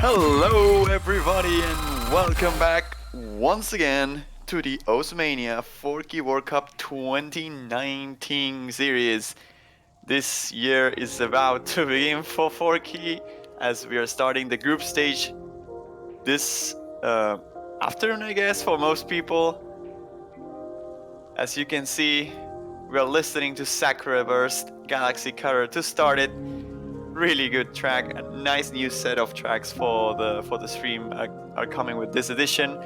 Hello everybody and welcome back once again to the Mania Forky World Cup 2019 series. This year is about to begin for Forky as we are starting the group stage this afternoon, I guess, for most people. As you can see, we are listening to Sakura Burst Galaxy Cutter to start it. Really good track, a nice new set of tracks for the stream are coming with this edition.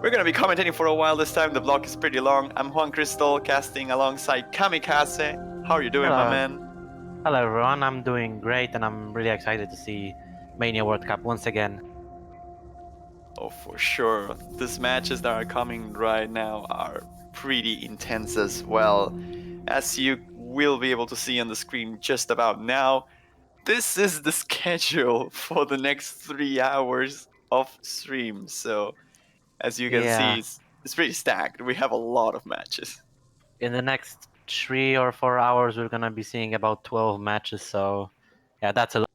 We're gonna be commentating for a while this time. The block is pretty long. I'm Juan Crystal, casting alongside Kamikaze. How are you doing, my man? Hello everyone, I'm doing great and I'm really excited to see Mania World Cup once again. Oh, for sure. These matches that are coming right now are pretty intense as well. As you will be able to see on the screen just about now, this is the schedule for the next 3 hours of stream. So, as you can see, it's pretty stacked. We have a lot of matches. In the next 3 or 4 hours, we're gonna be seeing about 12 matches. So, yeah, that's a lot.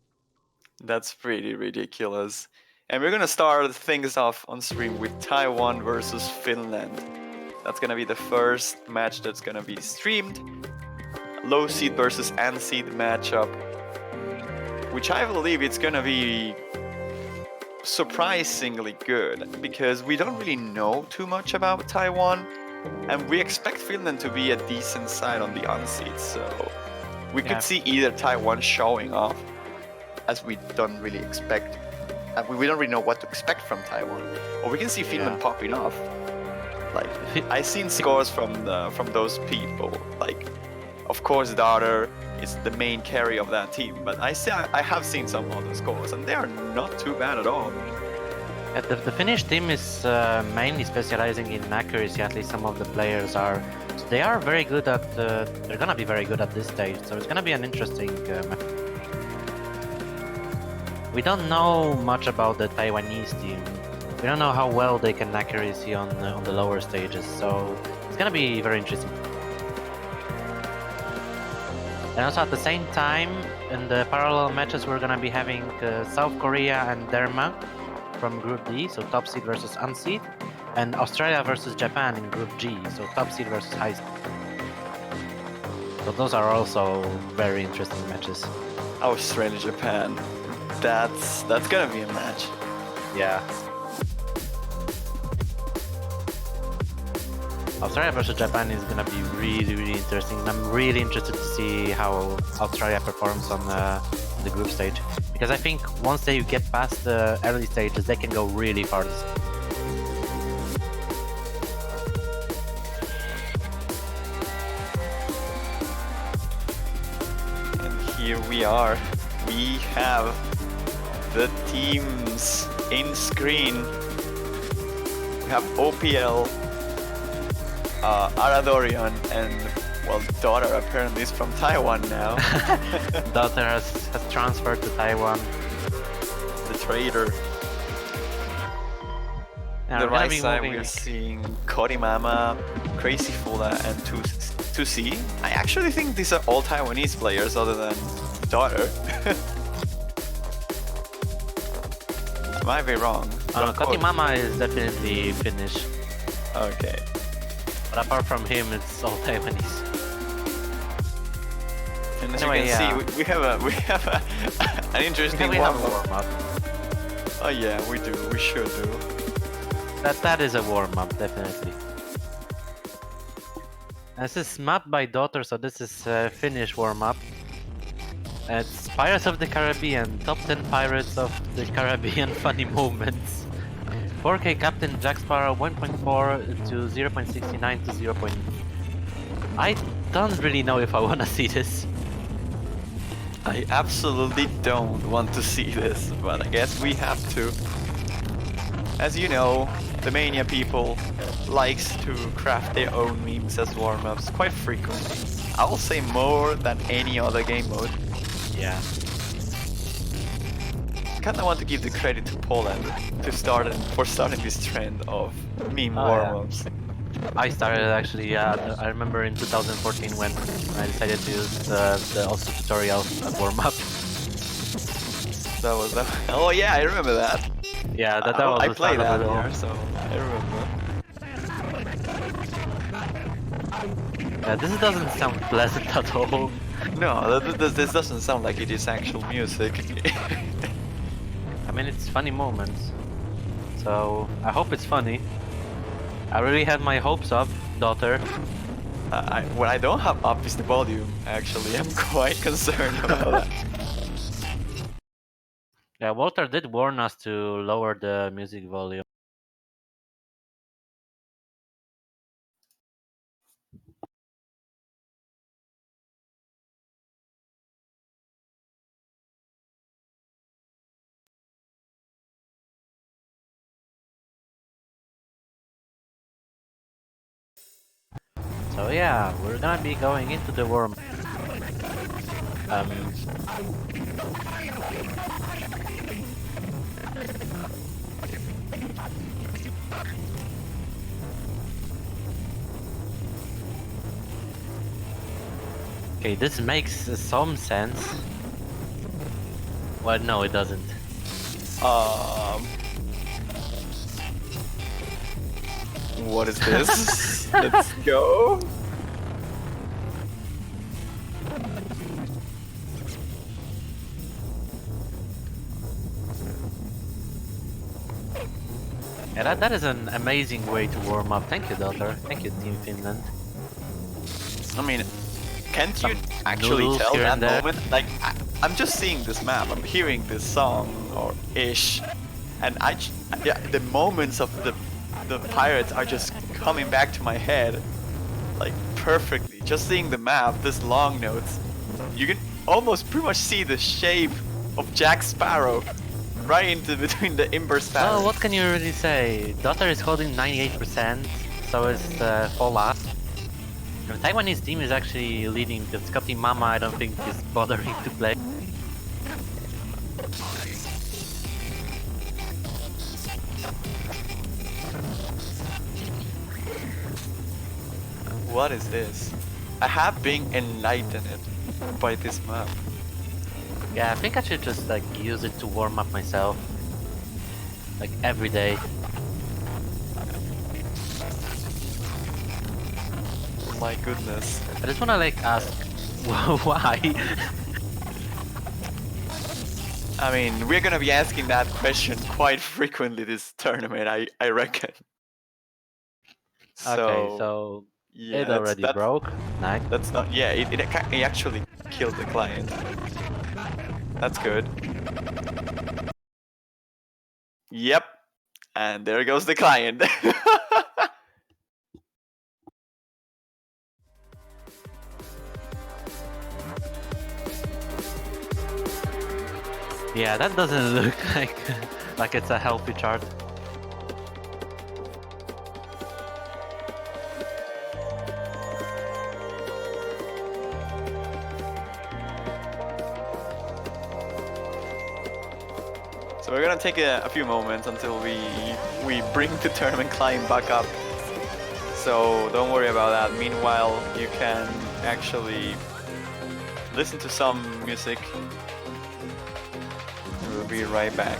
That's pretty ridiculous. And we're gonna start things off on stream with Taiwan versus Finland. That's gonna be the first match that's gonna be streamed. Low seed versus unseed matchup, which I believe it's gonna be surprisingly good because we don't really know too much about Taiwan, and we expect Finland to be a decent side on the unseed. So we could see either Taiwan showing off, as we don't really expect. We don't really know what to expect from Taiwan, or we can see Finland popping off. Like I've seen scores from those people. Like, of course, Daughter is the main carry of that team, but I have seen some other scores, and they are not too bad at all. The Finnish team is mainly specializing in accuracy. At least some of the players are. So they are very good at. They're gonna be very good at this stage. So it's gonna be an interesting. We don't know much about the Taiwanese team. We don't know how well they can accuracy on the lower stages, so it's gonna be very interesting. And also at the same time, in the parallel matches, we're gonna be having South Korea and Denmark from Group D, so top seed versus unseed. and Australia versus Japan in Group G, so top seed versus high seed. So those are also very interesting matches. Australia, Japan. That's gonna be a match. Yeah. Australia versus Japan is gonna be really interesting. I'm really interested to see how Australia performs on the group stage, because I think once they get past the early stages, they can go really far. And here we are. We have the teams in screen. We have OPL, Aradorian, and well, daughter apparently is from Taiwan now. Daughter has transferred to Taiwan. The trader. And The we're gonna right be side moving- we're seeing Kodimama, Crazy Fula, and 2C. I actually think these are all Taiwanese players other than daughter. I might be wrong. Don't quote. Kotimama is definitely Finnish, Okay. but apart from him, it's all Taiwanese. And as Anyway, you can see, we have an interesting We have a warm-up. warm-up. Oh yeah, we do. We sure do. That is a warm-up, definitely. This is mapped by daughter, so this is Finnish warm-up. It's Pirates of the Caribbean, top 10 Pirates of the Caribbean funny moments. 4K Captain Jack Sparrow 1.4 to 0.69 to 0. I don't really know if I wanna see this. I absolutely don't want to see this, but I guess we have to. As you know, the Mania people likes to craft their own memes as warm-ups quite frequently. I will say more than any other game mode. Yeah. Kinda want to give the credit to Poland for starting this trend of meme Oh, yeah. warm-ups. I started actually, I remember in 2014 when I decided to use the also tutorial as warm-up. That was that. Oh yeah, I remember that. Yeah, that was I the played start that of it all. here, so I remember. Yeah, this doesn't sound pleasant at all. No, this doesn't sound like it is actual music. I mean, it's funny moments. So, I hope it's funny. I really had my hopes up, daughter. What I don't have up is the volume, actually. I'm quite concerned about that. Yeah, Walter did warn us to lower the music volume. So yeah, we're gonna be going into the worm. Okay, this makes some sense. Well, no, it doesn't. What is this? Let's go. Yeah, that is an amazing way to warm up. Thank you, daughter. Thank you, Team Finland. I mean, can't you Some actually noodles tell here that and there. moment? Like, I'm just seeing this map, I'm hearing this song, or ish, and yeah, the moments of the pirates are just coming back to my head, like, perfectly. Just seeing the map, this long notes, you can almost pretty much see the shape of Jack Sparrow right into between the Ember Sparrow. Well, what can you really say? Daughter is holding 98%, so is Fola. The Taiwanese team is actually leading because Scotty Mama I don't think is bothering to play. What is this? I have been enlightened by this map. Yeah, I think I should just like use it to warm up myself. Like every day. my goodness. I just wanna like ask, why? I mean, we're gonna be asking that question quite frequently this tournament, I reckon. Okay, So so yeah, it already broke. Nice. that's not, yeah, it actually killed the client. That's good. Yep, and there goes the client. Yeah, that doesn't look like it's a healthy chart. So we're gonna take a few moments until we bring the tournament client back up. So don't worry about that. Meanwhile, you can actually listen to some music. We'll be right back.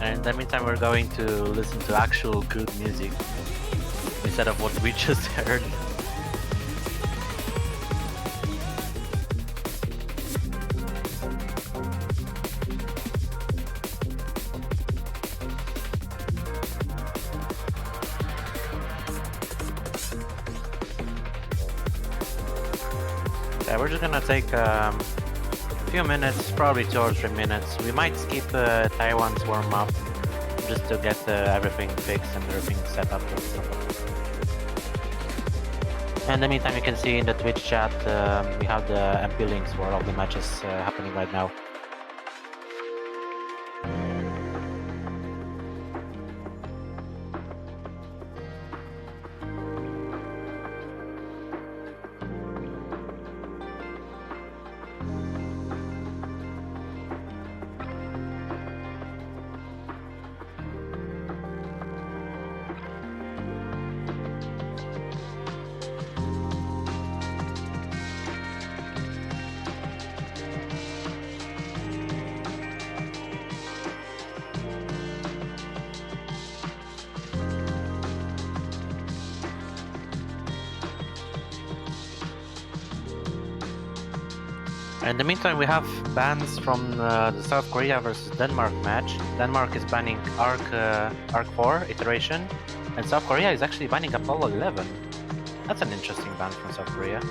And in the meantime, we're going to listen to actual good music instead of what we just heard. Yeah, we're just gonna take a few minutes, probably 2 or 3 minutes. We might skip Taiwan's warm-up just to get everything fixed and everything set up. And in the meantime, you can see in the Twitch chat, we have the MP links for all the matches happening right now. In the meantime, we have bans from the South Korea versus Denmark match. Denmark is banning Arc 4 iteration, and South Korea is actually banning Apollo 11. That's an interesting ban from South Korea.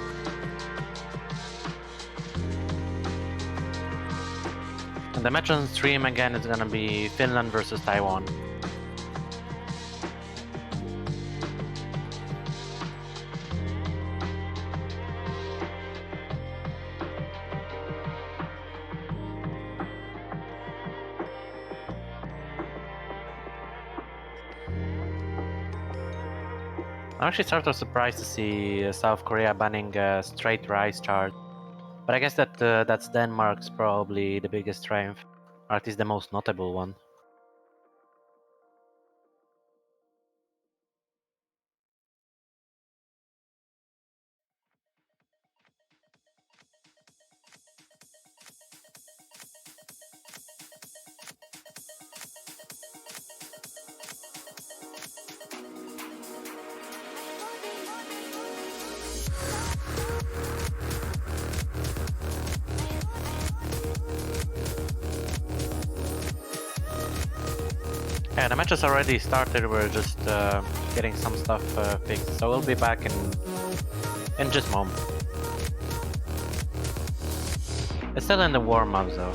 And the match on stream again is gonna be Finland versus Taiwan. I'm actually sort of surprised to see South Korea banning a straight rise chart. But I guess that that's Denmark's probably the biggest strength, or at least the most notable one. Yeah, the match has already started. We're just getting some stuff fixed, so we'll be back in just a moment. It's still in the warm-up though.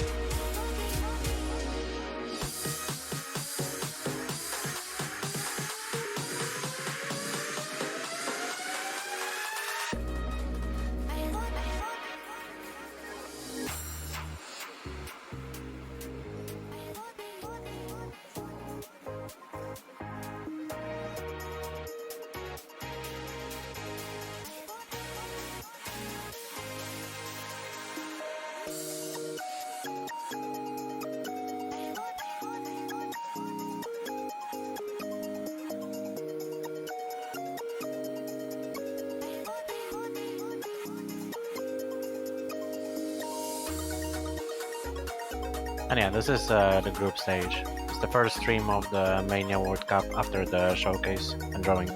And yeah, this is the group stage. It's the first stream of the Mania World Cup after the showcase and drawing.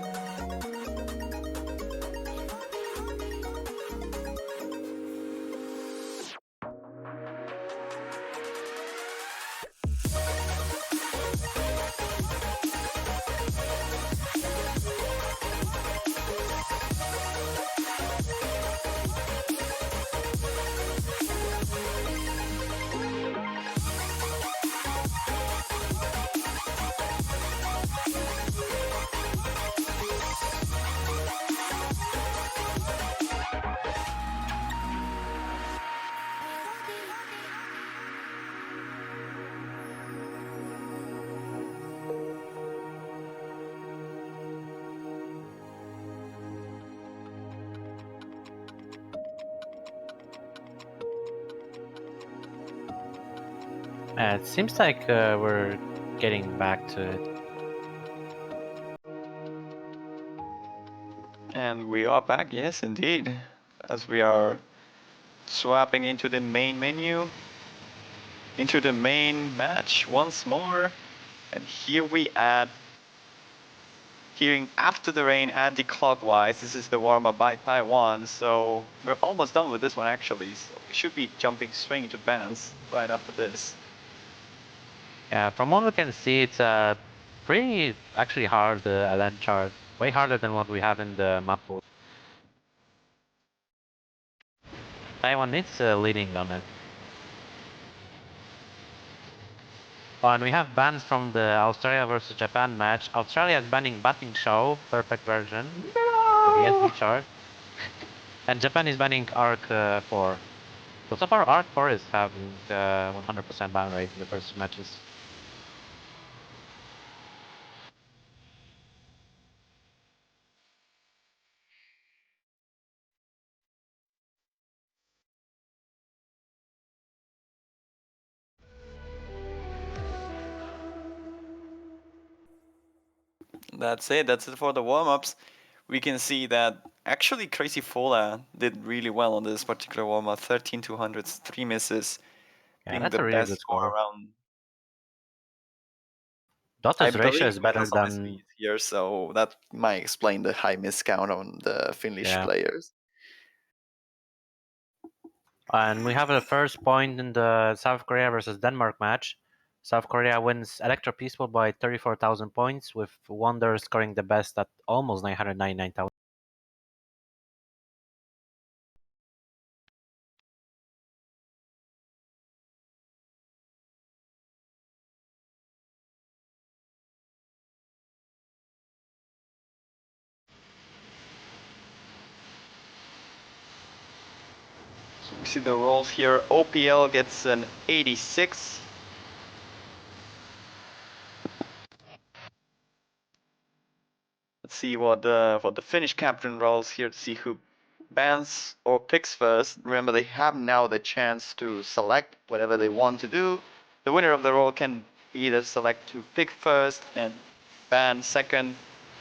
It seems like we're getting back to it. And we are back, yes, indeed, as we are swapping into the main menu, into the main match once more. And here we add, hearing After the Rain anti-clockwise. This is the warm-up by Taiwan, so we're almost done with this one actually. So we should be jumping straight into bands right after this. Yeah, from what we can see, it's pretty actually hard LN chart. Way harder than what we have in the map pool. Taiwan is leading on it. Oh, and we have bans from the Australia versus Japan match. Australia is banning Batting Show, perfect version, the ESB chart. And Japan is banning Arc 4. So far, Arc 4 is having 100% ban rate in the first matches. That's it. That's it for the warm-ups. We can see that actually Crazy Fola did really well on this particular warm-up. 13,200s, 3 misses, Yeah, being that's the a really best good score score. around. I Dotto's ratio believe is we better have some than... SPs here, so that might explain the high miss count on the Finnish Yeah. players. And we have the first point in the South Korea versus Denmark match. South Korea wins Electro Peaceful by 34,000 points, with Wonder scoring the best at almost 999,000. We see the rolls here. OPL gets an 86. Let's see what the Finnish captain rolls here to see who bans or picks first. Remember, they have now the chance to select whatever they want to do. The winner of the roll can either select to pick first and ban second,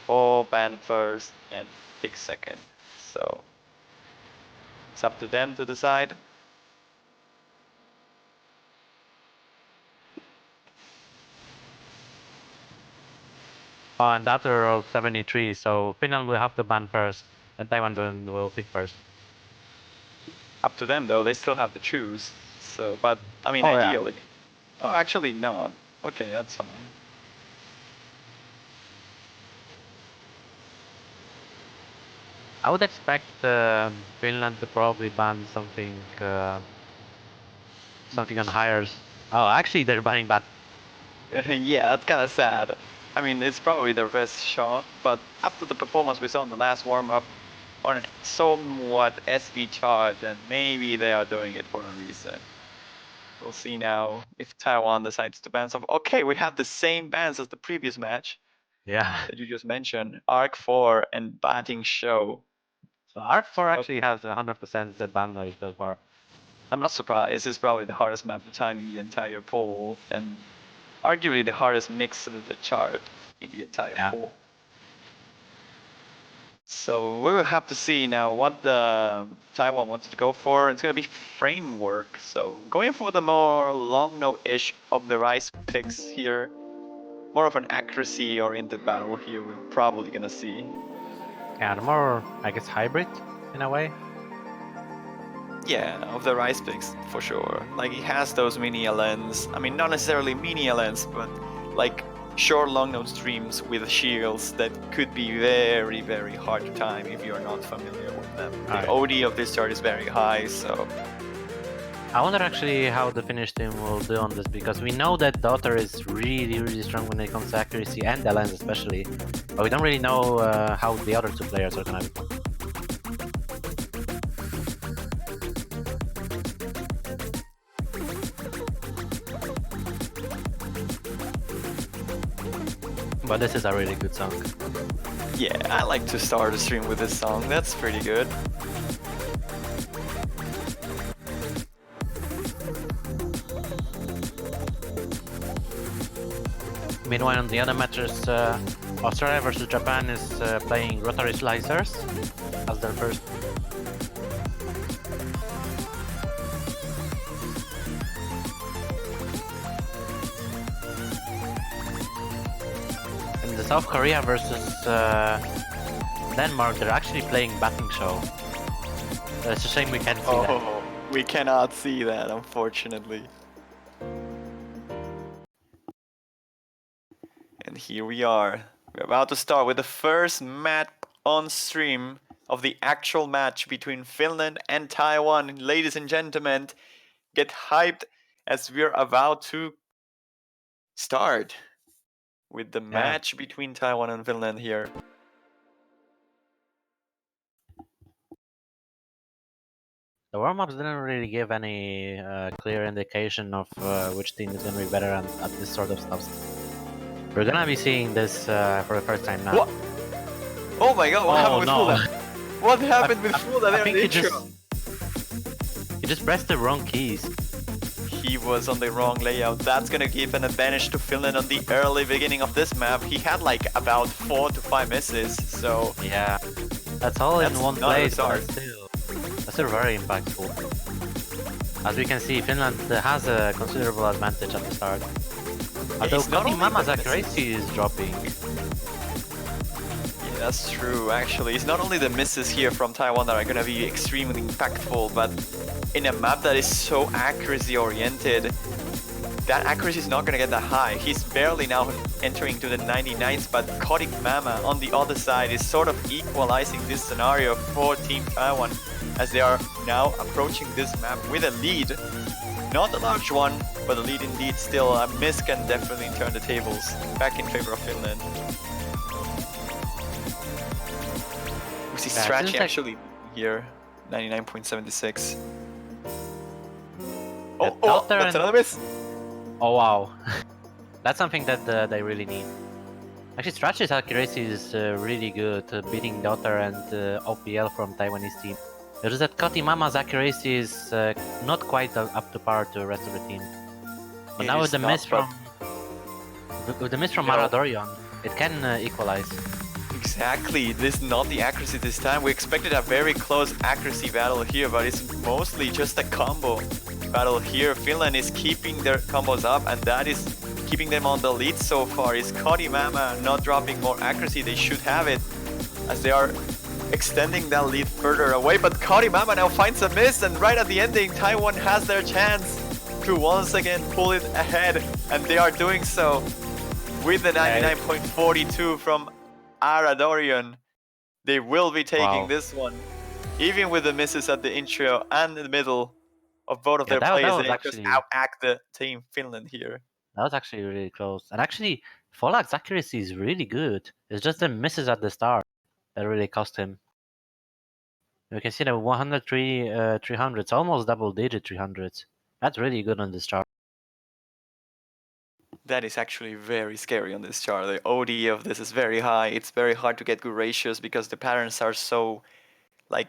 or ban first and pick second. So it's up to them to decide. And after roll 73, so Finland will have to ban first, and Taiwan will pick first. Up to them though, they still have to choose. So, but I mean, Oh, yeah. ideally. Oh, actually, no. Okay, that's fine. I would expect Finland to probably ban something on hires. Oh, actually, they're banning bat. Yeah, that's kind of sad. I mean, it's probably their best shot, but after the performance we saw in the last warm-up on a somewhat SV chart, then maybe they are doing it for a reason. We'll see now if Taiwan decides to ban some. Okay, we have the same bans as the previous match Yeah. that you just mentioned. Arc 4 and Batting Show. So Arc 4 actually has 100% the ban rate so far. I'm not surprised. This is probably the hardest map to time in the entire pool, and arguably the hardest mix of the chart in the entire Yeah. pool. So we will have to see now what the Taiwan wants to go for. It's going to be framework. So going for the more long note-ish of the rice picks here. More of an accuracy oriented battle here we're probably going to see. Yeah, the more, I guess, hybrid in a way. Yeah, of the rice picks for sure. Like he has those mini LNs. I mean, not necessarily mini LNs, but like short long note streams with shields that could be very, very hard to time if you're not familiar with them. The Alright. OD of this chart is very high, so I wonder actually how the Finnish team will do on this, because we know that Daughter is really, really strong when it comes to accuracy and the lens especially, but we don't really know how the other two players are gonna be. But this is a really good song. yeah, I like to start a stream with this song. That's pretty good. Meanwhile, on the other matches, Australia versus Japan is playing rotary slicers as their first. And the South Korea versus Denmark, they're actually playing Batting Show. It's a shame we can't see that. Oh, we cannot see that, unfortunately. And here we are. We're about to start with the first map on stream of the actual match between Finland and Taiwan. Ladies and gentlemen, get hyped as we're about to start with the match between Taiwan and Finland here. The warm-ups didn't really give any clear indication of which team is going to be better at this sort of stuff. We're going to be seeing this for the first time now. What? Oh my god, what happened with no. Fulda? What happened with Fulda there in the intro? He just pressed the wrong keys. He was on the wrong layout. That's gonna give an advantage to Finland on the early beginning of this map. He had like about 4 to 5 misses, so... Yeah, that's all in one place, but that's still very impactful. As we can see, Finland has a considerable advantage at the start. Although Cody Mama's accuracy is dropping. Yeah, that's true, actually. It's not only the misses here from Taiwan that are gonna be extremely impactful, but in a map that is so accuracy oriented, that accuracy is not gonna get that high. He's barely now entering to the 99s, but Kodik Mama on the other side is sort of equalizing this scenario for Team Taiwan as they are now approaching this map with a lead. Not a large one, but a lead indeed still. A miss can definitely turn the tables back in favor of Finland. We see Strachi actually here, 99.76. Oh, that's another miss! Oh wow, that's something that they really need. Actually, Strachi's accuracy is really good, beating Daughter and OPL from Taiwanese team. It's just that Kotimama's accuracy is not quite up to par to the rest of the team. But now with the miss from Maradorian, it can equalize. Exactly, this is not the accuracy this time. We expected a very close accuracy battle here, but it's mostly just a combo battle here. Finland is keeping their combos up, and that is keeping them on the lead so far. Is Kotimama not dropping more accuracy? They should have it, as they are extending that lead further away. But Kotimama now finds a miss, and right at the ending, Taiwan has their chance to once again pull it ahead, and they are doing so with the 99.42 from Aradorian. They will be taking this one, even with the misses at the intro and in the middle of both of their players. They just out-act the Team Finland here. That was actually really close. And actually, Folak's accuracy is really good. It's just the misses at the start that really cost him. You can see the 103 300s, almost double-digit 300s. That's really good on this chart. That is actually very scary on this chart. The OD of this is very high. It's very hard to get good ratios because the patterns are so, like,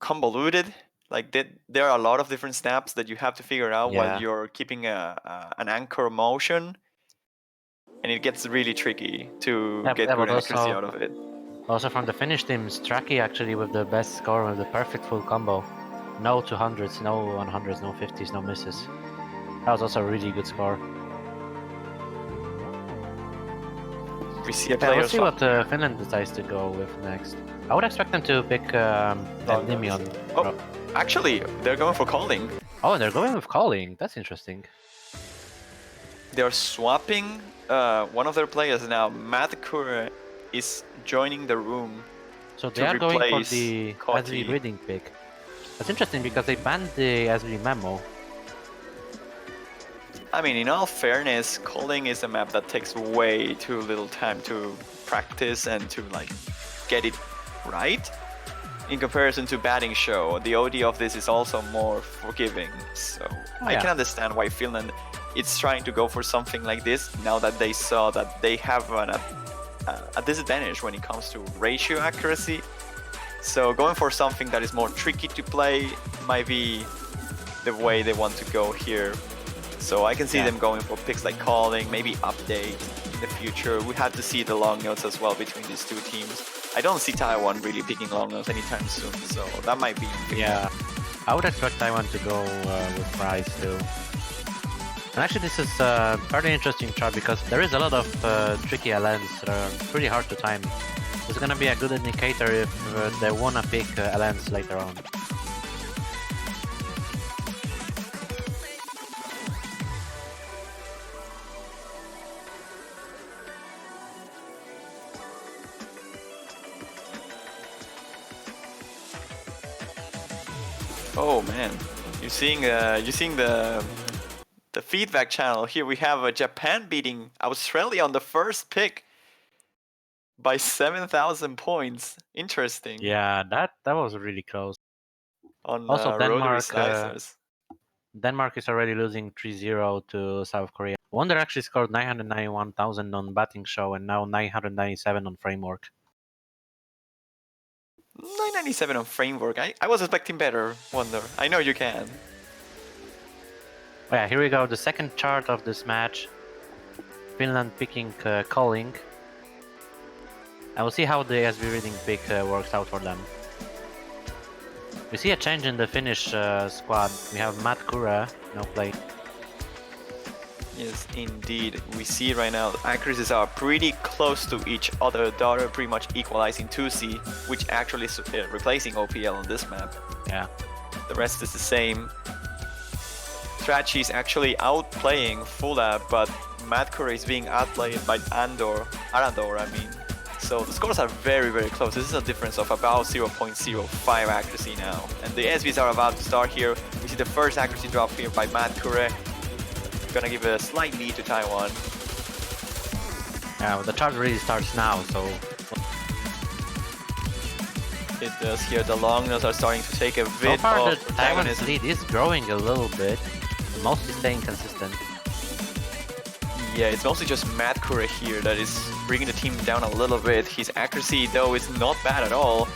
convoluted. Like, there are a lot of different snaps that you have to figure out while you're keeping an anchor motion. And it gets really tricky to get good accuracy out of it. Also from the Finnish team, Straki actually with the best score with the perfect full combo. No 200s, no 100s, no 50s, no misses. That was also a really good score. We see a Yeah, player we'll see swap. what Finland decides to go with next. I would expect them to pick Endymion. Oh, actually, they're going for calling. Oh, and they're going with calling. That's interesting. They're swapping one of their players now. Matkura is joining the room So to they are going for replace the Koti. SV reading pick. That's interesting because they banned the SV memo. I mean, in all fairness, calling is a map that takes way too little time to practice and to like get it right. In comparison to batting show, the OD of this is also more forgiving. So I yeah. can understand why Finland is trying to go for something like this now that they saw that they have a disadvantage when it comes to ratio accuracy. So going for something that is more tricky to play might be the way they want to go here. So I can see them going for picks like calling, maybe update in the future. We have to see the long notes as well between these two teams. I don't see Taiwan really picking long notes anytime soon, so that might be. Yeah, I would expect Taiwan to go with Price too. And actually, this is a very interesting chart because there is a lot of tricky LNs that are pretty hard to time. It's gonna be a good indicator if they wanna pick LNs later on. Oh man, you're seeing the feedback channel here. We have Japan beating Australia on the first pick by 7,000 points. Interesting. Yeah, that was really close. On Also, rotary slicers. Denmark is already losing 3-0 to South Korea. Wonder actually scored 991,000 on batting show and now 997 on framework. 997 on framework. I was expecting better, Wonder. I know you can. Oh yeah, here we go, the second chart of this match. Finland picking calling. And we'll see how the SV reading pick works out for them. We see a change in the Finnish squad. We have Matt Kura now playing. Yes, indeed. We see right now the accuracies are pretty close to each other. Daughter pretty much equalizing 2C, which actually is replacing OPL on this map. Yeah. The rest is the same. Trachi is actually outplaying Fula, but Madkura is being outplayed by Arandor, I mean. So the scores are very, very close. This is a difference of about 0.05 accuracy now. And the SVs are about to start here. We see the first accuracy drop here by Madkura. Gonna give a slight lead to Taiwan. Yeah, well, the chart really starts now, so... It does here. The long notes are starting to take a bit So far, of the Taiwan's lead is growing a little bit, mostly staying consistent. Yeah, it's mostly just Madkura here that is bringing the team down a little bit. His accuracy, though, is not bad at all.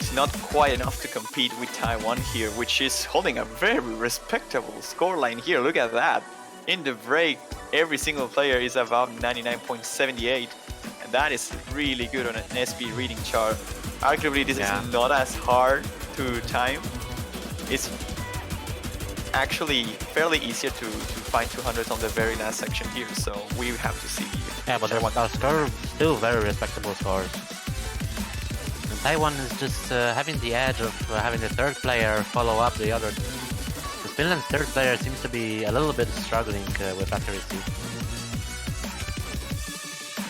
It's not quite enough to compete with Taiwan here, which is holding a very respectable scoreline here. Look at that. In the break, every single player is about 99.78, and that is really good on an SB reading chart. Arguably, this is not as hard to time. It's actually fairly easier to find 200s on the very last section here, so we have to see. Yeah, but our score still very respectable scores. And Taiwan is just having the edge of having the third player follow up the other. Finland's third player seems to be a little bit struggling with accuracy.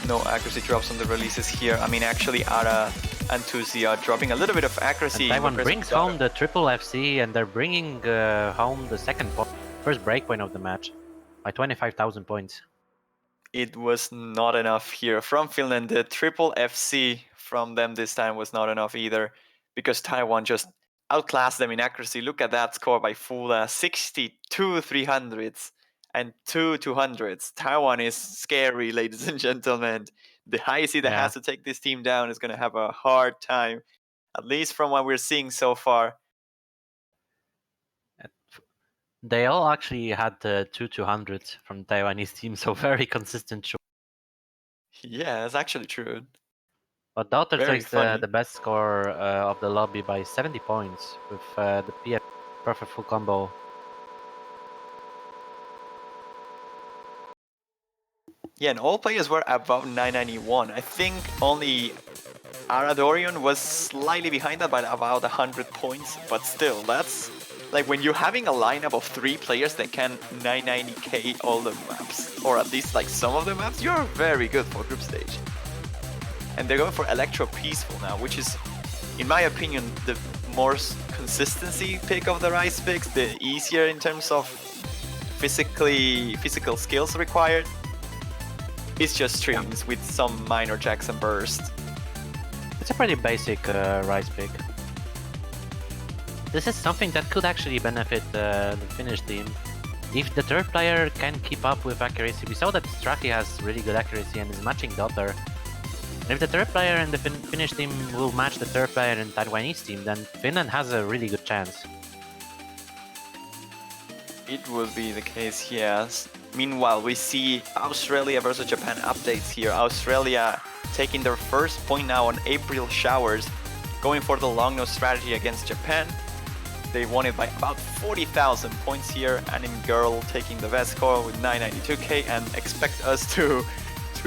No accuracy drops on the releases here. I mean, actually, Ara and Tuzi are dropping a little bit of accuracy. And Taiwan brings home the triple FC, and they're bringing home the first break point of the match by 25,000 points. It was not enough here from Finland. The triple FC from them this time was not enough either, because Taiwan just outclassed them in accuracy. Look at that score by Fula, 62 300s and 2 200s. Taiwan is scary, ladies and gentlemen. The highest that has to take this team down is going to have a hard time, at least from what we're seeing so far. They all actually had 2 200s from the Taiwanese team, so very consistent. Yeah, that's actually true. But Daughter Very takes funny. the best score of the lobby by 70 points with the PF perfect full combo. Yeah, and all players were above 991. I think only Aradorian was slightly behind that by about 100 points, but still, that's like when you're having a lineup of 3 players that can 990k all the maps, or at least like some of the maps, you're very good for group stage. And they're going for Electro Peaceful now, which is, in my opinion, the more consistency pick of the Rise picks, the easier in terms of physical skills required. It's just streams with some minor jacks and bursts. It's a pretty basic Rise pick. This is something that could actually benefit the Finnish team. If the third player can keep up with accuracy, we saw that Straki has really good accuracy and is matching Daughter. And if the third player in the Finnish team will match the third player in Taiwanese team, then Finland has a really good chance. It will be the case, yes. Meanwhile, we see Australia versus Japan updates here. Australia taking their first point now on April Showers, going for the long nose strategy against Japan. They won it by about 40,000 points here. Anime Girl taking the best score with 992k, and expect us to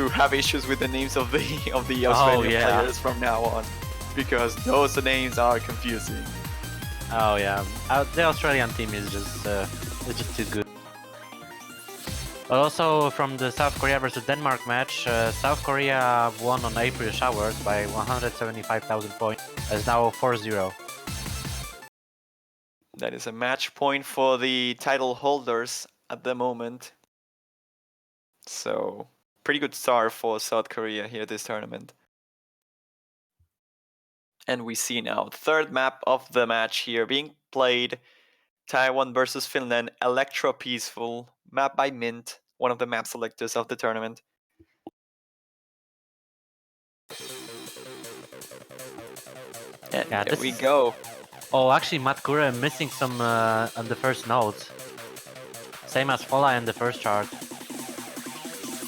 have issues with the names of the Australian players from now on, because those names are confusing. Oh yeah, the Australian team is just too good. But also from the South Korea versus Denmark match, South Korea won on April Showers by 175,000 points. It's now 4-0. That is a match point for the title holders at the moment. So, pretty good start for South Korea here this tournament. And we see now third map of the match here being played. Taiwan versus Finland, Electro Peaceful, map by Mint, one of the map selectors of the tournament. And Yeah, there we go. Oh, actually, Matkura missing some on the first nodes. Same as Fola in the first chart.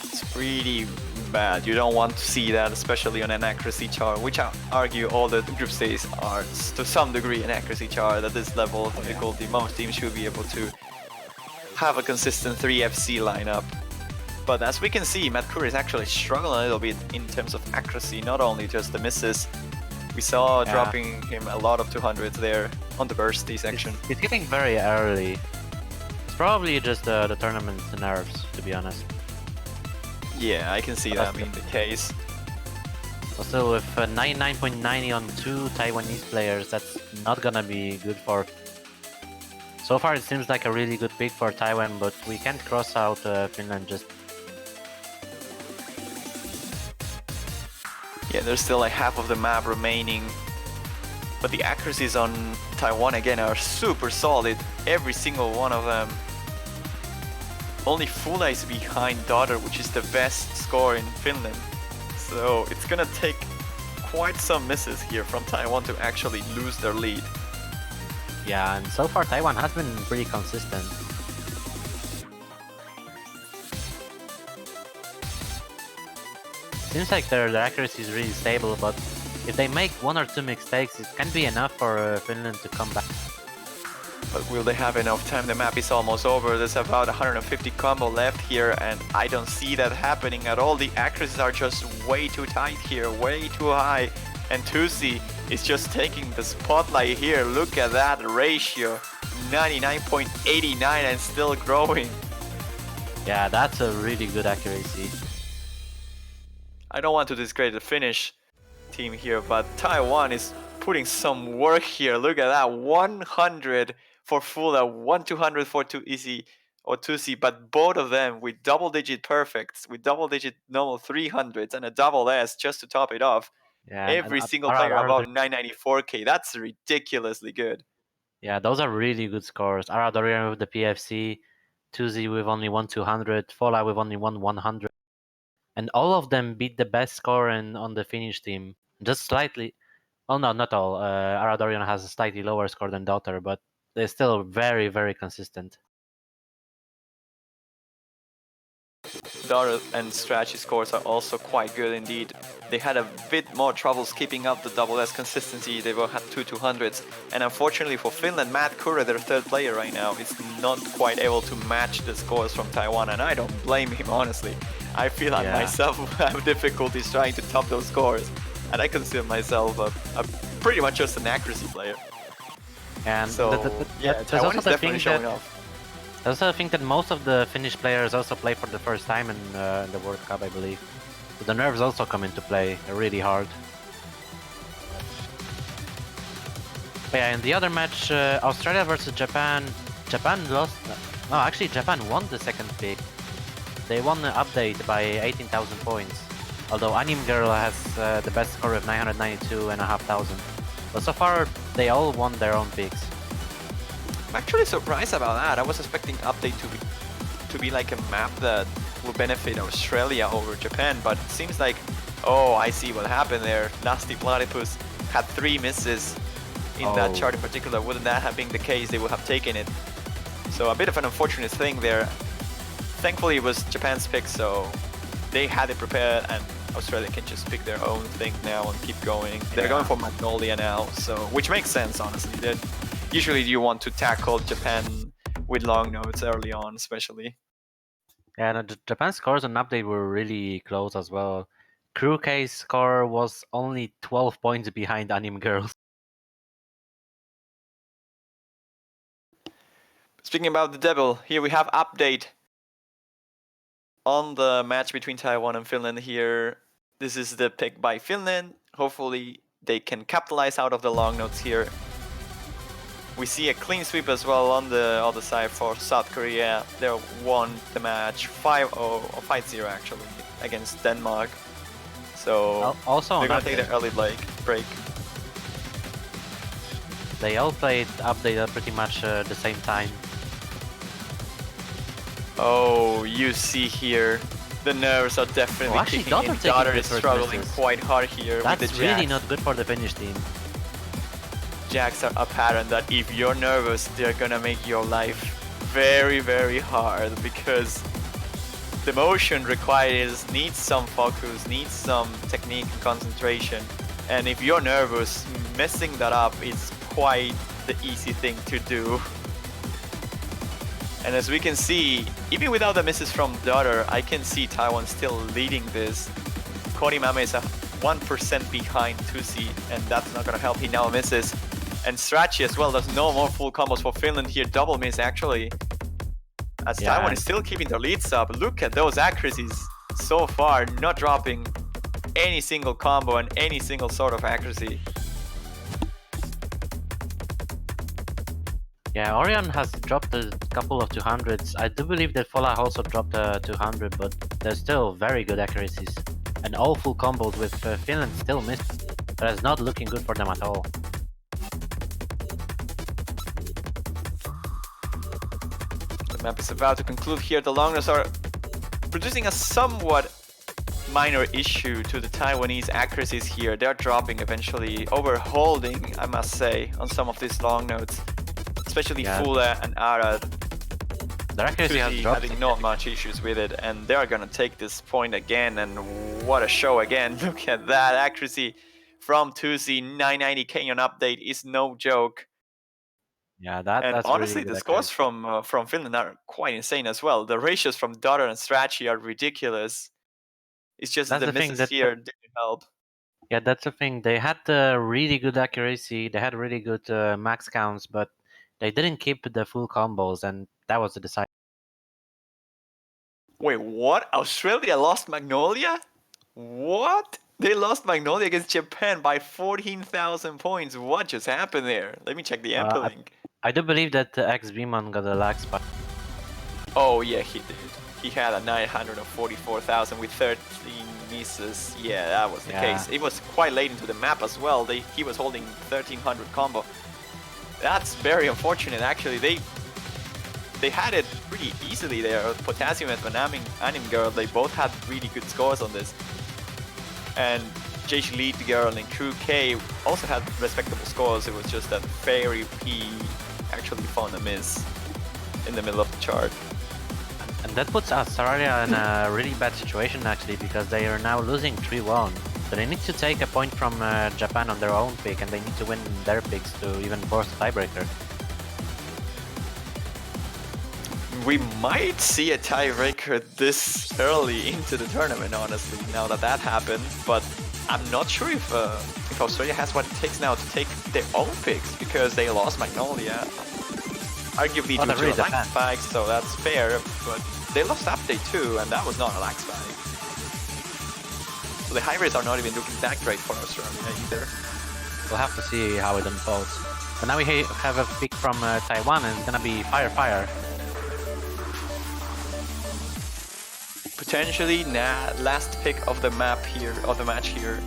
It's pretty bad. You don't want to see that, especially on an accuracy chart, which I argue all the group stages are to some degree an accuracy chart at this level of difficulty. Most teams should be able to have a consistent 3FC lineup. But as we can see, Matkura is actually struggling a little bit in terms of accuracy, not only just the misses. We saw dropping him a lot of 200s there on the bursty section. It's getting very early. It's probably just the tournament nerves, to be honest. Yeah, I can see that being the case. Also, with 99.90 on 2 Taiwanese players, that's not gonna be good for... So far it seems like a really good pick for Taiwan, but we can't cross out Finland just... Yeah, there's still like half of the map remaining. But the accuracies on Taiwan again are super solid, every single one of them. Only Fula is behind Daughter, which is the best score in Finland. So it's gonna take quite some misses here from Taiwan to actually lose their lead. Yeah, and so far Taiwan has been pretty consistent. Seems like their accuracy is really stable, but if they make 1 or 2 mistakes, it can be enough for Finland to come back. But will they have enough time? The map is almost over. There's about 150 combo left here, and I don't see that happening at all. The accuracies are just way too tight here, way too high. And Tusi is just taking the spotlight here. Look at that ratio, 99.89 and still growing. Yeah, that's a really good accuracy. I don't want to discredit the Finnish team here, but Taiwan is putting some work here. Look at that, 100 for Fula, 200 for Tusi or Tusi, but both of them with double-digit perfects, with double-digit normal 300s and a double S just to top it off. Yeah, Every single player above 994k. That's ridiculously good. Yeah, those are really good scores. Aradorian with the PFC, Tuzi with only 1/200, Fola with only 1/100. And all of them beat the best score on the Finnish team. Just slightly. Oh no, not all. Aradorian has a slightly lower score than Daughter, but they're still very, very consistent. Daughter and strategy scores are also quite good indeed. they had a bit more troubles keeping up the double S consistency. They both had 200s, and unfortunately for Finland, Matt Kure, their third player right now, is not quite able to match the scores from Taiwan, and I don't blame him, honestly. I feel I myself have difficulties trying to top those scores, and I consider myself a pretty much just an accuracy player. And So yeah, Taiwan is definitely showing off. I also think that most of the Finnish players also play for the first time in the World Cup, I believe. So the nerves also come into play really hard. But yeah, in the other match, Australia versus Japan, Japan lost. No, actually, Japan won the second pick. They won the update by 18,000 points. Although Anime Girl has the best score of 992,500. But so far, they all won their own picks. I'm actually surprised about that. I was expecting update to be like a map that will benefit Australia over Japan, but it seems like, oh, I see what happened there. Nasty Platypus had 3 misses in that chart in particular. Wouldn't that have been the case, they would have taken it. So a bit of an unfortunate thing there. Thankfully it was Japan's pick, so they had it prepared, and Australia can just pick their own thing now and keep going. They're going for Magnolia now, so which makes sense, honestly. Usually you want to tackle Japan with long notes early on, especially. Yeah, and Japan's scores on update were really close as well. Crew K's score was only 12 points behind Anime Girls. Speaking about the Devil, here we have update on the match between Taiwan and Finland here. This is the pick by Finland. Hopefully they can capitalize out of the long notes here. We see a clean sweep as well on the other side for South Korea. They won the match 5-0 or 5-0 actually against Denmark. So also they're gonna take the early break. They all played update at pretty much the same time. Oh, you see here, the nerves are definitely kicking in. Daughter is struggling quite hard here. That's with the really not good for the Finnish team. Jacks are apparent that if you're nervous, they're gonna make your life very, very hard, because the motion required needs some focus, needs some technique and concentration. And if you're nervous, messing that up is quite the easy thing to do. And as we can see, even without the misses from Daughter, I can see Taiwan still leading this. Korimame is 1% behind Tusi, and that's not gonna help. He now misses. And Strachi as well, there's no more full combos for Finland here, double miss actually. As Taiwan is still keeping their leads up. Look at those accuracies so far, not dropping any single combo and any single sort of accuracy. Yeah, Orion has dropped a couple of 200s. I do believe that Fola also dropped a 200, but they're still very good accuracies. And all full combos with Finland still missed. That is not looking good for them at all. The map is about to conclude here. The longness are producing a somewhat minor issue to the Taiwanese accuracies here. They're dropping eventually, overholding, I must say, on some of these long notes. Especially Fula and Arad. Their accuracy has dropped. Having not much issues with it, and they're gonna take this point again, and what a show again. Look at that accuracy from Tusi. 990 Kenyan update is no joke. Yeah, that's honestly, really the scores from Finland are quite insane as well. The ratios from Daughter and Strachi are ridiculous. It's just the misses here didn't help. Yeah, that's the thing. They had really good accuracy. They had really good max counts, but they didn't keep the full combos, and that was the decisive. Wait, what? Australia lost Magnolia? What? They lost Magnolia against Japan by 14,000 points. What just happened there? Let me check the MP link. I do believe that X-Beamon got a lag spike. Oh yeah, he did. He had a 944,000 with 13 misses. Yeah, that was the case. It was quite late into the map as well. He was holding 1300 combo. That's very unfortunate actually. They had it pretty easily there. Potassium and Anime Girl, they both had really good scores on this. And JC Lead Girl and Crew K also had respectable scores. It was just that Fairy P actually found a miss in the middle of the chart. And that puts Australia in a really bad situation actually, because they are now losing 3-1. So they need to take a point from Japan on their own pick, and they need to win their picks to even force a tiebreaker. We might see a tiebreaker this early into the tournament, honestly, now that that happened. But I'm not sure if Australia has what it takes now to take their own picks, because they lost Magnolia, arguably due to a lag spike, so that's fair. But they lost Update too, and that was not a lag spike. So the high rates are not even looking that great for Australia either. We'll have to see how it unfolds. But now we have a pick from Taiwan, and it's gonna be Fire Fire. Potentially last pick of the map here, of the match here.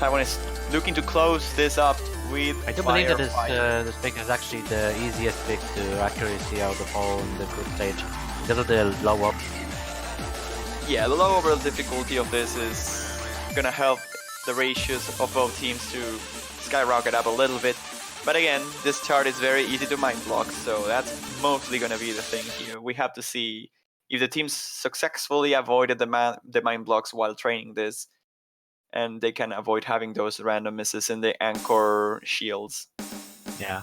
Taiwan is looking to close this up with I do believe that this pick is actually the easiest pick to accuracy out of all in the group stage because of the low up. Yeah, the low overall difficulty of this is gonna help the ratios of both teams to skyrocket up a little bit. But again, this chart is very easy to mind block, so that's mostly gonna be the thing here. We have to see if the teams successfully avoided the mind blocks while training this, and they can avoid having those random misses in the anchor shields. Yeah.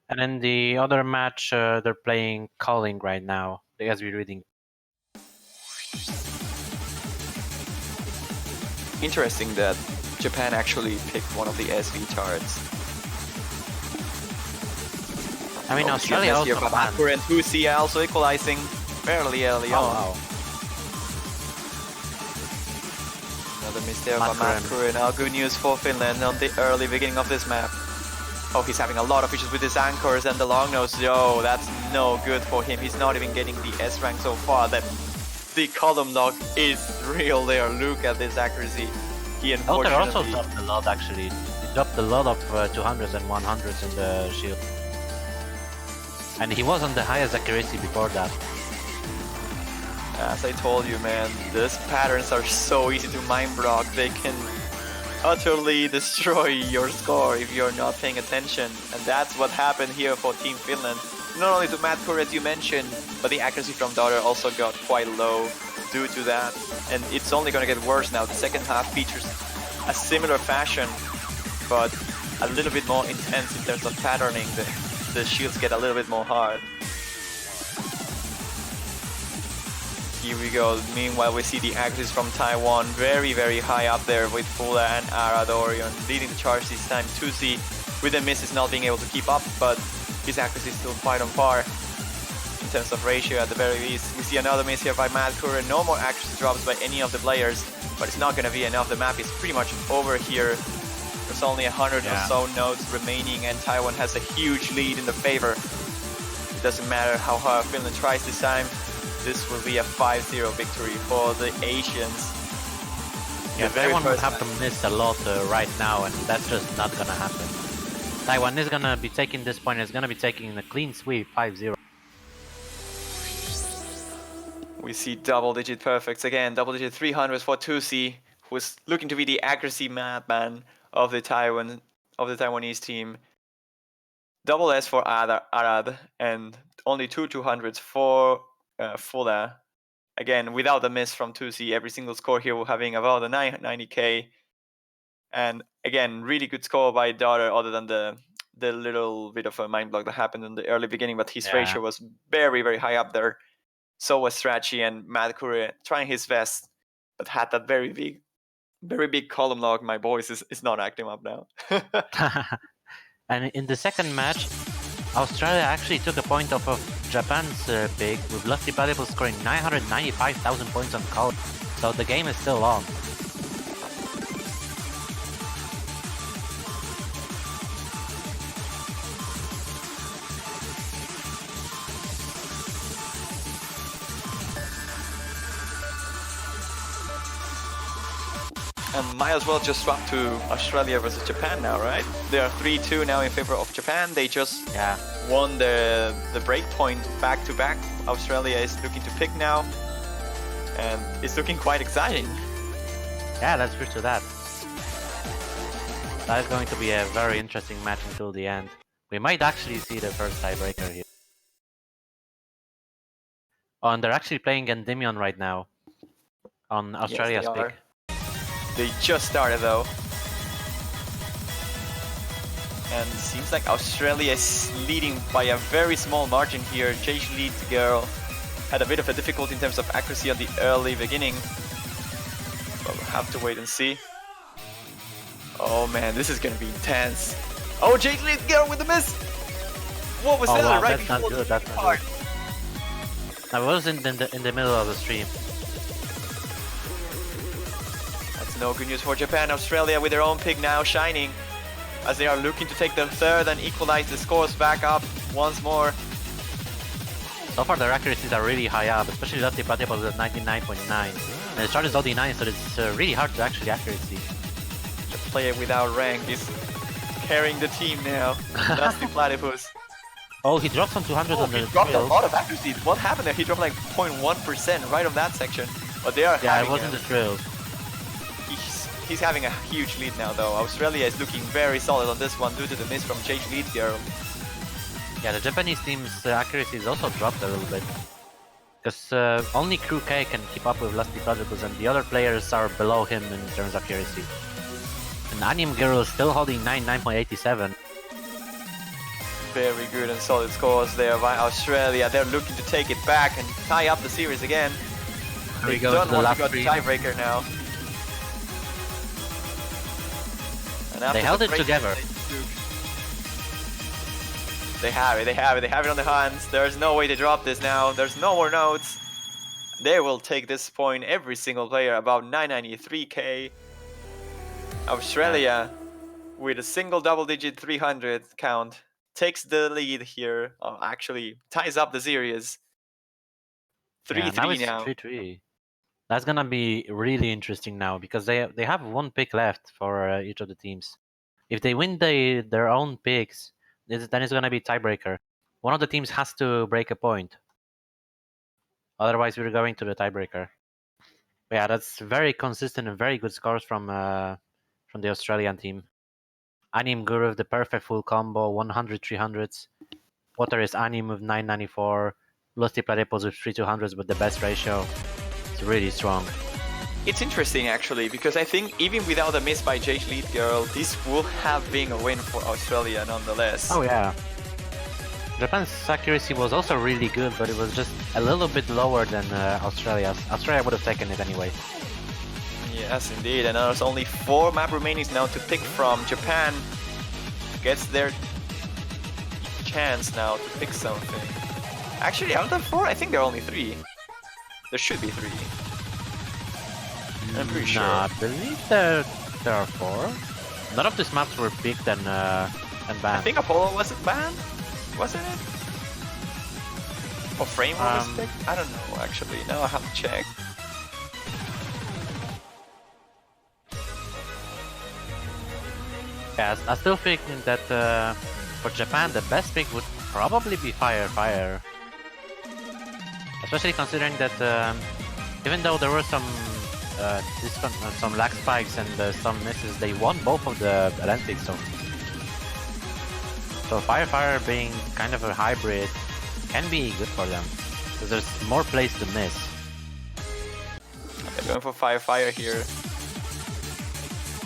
And in the other match, they're playing Calling right now, as we're reading. Interesting that Japan actually picked one of the SV charts. I mean, Australia also banned. And Husi also equalizing fairly early on. Wow. Another mistake by Matkuru. Now good news for Finland on the early beginning of this map. Oh, he's having a lot of issues with his anchors and the long nose. Yo, that's no good for him. He's not even getting the S rank so far. The column lock is real there. Look at this accuracy. He unfortunately also dropped a lot actually. He dropped a lot of 200s and 100s in the shield. And he was on the highest accuracy before that. As I told you, man, these patterns are so easy to mind block. They can utterly destroy your score if you're not paying attention. And that's what happened here for Team Finland. Not only to Matkuru, as you mentioned, but the accuracy from Daughter also got quite low due to that. And it's only going to get worse now. The second half features a similar fashion, but a little bit more intense in terms of patterning. The shields get a little bit more hard. Here we go. Meanwhile, we see the accuracy from Taiwan very, very high up there with Fula and Aradorion leading the charge this time. 2C with the misses not being able to keep up, but his accuracy is still quite on par in terms of ratio at the very least. We see another miss here by Matkuru. No more accuracy drops by any of the players, but it's not going to be enough. The map is pretty much over here. There's only 100 or so nodes remaining, and Taiwan has a huge lead in the favor. It doesn't matter how hard Finland tries this time. This will be a 5-0 victory for the Asians. Yeah, Taiwan will have to miss a lot right now, and that's just not gonna happen. Taiwan is gonna be taking this point, it's gonna be taking a clean sweep, 5-0. We see double-digit perfects again, double-digit 300s for 2C, who's looking to be the accuracy madman of the Taiwanese team. Double S for Arad, and only two 200s for Fula. Again, without the miss from 2C, every single score here will having about a 90k. And again, really good score by Daughter, other than the little bit of a mind block that happened in the early beginning, but his ratio was very, very high up there. So was Strachi, and Matkuru trying his best, but had that very big column lock. My voice is not acting up now. And in the second match, Australia actually took a point off of Japan's pick, with Lusty Valuable scoring 995,000 points on call. So the game is still on. And might as well just swap to Australia versus Japan now, right? They are 3-2 now in favor of Japan. They just won the breakpoint back-to-back. Australia is looking to pick now, and it's looking quite exciting. Yeah, let's switch to that. That is going to be a very interesting match until the end. We might actually see the first tiebreaker here. Oh, and they're actually playing Endymion right now. on Yes, Australia's they pick. are. They just started though. And seems like Australia is leading by a very small margin here. JH Lead Girl had a bit of a difficulty in terms of accuracy on the early beginning. But we'll have to wait and see. Oh man, this is gonna be intense. Oh, JH Lead Girl with the miss! What was Oh that? wow, Right that's not before good. the That's part. not good. I was in the middle of the stream. That's no good news for Japan. Australia with their own pick now shining as they are looking to take the third and equalize the scores back up once more. So far their accuracies are really high up, especially Lottie Platypus at 99.9. And the chart is OD9, so it's really hard to actually accuracy. The player without rank is carrying the team now. Dusty Platypus. Oh, he drops on 200 on He the dropped a drill. lot of accuracy. What happened there? He dropped like 0.1% right on that section. But they are Yeah, having it wasn't the drill. He's having a huge lead now though. Australia is looking very solid on this one due to the miss from JH Lead Girl. Yeah, the Japanese team's accuracy is also dropped a little bit. Because only Crew K can keep up with Lusty Platypus and the other players are below him in terms of accuracy. And Anime Girl is still holding 99.87. Very good and solid scores there by Australia. They're looking to take it back and tie up the series again. Here we They go don't to the want last to go to three. tiebreaker now. And after They held the it break together. They have it on their hands. There's no way to drop this now. There's no more notes. They will take this point, every single player, about 993k. Australia, with a single double-digit 300 count, takes the lead here. Actually, ties up the series. 3-3 now. now. It's 3-3. That's gonna be really interesting now because they have one pick left for each of the teams. If they win their own picks, then it's gonna be tiebreaker. One of the teams has to break a point. Otherwise, we're going to the tiebreaker. But yeah, that's very consistent and very good scores from the Australian team. Anim Guru with the perfect full combo, 100 300s. Water is Anim with 994. Lusty Platypus with 3 200s with the best ratio. It's really strong. It's interesting actually, because I think even without a miss by JH Lead Girl, this would have been a win for Australia nonetheless. Oh yeah. Japan's accuracy was also really good, but it was just a little bit lower than Australia's. Australia would have taken it anyway. Yes, indeed. And there's only 4 map remaining now to pick from. Japan gets their chance now to pick something. Actually, out of 4, I think there are only 3. There should be 3. I'm pretty sure. I believe there are 4. None of these maps were picked and banned. I think Apollo wasn't banned, wasn't it? Or Framework was picked? I don't know actually. Now I have to check. Yeah, I still think that for Japan the best pick would probably be Fire. Especially considering that even though there were some lag spikes and some misses, they won both of the Olympics. So Fire being kind of a hybrid can be good for them because there's more place to miss. Okay, going for Fire here.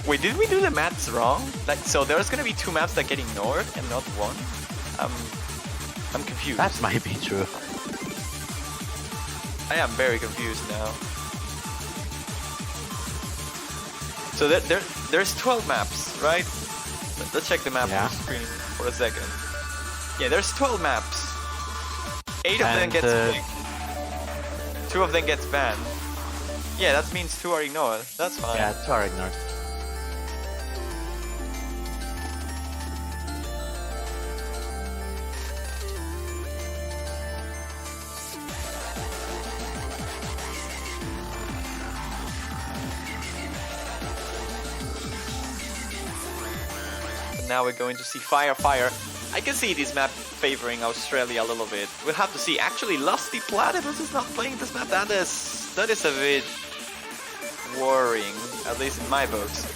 Wait, did we do the maps wrong? Like, so there's gonna be 2 maps that get ignored and not 1? I'm confused. That might be true. I am very confused now. So there's 12 maps, right? Let's check the map on the screen for a second. Yeah, there's 12 maps. 8 of them gets picked. 2 of them gets banned. Yeah, that means 2 are ignored. That's fine. Yeah, 2 are ignored. Now we're going to see Fire. I can see this map favoring Australia a little bit. We'll have to see. Actually, Lusty Platypus is not playing this map. That is a bit worrying, at least in my books.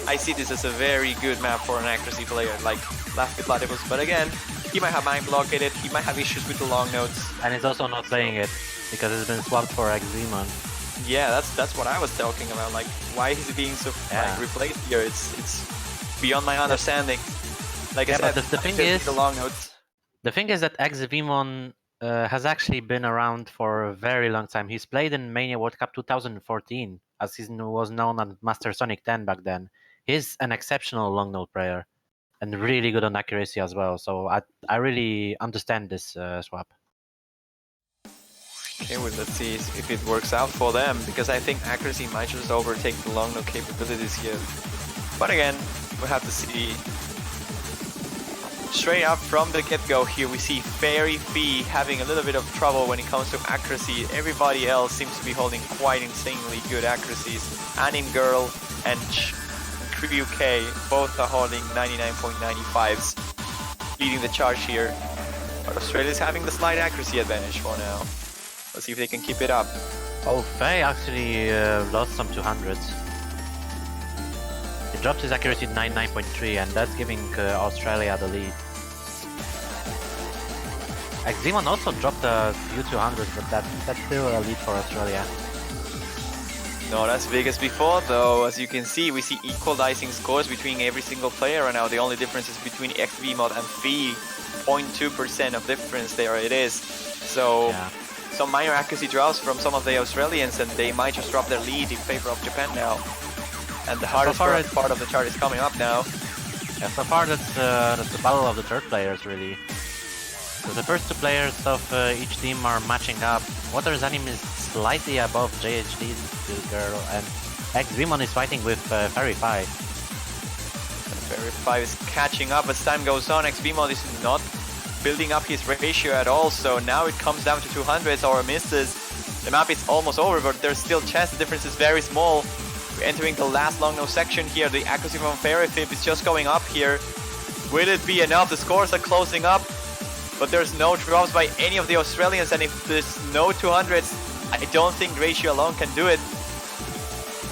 I see this as a very good map for an accuracy player like Lusty Platypus, but again, he might have mind blockaded, he might have issues with the long notes. And he's also not playing it because it's been swapped for Exemon. Yeah, that's what I was talking about. Like, why is he being so like replaced here? It's beyond my understanding. Like I said, but the thing just is, the long notes. the thing is that Exvimon has actually been around for a very long time. He's played in Mania World Cup 2014, as he was known as Master Sonic 10 back then. He's an exceptional long note player and really good on accuracy as well. So I really understand this swap. Okay, well, let's see if it works out for them, because I think accuracy might just overtake the long note capabilities here. But again, we'll have to see. Straight up from the get-go here, we see Fairy Fee having a little bit of trouble when it comes to accuracy. Everybody else seems to be holding quite insanely good accuracies. Anim Girl and Crew K both are holding 99.95s, leading the charge here. But Australia's having the slight accuracy advantage for now. Let's see if they can keep it up. Oh, Faye actually lost some 200s. He dropped his accuracy to 99.3, and that's giving Australia the lead. Eximon also dropped a few 200s, but that's still a lead for Australia. Not as big as before though. As you can see, we see equalizing scores between every single player right now. The only difference is between XVMod and Fee. 0.2% of difference there it is. So some minor accuracy drops from some of the Australians, and they might just drop their lead in favor of Japan now. And the hardest part of the chart is coming up now. Yeah, so far that's the battle of the third players really. So the first two players of each team are matching up. Water's Anim is slightly above JHD's Steel Girl, and Exvimon is fighting with Fairy 5. Fairy 5 is catching up as time goes on. Exvimon is not building up his ratio at all, so now it comes down to 200s or misses. The map is almost over, but there's still chance. The difference is very small. We're entering the last long no section here. The accuracy from Fairy Fib is just going up here. Will it be enough? The scores are closing up, but there's no drops by any of the Australians, and if there's no 200s, I don't think ratio alone can do it.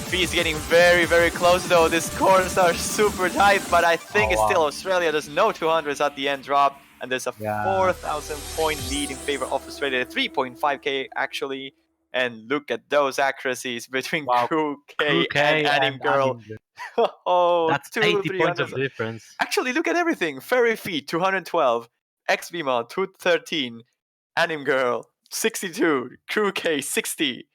Fee is getting very, very close though. The scores are super tight, but I think it's still Australia. There's no 200s at the end drop, and there's a 4,000 point lead in favor of Australia. 3.5k actually. And look at those accuracies between Crew K and Anim Girl. Oh, that's 80 points of difference. Actually, look at everything. Fairy Feet 212, XVMod 213, Anim Girl 62, Crew K 60.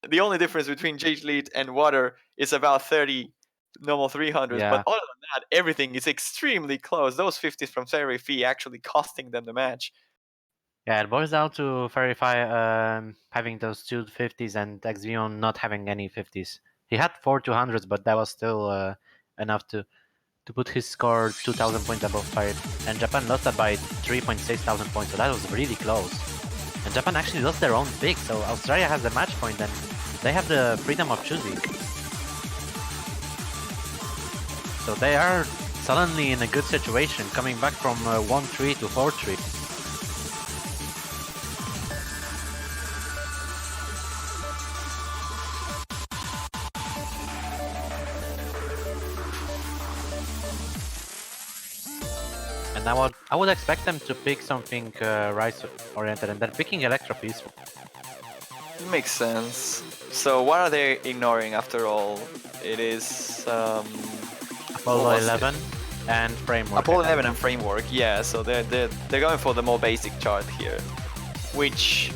The only difference between JH Lead and Water is about 30 normal 300s, but other than that, everything is extremely close. Those 50s from Fairy Fee actually costing them the match. Yeah, it boils down to Fairy Fire having those two 50s and Exvimon not having any 50s. He had 4 200s, but that was still enough to put his score 2,000 points above Fire. And Japan lost that by 3.6 thousand points, so that was really close. And Japan actually lost their own pick, so Australia has the match point and they have the freedom of choosing. So they are suddenly in a good situation, coming back from 1-3 to 4-3. And I would expect them to pick something Rise-oriented, and they're picking Electro Peaceful. Makes sense. So what are they ignoring after all? It is Apollo 11 and Framework. Apollo 11 and Framework, yeah. So they're going for the more basic chart here, which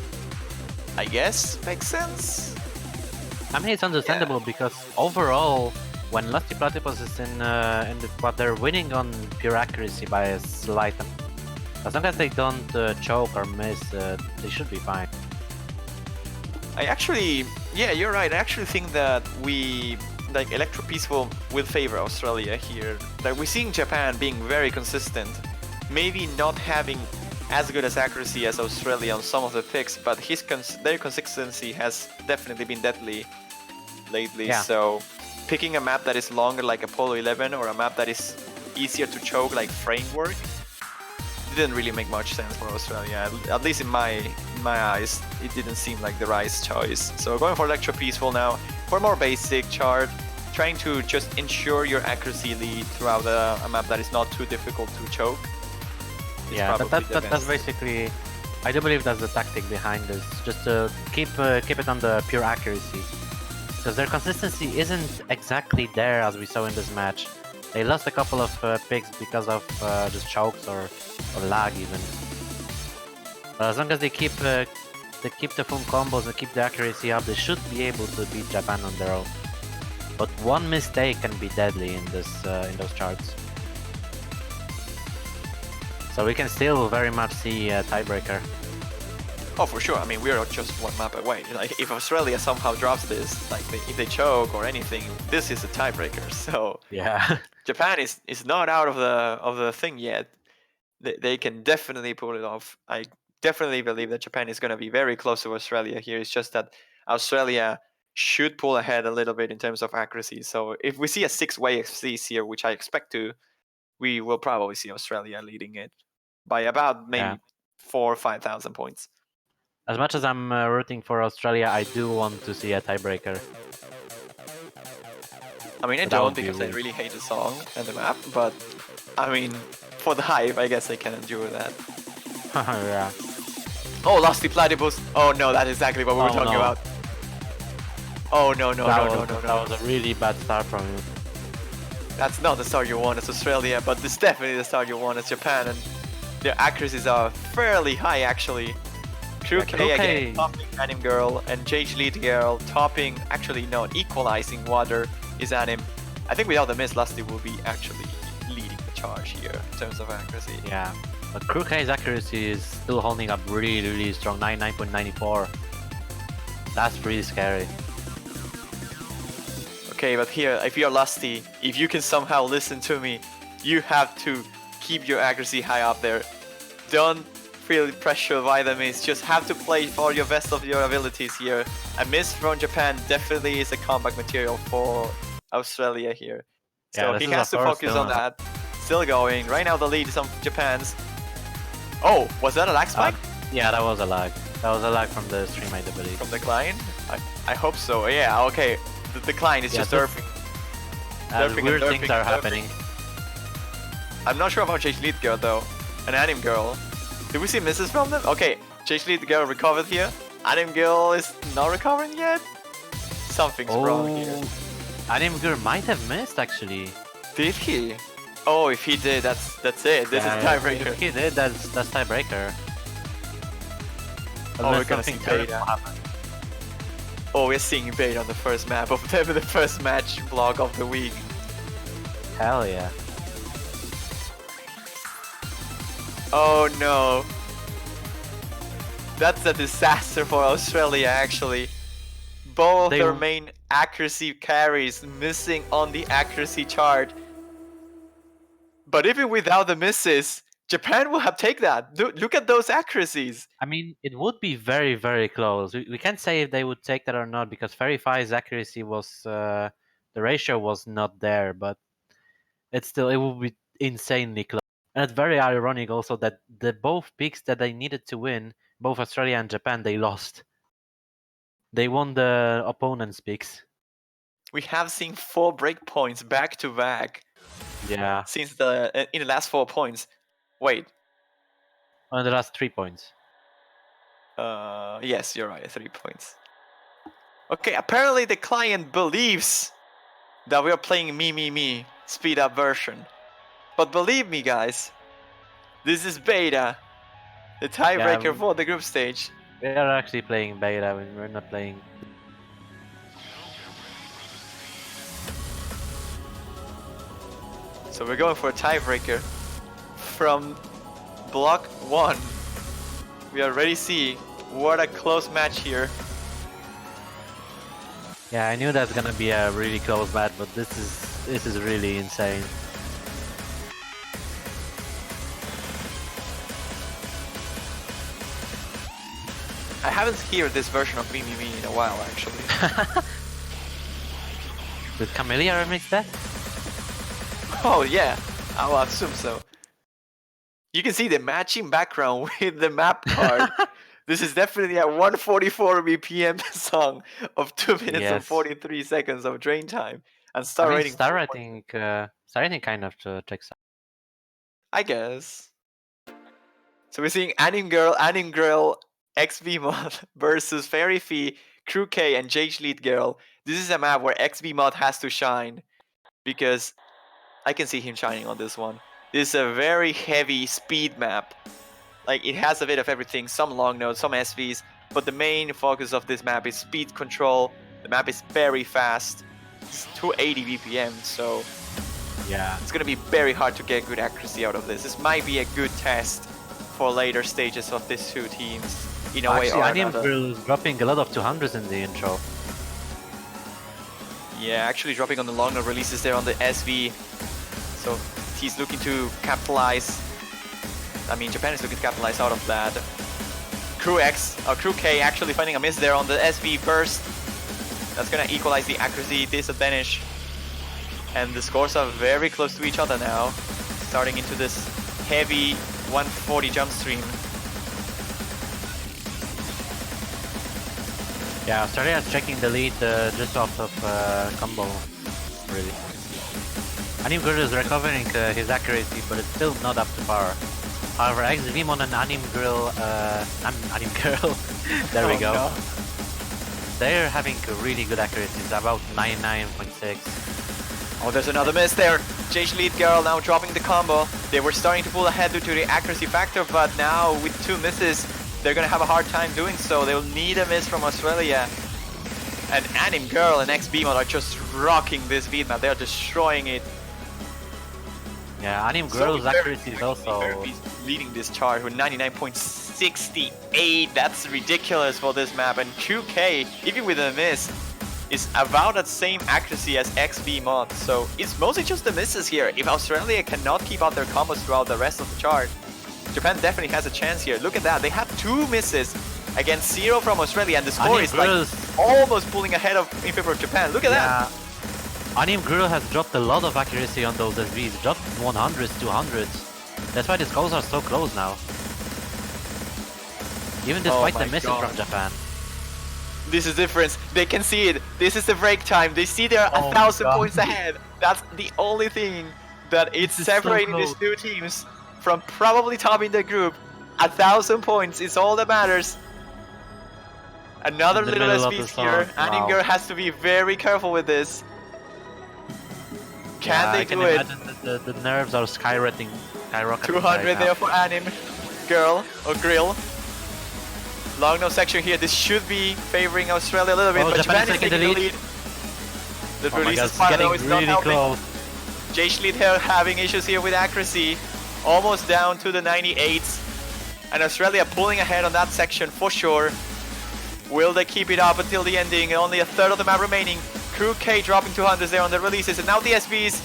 I guess makes sense. I mean, it's understandable because overall, when Lusty Platypus is in the squad, they're winning on pure accuracy by a slight. As long as they don't choke or miss, they should be fine. I actually, yeah, you're right. I actually think that like Electro Peaceful will favor Australia here. Like we're seeing Japan being very consistent, maybe not having as good as accuracy as Australia on some of the picks, but their consistency has definitely been deadly lately. Yeah. So picking a map that is longer like Apollo 11 or a map that is easier to choke like Framework didn't really make much sense for Australia. At least in my eyes, it didn't seem like the right choice. So going for Electro Peaceful now for a more basic chart, trying to just ensure your accuracy lead throughout a map that is not too difficult to choke. Yeah, that's basically I do believe that's the tactic behind this, just to keep it on the pure accuracy. Because their consistency isn't exactly there as we saw in this match. They lost a couple of picks because of just chokes or lag even. But as long as they keep the full combos and keep the accuracy up, they should be able to beat Japan on their own. But one mistake can be deadly in those charts. So we can still very much see a tiebreaker. Oh, for sure. I mean, we're just one map away. Like, if Australia somehow drops this, like if they choke or anything, this is a tiebreaker. So yeah, Japan is not out of the thing yet. They can definitely pull it off. I definitely believe that Japan is going to be very close to Australia here. It's just that Australia should pull ahead a little bit in terms of accuracy. So if we see a 6-way XCs here, which I expect to, we will probably see Australia leading it by about maybe 4,000 or 5,000 points. As much as I'm rooting for Australia, I do want to see a tiebreaker. I mean, I don't because I really hate the song and the map, but I mean, for the hype, I guess I can endure that. yeah. Oh, Lusty Platypus. Oh no, that's exactly what we were talking about. Oh no. That was a really bad start from you. That's not the start you want as Australia, but it's definitely the start you want as Japan, and their accuracies are fairly high actually. Crew K again, topping Anim Girl, and JH Lead Girl topping, actually no, equalizing Water is Anim. I think without the miss, Lusty will be actually leading the charge here in terms of accuracy. Yeah, but Crew K's accuracy is still holding up really strong, 99.94. That's pretty scary. Okay, but here, if you're Lusty, if you can somehow listen to me, you have to keep your accuracy high up there. Don't feel pressured by the miss, just have to play for your best of your abilities here. A miss from Japan definitely is a comeback material for Australia here. So yeah, he has to focus on that. Still going. Right now the lead is on Japan's. Oh, was that a lag spike? Yeah, that was a lag. That was a lag from the stream, I do believe. From the client? I hope so. Yeah, okay. The client is just derping. Weird things are happening. I'm not sure about JH Lead Girl though. An Anim Girl. Did we see misses from them? Okay, JH Lead Girl recovered here. Anim Girl is not recovering yet. Something's wrong here. Anim Girl might have missed actually. Did he? Oh, if he did, that's it. This is tiebreaker. If he did, that's tiebreaker. Oh, we're gonna see beta. Oh, we're seeing beta on the first map of the first match vlog of the week. Hell yeah. Oh no. That's a disaster for Australia actually. Both their main accuracy carries missing on the accuracy chart. But even without the misses, Japan will have take that. Look at those accuracies. I mean, it would be very close. We can't say if they would take that or not because Fairy Fi's accuracy was the ratio was not there, but it would be insanely close. And it's very ironic also that the both picks that they needed to win, both Australia and Japan, they lost. They won the opponent's picks. We have seen 4 breakpoints back to back. Yeah. Since in the last 4 points. Wait. On the last 3 points. Yes, you're right, 3 points. Okay, apparently the client believes that we are playing me speed up version. But believe me guys, this is beta. The tiebreaker for the group stage. We are actually playing beta when we're not playing. So we're going for a tiebreaker from block 1. We already see what a close match here. Yeah, I knew that's gonna be a really close match, but this is really insane. I haven't heard this version of Me in a while actually. Did Camellia remix that? Oh yeah, I will assume so. You can see the matching background with the map card. This is definitely a 144 BPM song of 2 minutes and 43 seconds of drain time. And star rating. Star rating kind of checks out. I guess. So we're seeing Anime Girl, XV Mod versus Fairy Fee, Crew K, and Jage Lead Girl. This is a map where XV Mod has to shine because I can see him shining on this one. This is a very heavy speed map. Like, it has a bit of everything, some long nodes, some SVs, but the main focus of this map is speed control. The map is very fast. It's 280 BPM, so Yeah. it's gonna be very hard to get good accuracy out of this. This might be a good test for later stages of these two teams, in a way Actually, or Anime another. Girl is dropping a lot of 200s in the intro. Yeah, actually dropping on the long node releases there on the SV. So he's looking to capitalize. I mean, Japan is looking to capitalize out of that. Crew K actually finding a miss there on the SV burst. That's gonna equalize the accuracy disadvantage. And the scores are very close to each other now. Starting into this heavy 140 jump stream. Yeah, Australia is checking the lead just off of combo, really. Anime Girl is recovering his accuracy, but it's still not up to par. However, XVmon and Anime Girl, there we Oh, go. no. They're having really good accuracies, about 99.6. Oh, there's another miss there. Jage Lead Girl now dropping the combo. They were starting to pull ahead due to the accuracy factor, but now with two misses, they're gonna have a hard time doing so. They'll need a miss from Australia. And Anime Girl and XVmon are just rocking this beat map. They are destroying it. Yeah, Anime So Girl's very- accuracy is also... very leading this chart with 99.68. That's ridiculous for this map. And QK, even with a miss, is about that same accuracy as XVmon. So it's mostly just the misses here. If Australia cannot keep out their combos throughout the rest of the chart, Japan definitely has a chance here. Look at that. They have two misses against 0 from Australia, and the score Anime is like Girl's... almost pulling ahead of in favor of Japan. Look at that. Yeah, Anime Girl has dropped a lot of accuracy on those SVs, dropped 100s, 200s. That's why the scores are so close now. Even despite my the misses God. from Japan. This is difference. They can see it. This is the break time. They see they're Oh 1,000 God. points ahead. That's the only thing that it's This is so separating these close. two teams from probably topping the group. 1,000 points is all that matters. Another In the little middle of the SVs here. song. Wow. Anime has to be very careful with this. Can Yeah, they I can do it? imagine that the nerves are skyrocketing. 200 right now. there for Anime Girl or Grill. Long no section here. This should be favoring Australia a little bit, Oh, but Japan Japan is is taking taking the the lead. The Oh my release god, is it's far getting though, it's not really helping. close. Jage Lead here having issues here with accuracy. Almost down to the 98s. And Australia pulling ahead on that section for sure. Will they keep it up until the ending? Only a third of the map remaining. Crew K dropping 200s there on the releases. And now the SVs.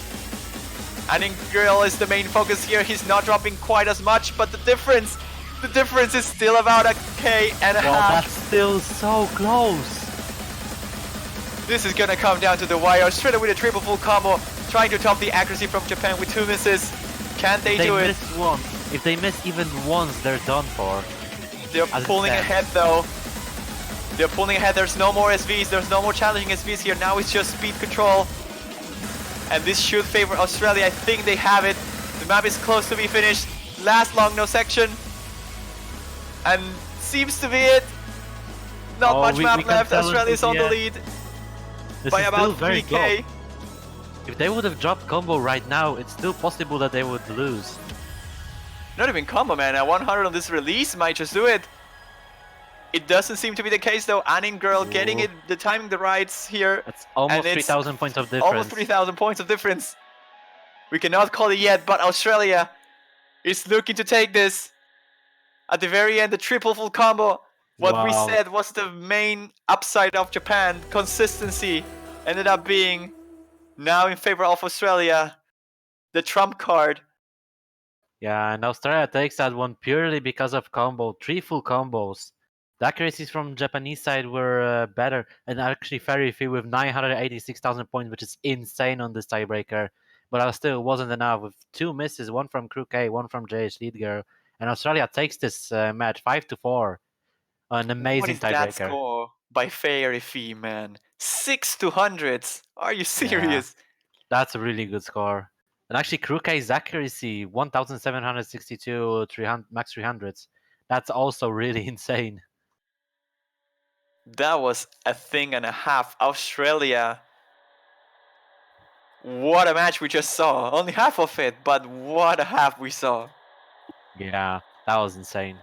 Anime Girl is the main focus here. He's not dropping quite as much, but the difference is still about a K and a Well, half. that's still so close. This is gonna come down to the wire. Australia with a triple full combo, trying to top the accuracy from Japan with two misses. Can they If they do it? miss once, if they miss even once, they're done for. They're as it pulling stands. ahead though. They're pulling ahead. There's no more SVs. There's no more challenging SVs here. Now it's just speed control. And this should favor Australia. I think they have it. The map is close to be finished. Last long no section. And seems to be it. Not Oh, much we map can left. tell Australia is until on the the end. lead This by is about still very 3k. close. If they would have dropped combo right now, it's still possible that they would lose. Not even combo, man. A 100 on this release might just do it. It doesn't seem to be the case though. Anime Girl getting Ooh. it, the timing the rights here. That's almost And it's 3,000 points of difference. Almost 3,000 points of difference. We cannot call it yet, but Australia is looking to take this. At the very end, the triple full combo. What we Wow. said was the main upside of Japan, consistency, ended up being now in favor of Australia. The trump card. Yeah, and Australia takes that one purely because of combo. 3 full combos. The accuracies from Japanese side were better, and actually Fairy Fee with 986,000 points, which is insane on this tiebreaker. But still wasn't enough with 2 misses, one from Crew K, one from JH Lead Girl. And Australia takes this match 5-4. An amazing What is that tiebreaker. score by Fairy Fee, man? 6 to hundreds. Are you serious? That's a really good score. And actually, Krukei's accuracy 1762 300, max 300s. That's also really insane. That was a thing and a half. Australia. What a match we just saw. Only half of it, but what a half we saw. Yeah, that was insane.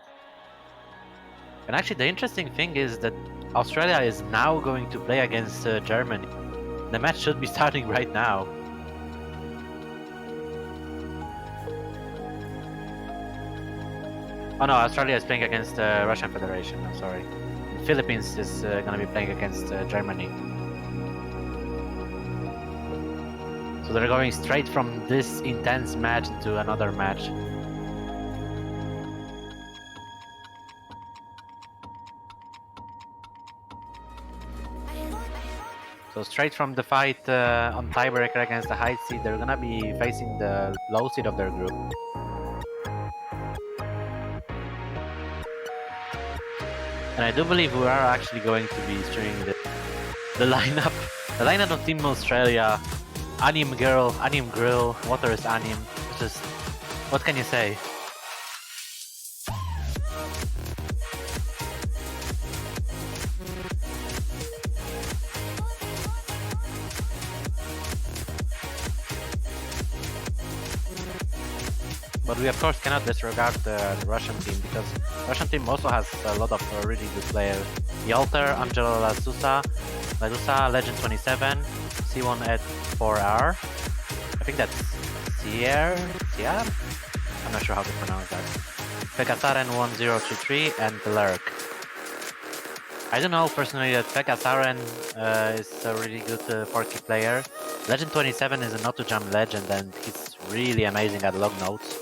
And actually, the interesting thing is that Australia is now going to play against Germany. The match should be starting right now. Oh no, Australia is playing against the Russian Federation. I'm sorry. The Philippines is going to be playing against Germany. So they're going straight from this intense match into another match. So straight from the fight on tiebreaker against the high seed, they're gonna be facing the low seed of their group. And I do believe we are actually going to be streaming the lineup. The lineup of Team Australia, Anim Girl, Anim Grill, Water is Anim. Just, what can you say? But we of course cannot disregard the Russian team, because the Russian team also has a lot of really good players. Yalter, Angelo Ladusa, Legend 27, C1 at 4R. I think that's Sierra? I'm not sure how to pronounce that. Pekasaren 1033 and Lurk. I don't know personally that Pekasaren is a really good 4K player. Legend 27 is a not to jump legend and he's really amazing at log notes.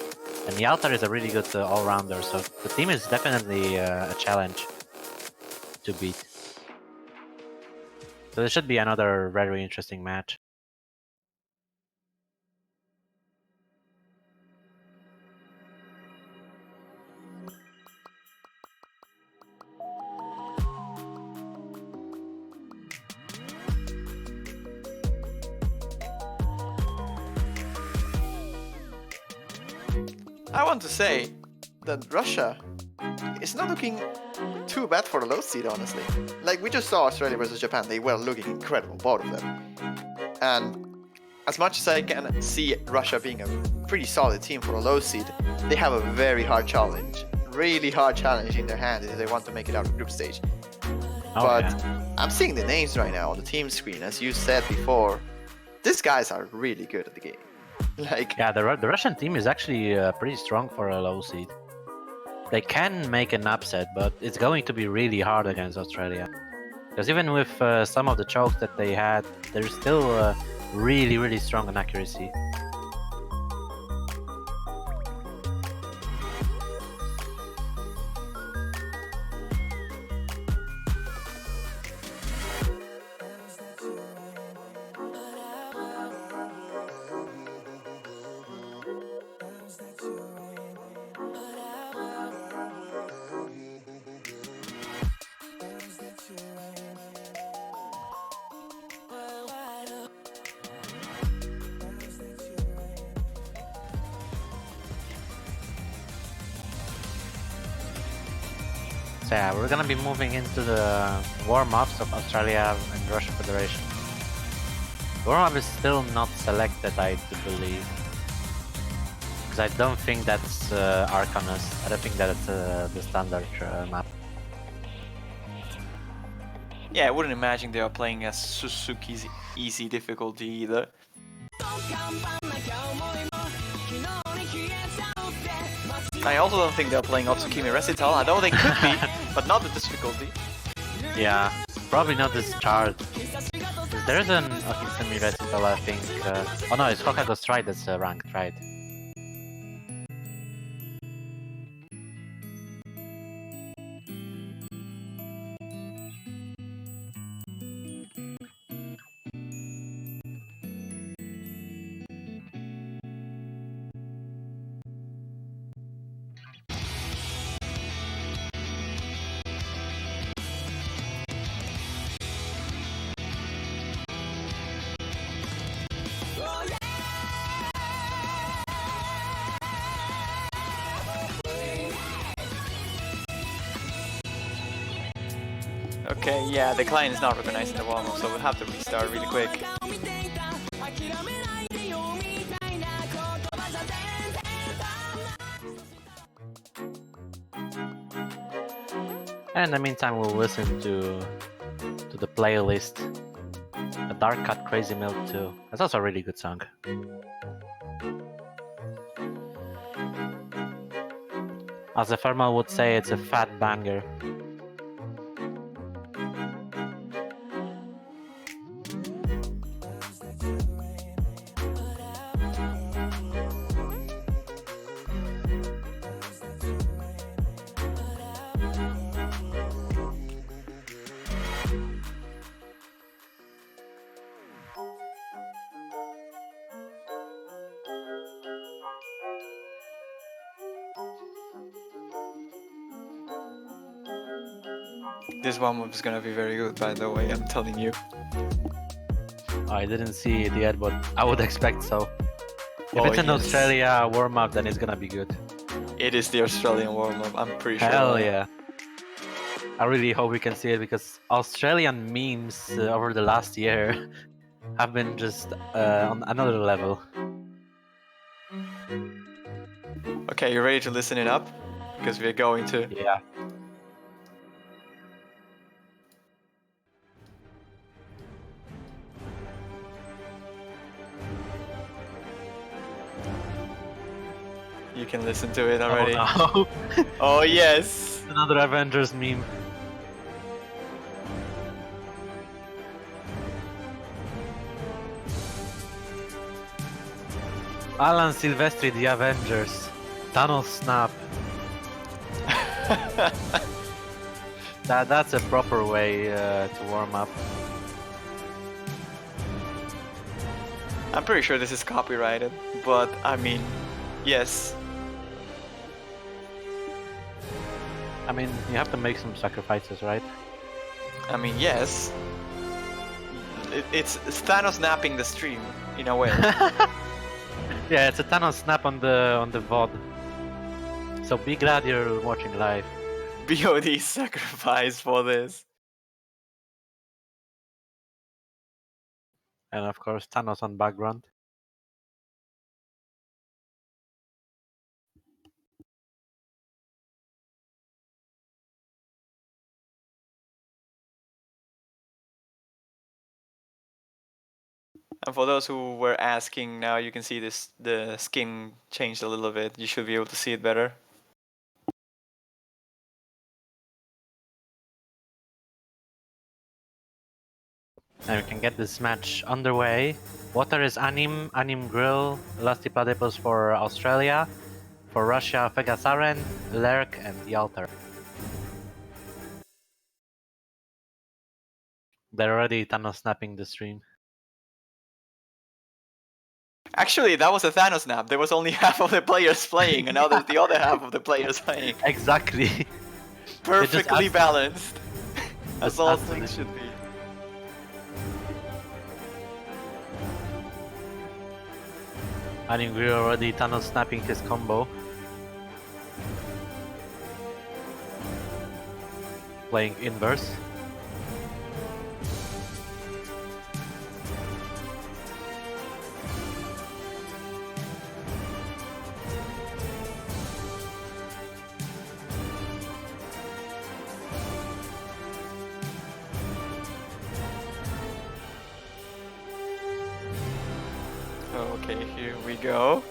And Yaltar is a really good all-rounder, so the team is definitely a challenge to beat. So this should be another very interesting match. I want to say that Russia is not looking too bad for the low seed, honestly. Like, we just saw Australia versus Japan, they were looking incredible, both of them. And as much as I can see Russia being a pretty solid team for a low seed, they have a very hard challenge. Really hard challenge in their hand if they want to make it out of group stage. But I'm seeing the names right now on the team screen, as you said before. These guys are really good at the game. Like, yeah, the Russian team is actually pretty strong for a low seed. They can make an upset, but it's going to be really hard against Australia. Because even with some of the chokes that they had, they're still really, really strong on accuracy. So yeah, we're gonna be moving into the warm-ups of Australia and Russian Federation. The warm-up is still not selected, I do believe. Because I don't think that's Arcanus. I don't think that's the standard map. yeah, I wouldn't imagine they are playing a Suzuki's easy difficulty either. I also don't think they're playing Otsukimi Recital. I know they could be, but not the difficulty. Yeah, probably not this chart. There's an Otsukimi Recital, I think. Oh no, it's Hokago Stride that's ranked, right? Okay, yeah, the client is not recognizing the warm-up, so we'll have to restart really quick. And in the meantime, we'll listen to the playlist. A Dark Cut Crazy Milk too. That's also a really good song. As a Thermal would say, it's a fat banger. This warm-up is gonna be very good, by the way, I'm telling you. I didn't see it yet, but I would expect so. If Oh, it's an yes. Australia warm-up, then it's gonna be good. It is the Australian warm-up, I'm pretty sure. Hell yeah. I really hope we can see it because Australian memes over the last year have been just on another level. Okay, you ready to listen it up? Because we're going to. Yeah. You can listen to it already. Oh no. Oh yes! Another Avengers meme. Alan Silvestri, the Avengers. Thanos snap. That's a proper way to warm up. I'm pretty sure this is copyrighted, but I mean, yes. I mean, you have to make some sacrifices, right? I mean, yes. It's Thanos snapping the stream, in a way. Yeah, it's a Thanos snap on the VOD. So be glad you're watching live. BOD sacrifice for this. And of course, Thanos on background. And for those who were asking, now you can see this, the skin changed a little bit. You should be able to see it better. And we can get this match underway. Water is Anim Grill, Lusty Platypus for Australia. For Russia, Fegasaren, Lerk, and the Altar. They're already Thanos snapping the stream. Actually, that was a Thanos snap. There was only half of the players playing, and now there's the other half of the players playing. Exactly. Perfectly balanced. As all things should be. Anim Grill already Thanos snapping his combo. Playing inverse. Okay, here we go.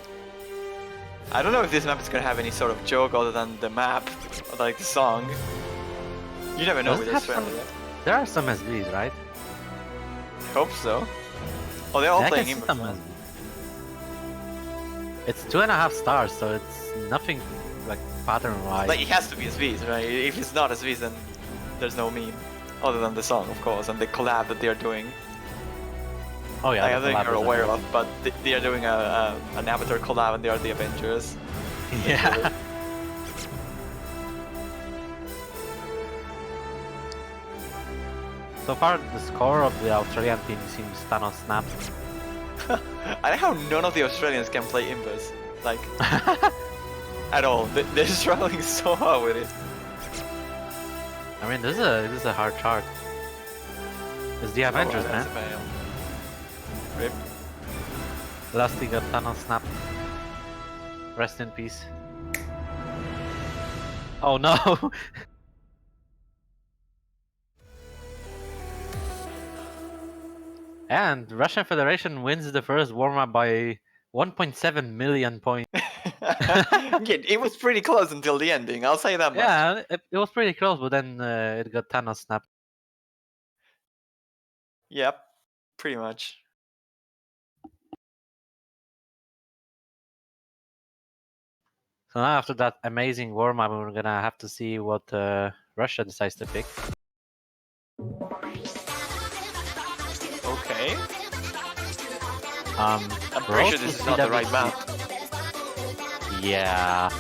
I don't know if this map is gonna have any sort of joke other than the map, or like the song. You never know Does with it have Australia. There are some SBs, right? I hope so. Oh, they're all Yeah, I playing can see inverse. some SBs. It's 2.5 stars, so it's nothing like pattern-wise. Like, it has to be SVs, right? If it's not SVs, then there's no meme. Other than the song, of course, and the collab that they're doing. Oh yeah, I the think collab you're is aware amazing. of, but they are doing an Avatar collab and they are the Avengers. Yeah. So far, the score of the Australian team seems Thanos snap. I like how none of the Australians can play inverse. Like, at all. They're struggling so hard with it. I mean, this is a hard chart. It's the Avengers, that's man. a fail. Rip. Lusty got Thanos snapped. Rest in peace. Oh no! And Russian Federation wins the first warm-up by 1.7 million points. Yeah, it was pretty close until the ending, I'll say that much. Yeah, it was pretty close, but then it got Thanos snapped. Yep, pretty much. So now after that amazing warm-up, we're gonna have to see what Russia decides to pick. Okay. I'm I'm pretty sure this is not the right map. Yeah.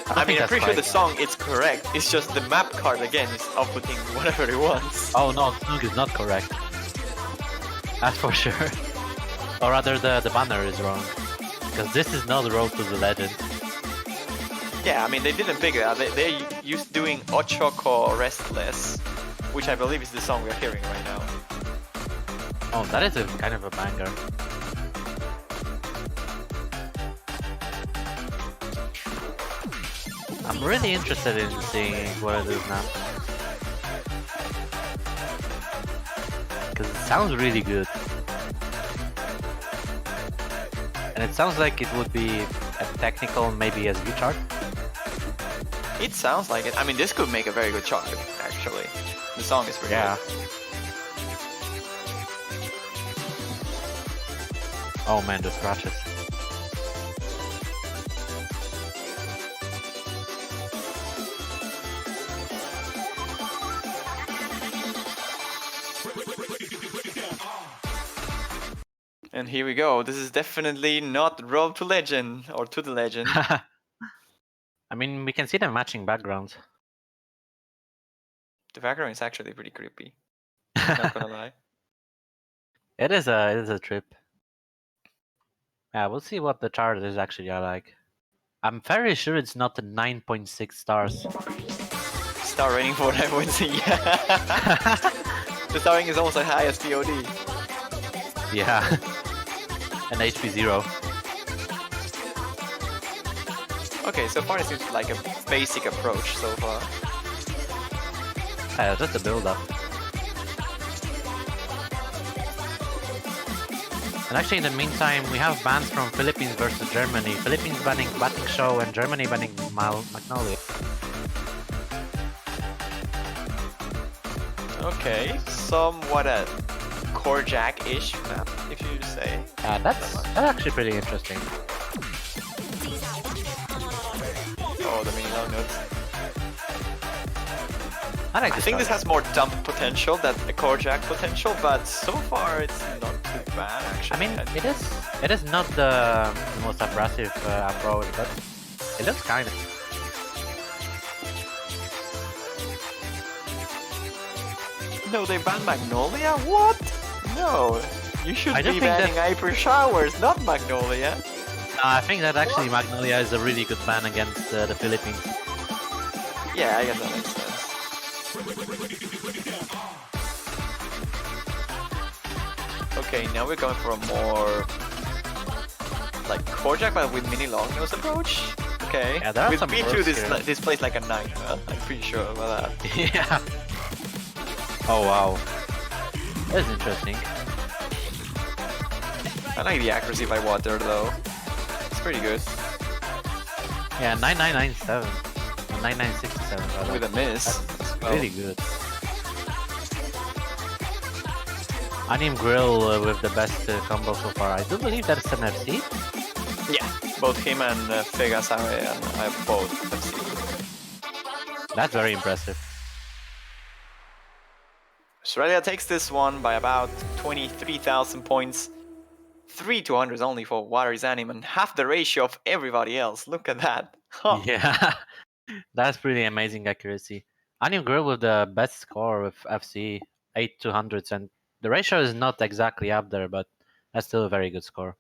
I mean, I'm pretty sure the song is correct. It's just the map card again is outputting whatever it wants. Oh no, the song is not correct. That's for sure. Or rather, the banner is wrong. Because this is not Road to the Legend. Yeah, I mean, they didn't pick it out. They're used doing Ochoko Restless, which I believe is the song we're hearing right now. Oh, that is a kind of a banger. I'm really interested in seeing what it is now. Because it sounds really good. And it sounds like it would be a technical, maybe SV chart. It sounds like it. I mean, this could make a very good chart, actually. The song is pretty good. Oh man, the scratches. And here we go. This is definitely not Road to Legend or to the Legend. I mean, we can see the matching backgrounds. The background is actually pretty creepy. Not gonna lie. It is a trip. Yeah, we'll see what the chart is actually like. I'm very sure it's not the 9.6 stars. Star rating for that would see. Yeah. The star rating is almost as high as POD. Yeah. And HP 0. Okay, so far it seems like a basic approach so far. Just a build up. And actually, in the meantime, we have bans from Philippines versus Germany. Philippines banning Batting Show and Germany banning Magnolia. Okay, somewhat a Korjak-ish map, if you say. Yeah, that's actually pretty interesting. Oh, the mini long notes. I think this has more dump potential than a Korjak potential, but so far it's not too bad actually. I mean, it is not the most abrasive approach, but it looks kind of. No, they banned Magnolia? What? No, you should be banning Hyper Showers, not Magnolia. I think that actually Magnolia is a really good ban against the Philippines. Yeah, I guess that makes sense. Okay, now we're going for a more like Korjak but with mini long nose approach. Okay, yeah, there are we've some been through this place like a night. I'm pretty sure about that. Yeah. Oh wow, that's interesting. I like the accuracy by water though. It's pretty good. Yeah, 9997, 9967 rather. With a miss. Well. Really good. Anim Grill with the best combo so far. I do believe that's an FC. Yeah, both him and Fegasare and I both FC. That's very impressive. Australia takes this one by about 23,000 points. 3,200 only for Water's Anim and half the ratio of everybody else. Look at that. Huh. Yeah, that's pretty amazing accuracy. Anim Grill with the best score with FC 8,200s, and the ratio is not exactly up there, but that's still a very good score.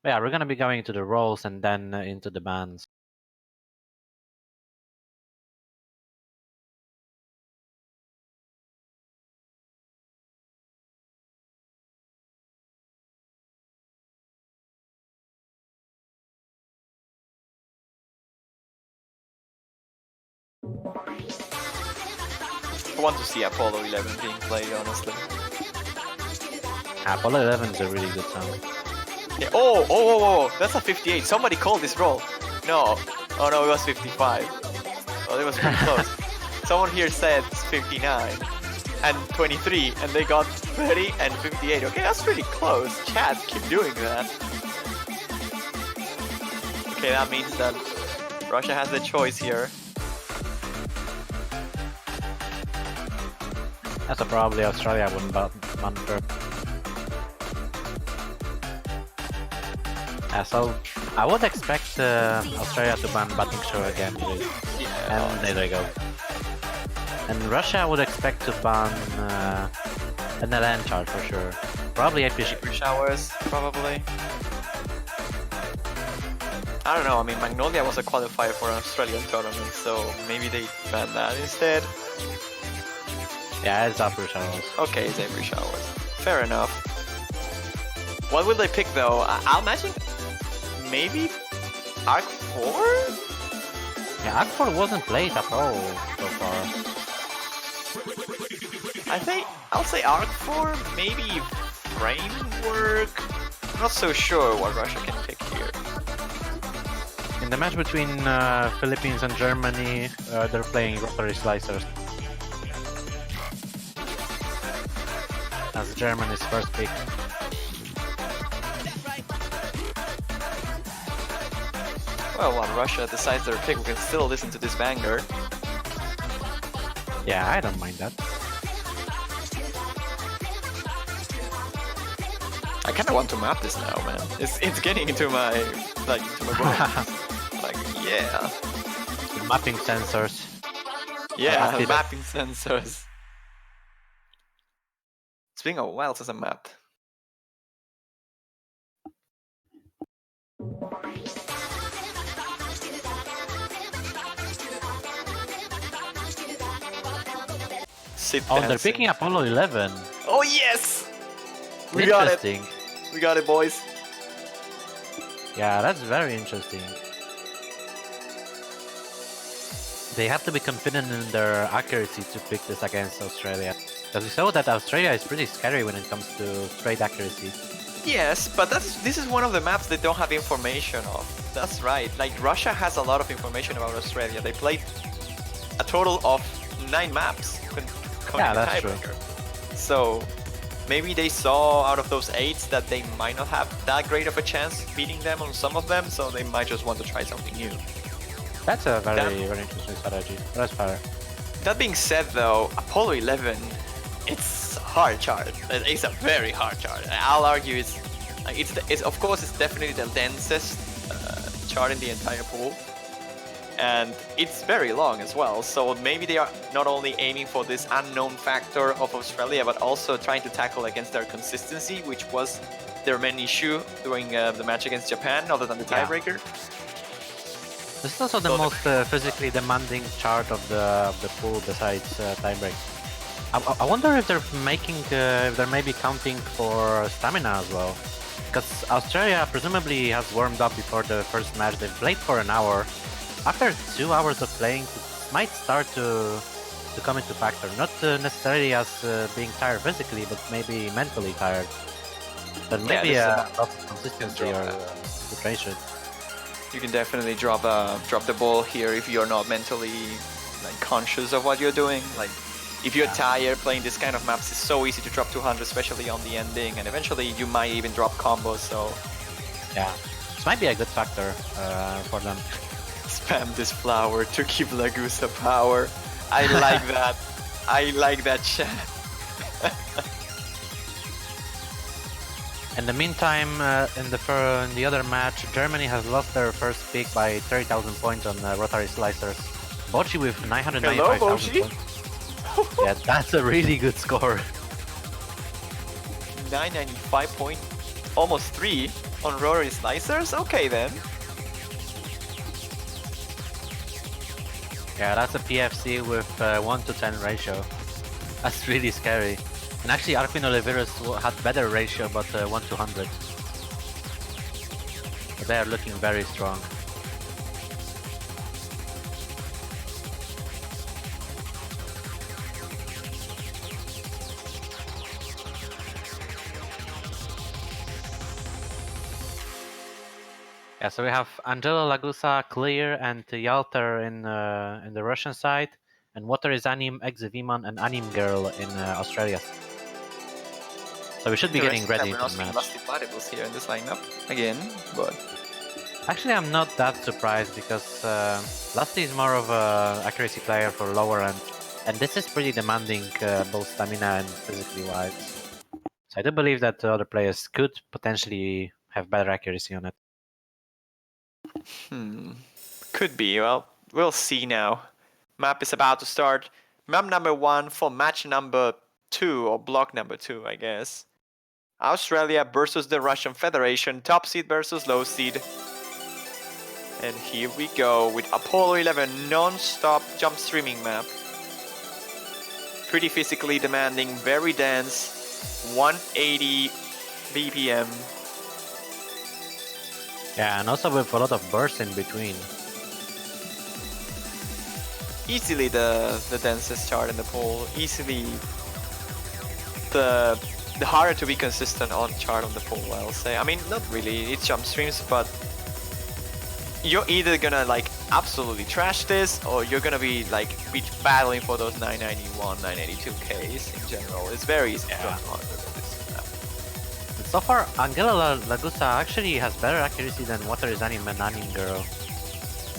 But yeah, we're gonna be going into the rolls and then into the bans. I want to see Apollo 11 being played, honestly. Apollo 11 is a really good song. Yeah. Oh, that's a 58. Somebody called this roll. No. Oh no, it was 55. Well, it was pretty close. Someone here said 59 and 23, and they got 30 and 58. Okay, that's pretty close. Chat, keep doing that. Okay, that means that Russia has a choice here. That's probably Australia wouldn't ban Perp. So I would expect Australia to ban Batting Show again. And there they go. And Russia would expect to ban an LN charge for sure. Probably AP Showers, probably. I don't know, I mean, Magnolia was a qualifier for an Australian tournament, so maybe they ban that instead. Yeah, it's Upper Showers. Okay, it's Avery Showers. Fair enough. What will they pick though? I'll imagine maybe Arc 4? Yeah, Arc 4 wasn't played at all so far. I think I'll say Arc 4, maybe Framework. I'm not so sure what Russia can pick here. In the match between Philippines and Germany, they're playing Rotary Slicers. As Germany's first pick. Well, while Russia decides their pick, we can still listen to this banger. Yeah, I don't mind that. I kind of want to map this now, man. It's getting into my bones. Like, yeah. The mapping sensors. Yeah, mapping sensors. It's been a while since I mapped. They're picking Apollo 11. Oh yes! We got it. We got it, boys. Yeah, that's very interesting. They have to be confident in their accuracy to pick this against Australia. Because we saw that Australia is pretty scary when it comes to straight accuracy. Yes, but this is one of the maps they don't have information of. That's right. Like, Russia has a lot of information about Australia. They played a total of 9 maps. Yeah, that's true. So maybe they saw out of those 8 that they might not have that great of a chance beating them on some of them, so they might just want to try something new. That's a very interesting strategy. That's fair. That being said though, Apollo 11, it's a hard chart. It's a very hard chart. I'll argue it's of course it's definitely the densest chart in the entire pool. And it's very long as well, so maybe they are not only aiming for this unknown factor of Australia, but also trying to tackle against their consistency, which was their main issue during the match against Japan, other than the tiebreaker. This is also the most physically demanding chart of the pool besides tiebreak. I wonder if they're making, if they're maybe counting for stamina as well. Because Australia presumably has warmed up before the first match. They've played for an hour. After 2 hours of playing, it might start to come into factor. Not necessarily as being tired physically, but maybe mentally tired. But maybe lots of consistency or concentration. You can definitely drop the ball here if you're not mentally conscious of what you're doing. Like, if you're tired playing this kind of maps, it's so easy to drop 200, especially on the ending, and eventually you might even drop combos. So yeah, this might be a good factor for them. Spam this flower to give Lagusa power. I like that. I like that chat. In the meantime, in the other match, Germany has lost their first pick by 30,000 points on Rotary Slicers. Bochi with 995,000 points. Yeah, that's a really good score. 995 points, almost 3 on Rotary Slicers? Okay then. Yeah, that's a PFC with 1 to 10 ratio. That's really scary. And actually, Arquin Oliveros had better ratio, but 1 to 100. But they are looking very strong. Yeah, so we have Angela Lagusa, Clear, and Yalter in the Russian side, and Water is Anim, Exeviman, and Anim Girl in Australia. So we should be getting Interesting that ready we're to not the seeing match. Lusty Platypus here in this lineup again, but Actually, I'm not that surprised because Lusty is more of a accuracy player for lower end, and this is pretty demanding both stamina and physically wise. So I do believe that other players could potentially have better accuracy on it. could be. Well, we'll see now. Map is about to start. Map number 1 for match number 2, or block number 2, I guess. Australia versus the Russian Federation, top seed versus low seed. And here we go with Apollo 11 non-stop jump streaming map. Pretty physically demanding, very dense, 180 BPM. Yeah, and also with a lot of bursts in between. Easily the densest chart in the pool. Easily the harder to be consistent on chart on the pool, I'll say. I mean, not really, it's jump streams, but you're either gonna like absolutely trash this, or you're gonna be like battling for those 991, 982 Ks in general. It's very easy to jump on this map. So far, Angela Lagusa actually has better accuracy than Water is Anim and Anim Girl.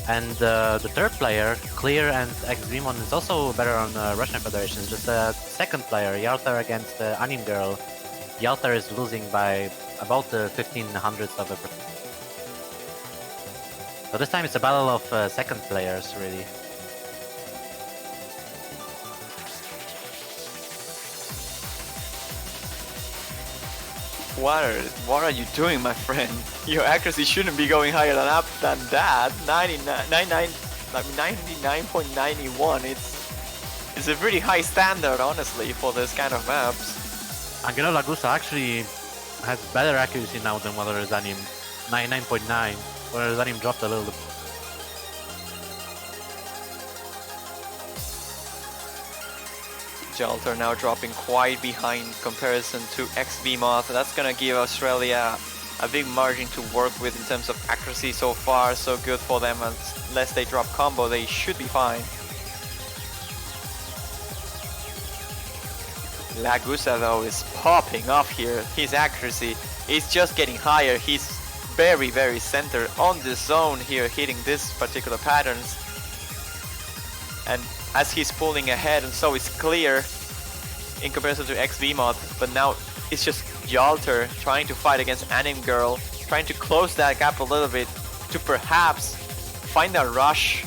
And the third player, Clear and Xvimon, is also better on Russian Federation. Just the second player, Yalter against Anim Girl. Yalter is losing by about 1500ths of a percent. So this time it's a battle of second players, really. What are you doing, my friend? Your accuracy shouldn't be going higher than that. 99.91. It's a pretty high standard, honestly, for this kind of maps. Angelo Lagusa actually has better accuracy now than Water is Anim, 99.9. Water is Anim dropped a little bit. Jalter now dropping quite behind comparison to XVMoth. That's gonna give Australia a big margin to work with in terms of accuracy so far. So good for them. Unless they drop combo, they should be fine. Lagusa though is popping off here. His accuracy is just getting higher. He's very, very centered on the zone here, hitting this particular patterns. And as he's pulling ahead, and so is Clear in comparison to XVMoth, but now it's just Jalter trying to fight against Anim Girl, trying to close that gap a little bit to perhaps find a rush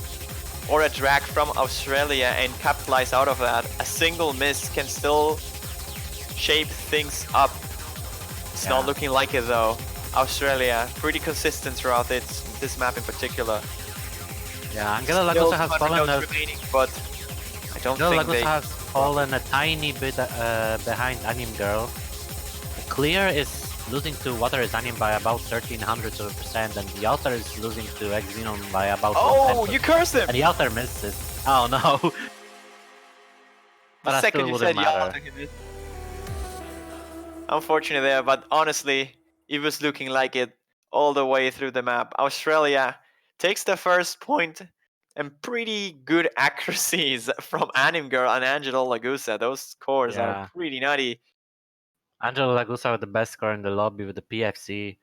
or a drag from Australia and capitalize out of that. A single miss can still shape things up. It's not looking like it though. Australia pretty consistent throughout this map in particular. Yeah, Angela Lagusa has fallen remaining, but I don't Angela think Lagusa they has fallen a tiny bit behind Anim Girl. Clear is losing to Water is Anim by about 1300%, and Yalter is losing to Xenon by about 1/10. you cursed him! And Yalter misses. Oh no. But The that second still you wouldn't said matter. Unfortunate there, but honestly, it was looking like it all the way through the map. Australia takes the first point, and pretty good accuracies from Anim Girl and Angelo Lagusa. Those scores are pretty nutty. Angelo Lagusa with the best score in the lobby with the PFC.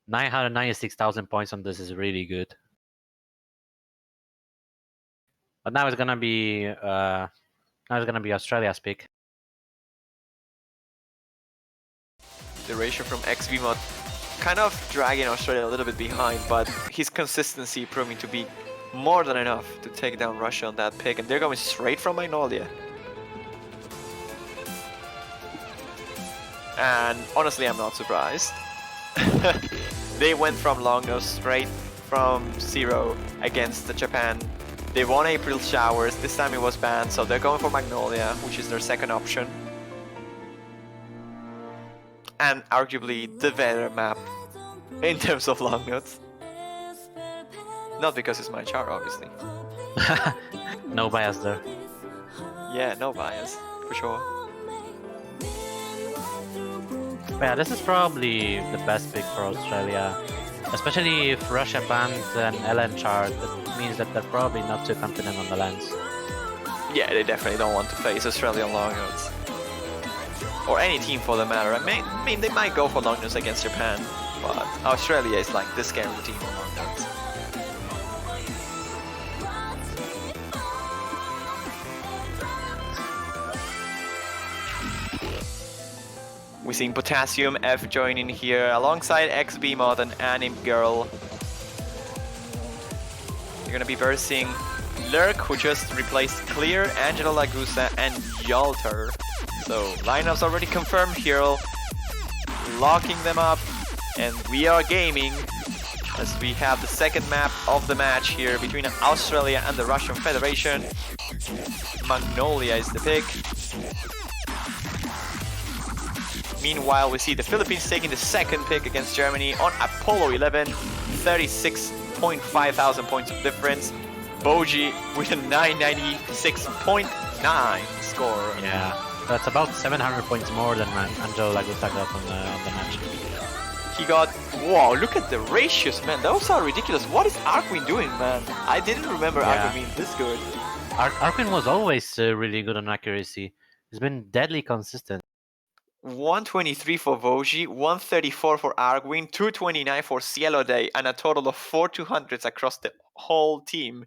996,000 points on this is really good. But now it's gonna be Australia's pick. The ratio from XVMod kind of dragging Australia a little bit behind, but his consistency proving to be more than enough to take down Russia on that pick, and they're going straight from Magnolia. And honestly, I'm not surprised. They went from long nose straight from 0 against Japan. They won April Showers, this time it was banned, so they're going for Magnolia, which is their second option. And arguably the better map in terms of long notes. Not because it's my chart, obviously. No bias there. Yeah, no bias, for sure. Yeah, this is probably the best pick for Australia. Especially if Russia bans an LN chart, it means that they're probably not too confident on the lens. Yeah, they definitely don't want to face Australian longnose. Or any team for the matter. I mean, they might go for longnose against Japan, but Australia is like the scary team for longnose. We're seeing Potassium F joining here alongside XB Mod and Anim Girl. You're gonna be versing Lurk, who just replaced Clear, Angela Lagusa, and Yalter. So lineups already confirmed here, locking them up, and we are gaming as we have the second map of the match here between Australia and the Russian Federation. Magnolia is the pick. Meanwhile, we see the Philippines taking the second pick against Germany on Apollo 11, 36.5 thousand points of difference. Boji with a 996.9 score. Yeah, that's about 700 points more than Angelo Lagusa got on the match. He got, wow, look at the ratios, man. Those are ridiculous. What is Arkwin doing, man? I didn't remember Arkwin being this good. Arkwin was always really good on accuracy. He's been deadly consistent. 123 for Voji, 134 for Arkwin, 229 for Cielo Day, and a total of 4 200s across the whole team.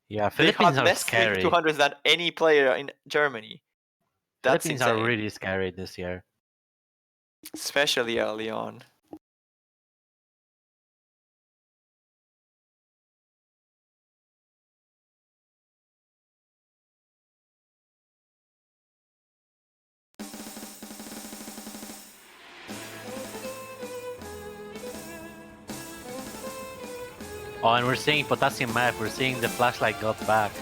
Yeah, They Philippines had are less scary. 200s than any player in Germany. That's Philippines insane. are really scary this year. Especially early on. Oh, and we're seeing Potassium map, we're seeing the flashlight got back.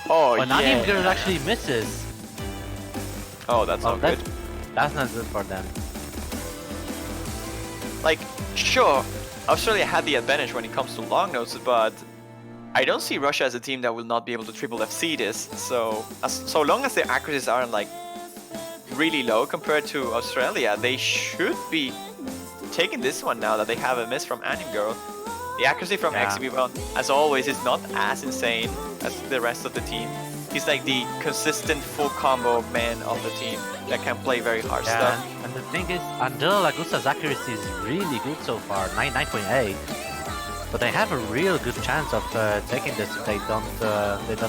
Oh, and yeah. Anim Girl actually misses. Oh, that's not good. That's not good for them. Like, sure, Australia had the advantage when it comes to long notes, but I don't see Russia as a team that will not be able to triple FC this. So long as their accuracies aren't like really low compared to Australia, they should be taking this one now that they have a miss from Anim Girl. The accuracy from XB, well, as always, is not as insane as the rest of the team. He's like the consistent full combo man of the team that can play very hard stuff. And the thing is, Angelo Lagusa's accuracy is really good so far, 9.8. But they have a real good chance of taking this if they don't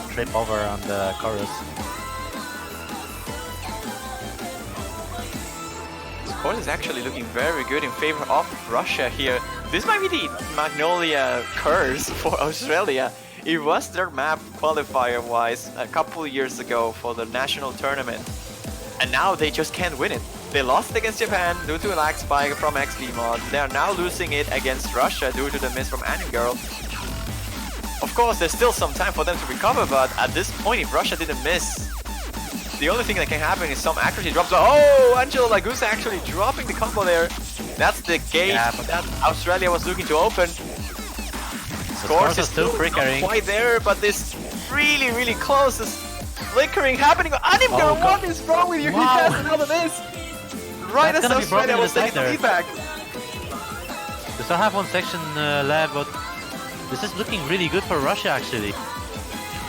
trip over on the chorus. This course is actually looking very good in favor of Russia here. This might be the Magnolia curse for Australia. It was their map qualifier-wise a couple years ago for the national tournament. And now they just can't win it. They lost against Japan due to a lag spike from XD mod. They are now losing it against Russia due to the miss from Anim Girl. Of course, there's still some time for them to recover, but at this point, if Russia didn't miss, the only thing that can happen is some accuracy drops. Oh, Angelo Lagusa actually dropping the combo there. That's the gate that Australia was looking to open. Scores is still not quite there, but this really, really close. This flickering happening. Anim Girl, what is wrong with you? He has another miss. Right as Australia was taking the lead back. We still have one section left, but this is looking really good for Russia actually.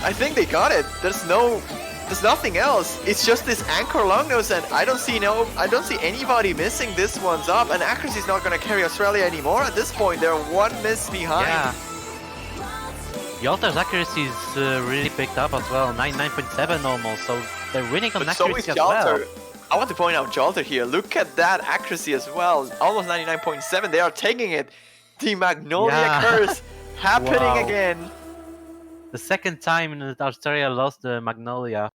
I think they got it. There's nothing else. It's just this anchor long nose, and I don't see anybody missing this one's up, and accuracy is not gonna carry Australia anymore at this point. They're one miss behind. Yeah. Yalter's accuracy is really picked up as well, 9.7 almost, so they're winning on accuracy as well. I want to point out Jalter here. Look at that accuracy as well. Almost 99.7. They are taking it. The Magnolia curse happening again. The second time that Australia lost the Magnolia.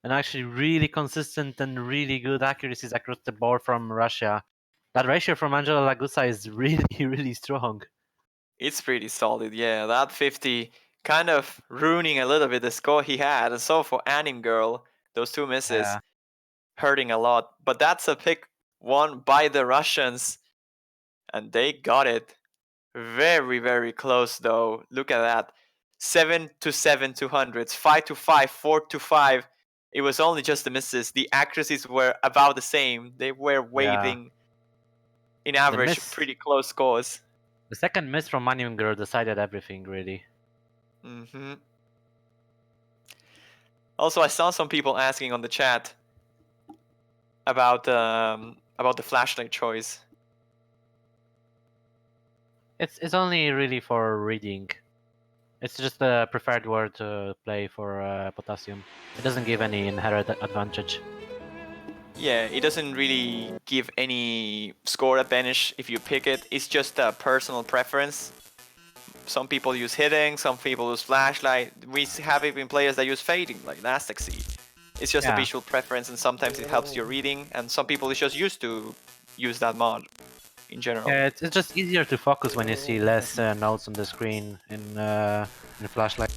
And actually really consistent and really good accuracies across the board from Russia. That ratio from Angelo Lagusa is really, really strong. It's pretty solid, yeah. That 50 kind of ruining a little bit the score he had. And so for Anim Girl, those two misses hurting a lot. But that's a pick won by the Russians. And they got it. Very, very close though. Look at that. 7-7 200s, 5-5, 4-5. It was only just the misses. The accuracies were about the same. They were Yeah. waving, in The average, miss, pretty close scores. the second miss from Manium Girl decided everything, really. Hmm. Also, I saw some people asking on the chat about the flashlight choice. It's only really for reading. It's just a preferred word to play for potassium. It doesn't give any inherent advantage. Yeah, it doesn't really give any score advantage if you pick it. It's just a personal preference. Some people use hitting, some people use flashlight. We have even players that use fading, like Nastasy. It's just a Yeah. visual preference, and sometimes it helps your reading, and some people is just used to use that mod in general. Yeah, it's just easier to focus when you see less notes on the screen in flashlight.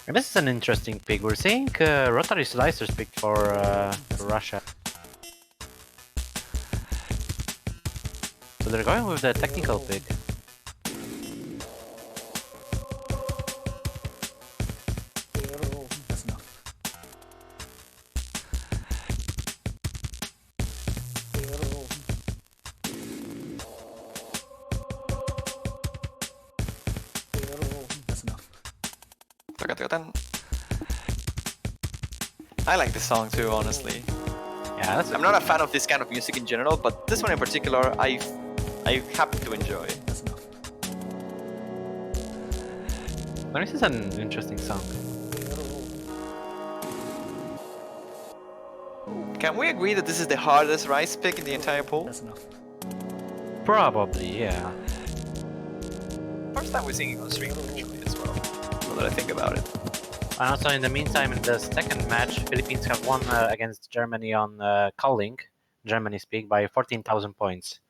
And this is an interesting pick. We're seeing rotary slicers picked for Russia. So they're going with the technical pick. I like this song too, honestly. Yeah, that's I'm not a fan of this kind of music in general, but this one in particular, I happen to enjoy. This is an interesting song. Can we agree that this is the hardest Rice pick in the entire pool? Probably, yeah. First time we're singing on stream, actually, as well. Now that I think about it. And also, in the meantime, in the second match, Philippines have won against Germany on calling, Germany speak, by 14,000 points.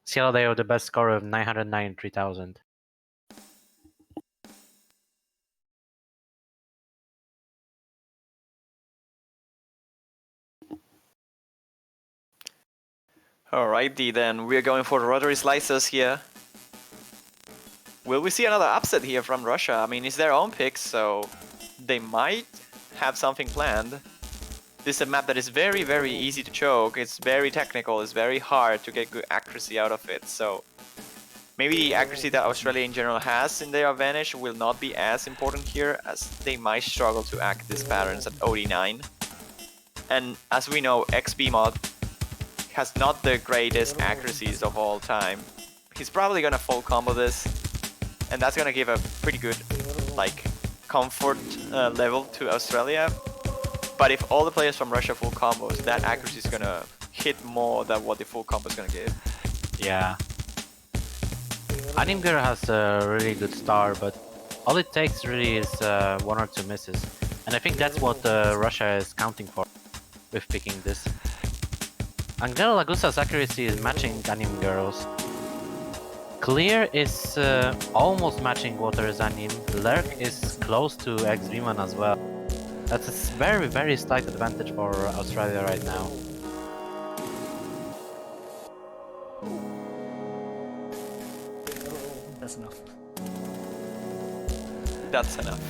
Seattle, they have the best score of 993,000. Alrighty then, we're going for the rotary slicers here. Will we see another upset here from Russia? I mean, it's their own pick, so they might have something planned. This is a map that is very, very easy to choke. It's very technical. It's very hard to get good accuracy out of it. So maybe the accuracy that Australia in general has in their advantage will not be as important here, as they might struggle to act these patterns at OD9. And as we know, XB mod has not the greatest accuracies of all time. He's probably gonna full combo this, and that's gonna give a pretty good like comfort level to Australia. But if all the players from Russia full combos, that accuracy is gonna hit more than what the full combo is gonna give. Yeah. Animgir has a really good start, but all it takes really is 1 or 2 misses. And I think that's what Russia is counting for with picking this. Angela Lagusa's accuracy is matching Animgirl's. Clear is almost matching Water's Anim. Lurk is close to X-Viman as well. That's a very, very slight advantage for Australia right now. That's enough. That's enough.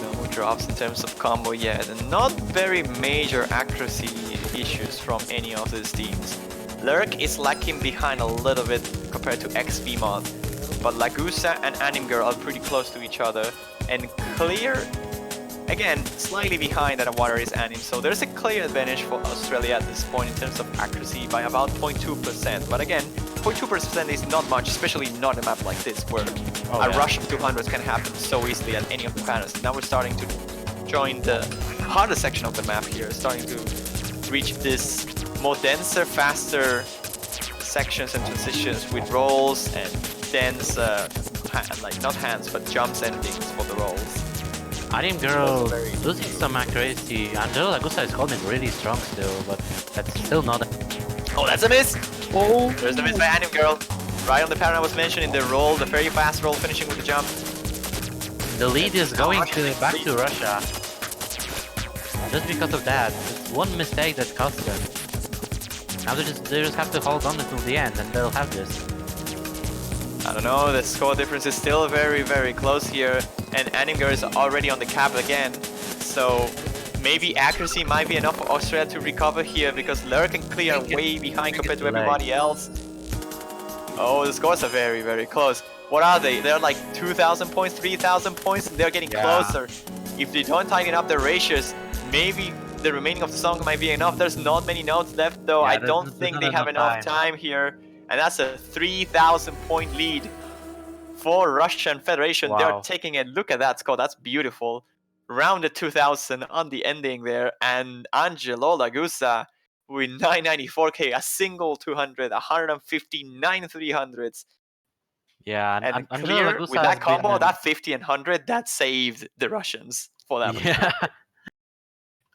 No drops in terms of combo yet, and not very major accuracy issues from any of these teams. Lurk is lagging behind a little bit compared to XVMod, but Lagusa and Animgirl are pretty close to each other, and Clear, again, slightly behind than Water is Anim, so there's a clear advantage for Australia at this point in terms of accuracy by about 0.2%, but again, 0.2% is not much, especially not a map like this where a rush of 200s can happen so easily at any of the patterns. Now we're starting to join the harder section of the map here, starting to reach this more denser, faster sections and transitions with rolls and dense, like not hands, but jumps endings for the rolls. Animgirl losing some accuracy. Angela Lagusa is holding really strong still, but that's still not. Oh, that's a miss! Oh, there's the miss by Animgirl. Right on the pattern I was mentioning, the roll, the very fast roll, finishing with the jump. The lead is going back to Russia. Just because of that. It's one mistake that cost them. Now they just have to hold on until the end, and they'll have this. I don't know, the score difference is still very, very close here, and Animger is already on the cap again, so maybe accuracy might be enough for Australia to recover here, because Lurk and Clear are way behind compared to everybody else. Oh, the scores are very, very close. What are they? They're like 2,000 points, 3,000 points, and they're getting closer. If they don't tighten up their ratios, maybe the remaining of the song might be enough. There's not many notes left though. I don't think they have enough time here. And that's a 3,000 point lead for Russian Federation. They're taking it. Look at that score. That's beautiful. Rounded 2,000 on the ending there. And Angelo Lagusa with 994k, a single 200, 159 300s. Yeah, and Clear with that combo, that 50 and 100, that saved the Russians for that. Yeah.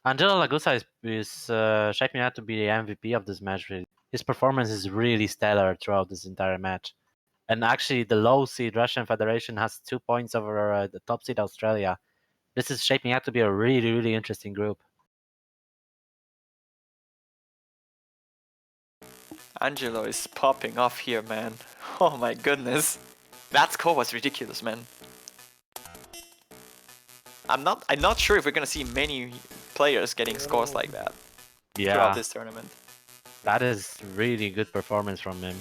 Angelo Lagusa is shaping out to be the MVP of this match. Really. His performance is really stellar throughout this entire match. And actually, the low seed Russian Federation has 2 points over the top seed Australia. This is shaping out to be a really, really interesting group. Angelo is popping off here, man. Oh my goodness. That score was ridiculous, man. I'm not sure if we're gonna see many players getting scores like that throughout this tournament. That is really good performance from him.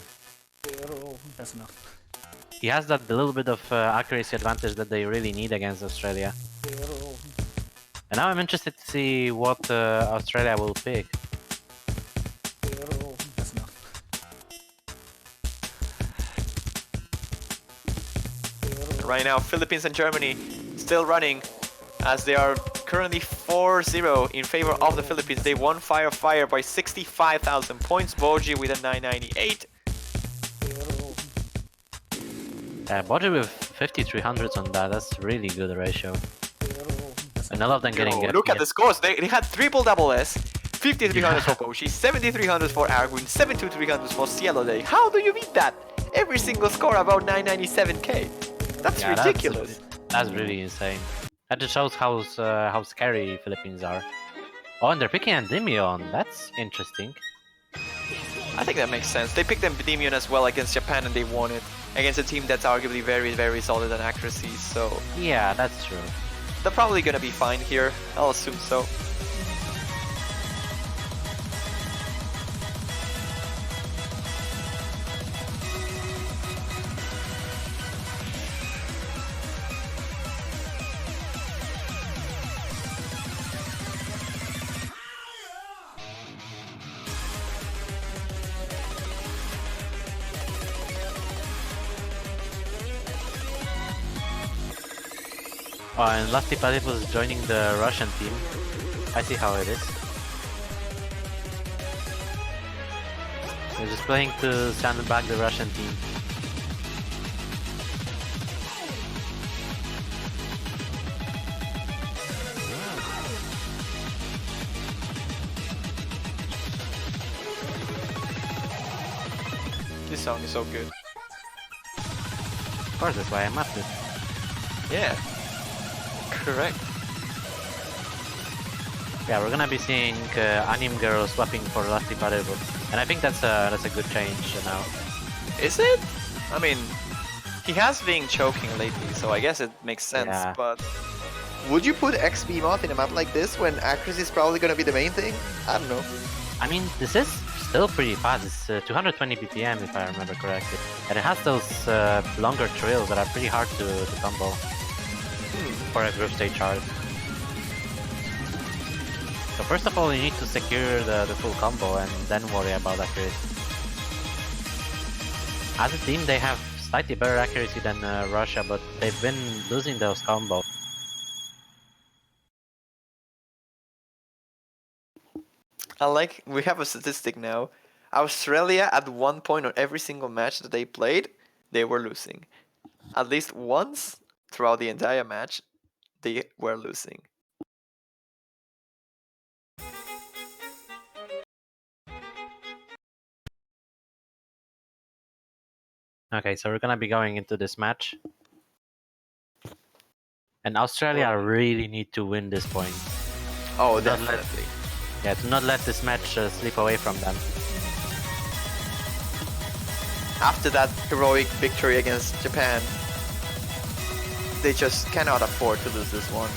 That's enough. He has that little bit of accuracy advantage that they really need against Australia. And now I'm interested to see what Australia will pick. That's enough. Right now, Philippines and Germany still running, as they are currently 4-0 in favor of the Philippines. They won Fire by 65,000 points. Boji with a 998. Boji with 5,300s on that. That's really good ratio. And all of them getting. Look at the scores. They had triple double S. 5,300 for Boji, 7,300 for Arguin, 7,300 for Cielo Day. How do you beat that? Every single score about 997k. That's ridiculous. That's really insane. That just shows how scary Philippines are. Oh, and they're picking Endymion. That's interesting. I think that makes sense. They picked Endymion as well against Japan and they won it. Against a team that's arguably very, very solid on accuracy, so... Yeah, that's true. They're probably gonna be fine here. I'll assume so. Oh, and Lusty Padip was joining the Russian team. I see how it is. They're just playing to stand back the Russian team. This song is so good. Of course, that's why I mapped it. Yeah. Correct. Yeah, we're gonna be seeing Anim Girl swapping for Lusty Padip, and I think that's a good change now. Is it? I mean, he has been choking lately, so I guess it makes sense, but... Would you put XP mod in a map like this when accuracy is probably gonna be the main thing? I don't know. I mean, this is still pretty fast. It's 220 BPM if I remember correctly. And it has those longer trails that are pretty hard to combo for a group stage chart. So first of all, you need to secure the full combo and then worry about accuracy. As a team, they have slightly better accuracy than Russia, but they've been losing those combos. We have a statistic now. Australia, at one point on every single match that they played, they were losing. At least once throughout the entire match, they were losing. Okay, so we're gonna be going into this match. And Australia really need to win this point. Oh, definitely. To not let this match slip away from them. after that heroic victory against Japan, they just cannot afford to lose this one.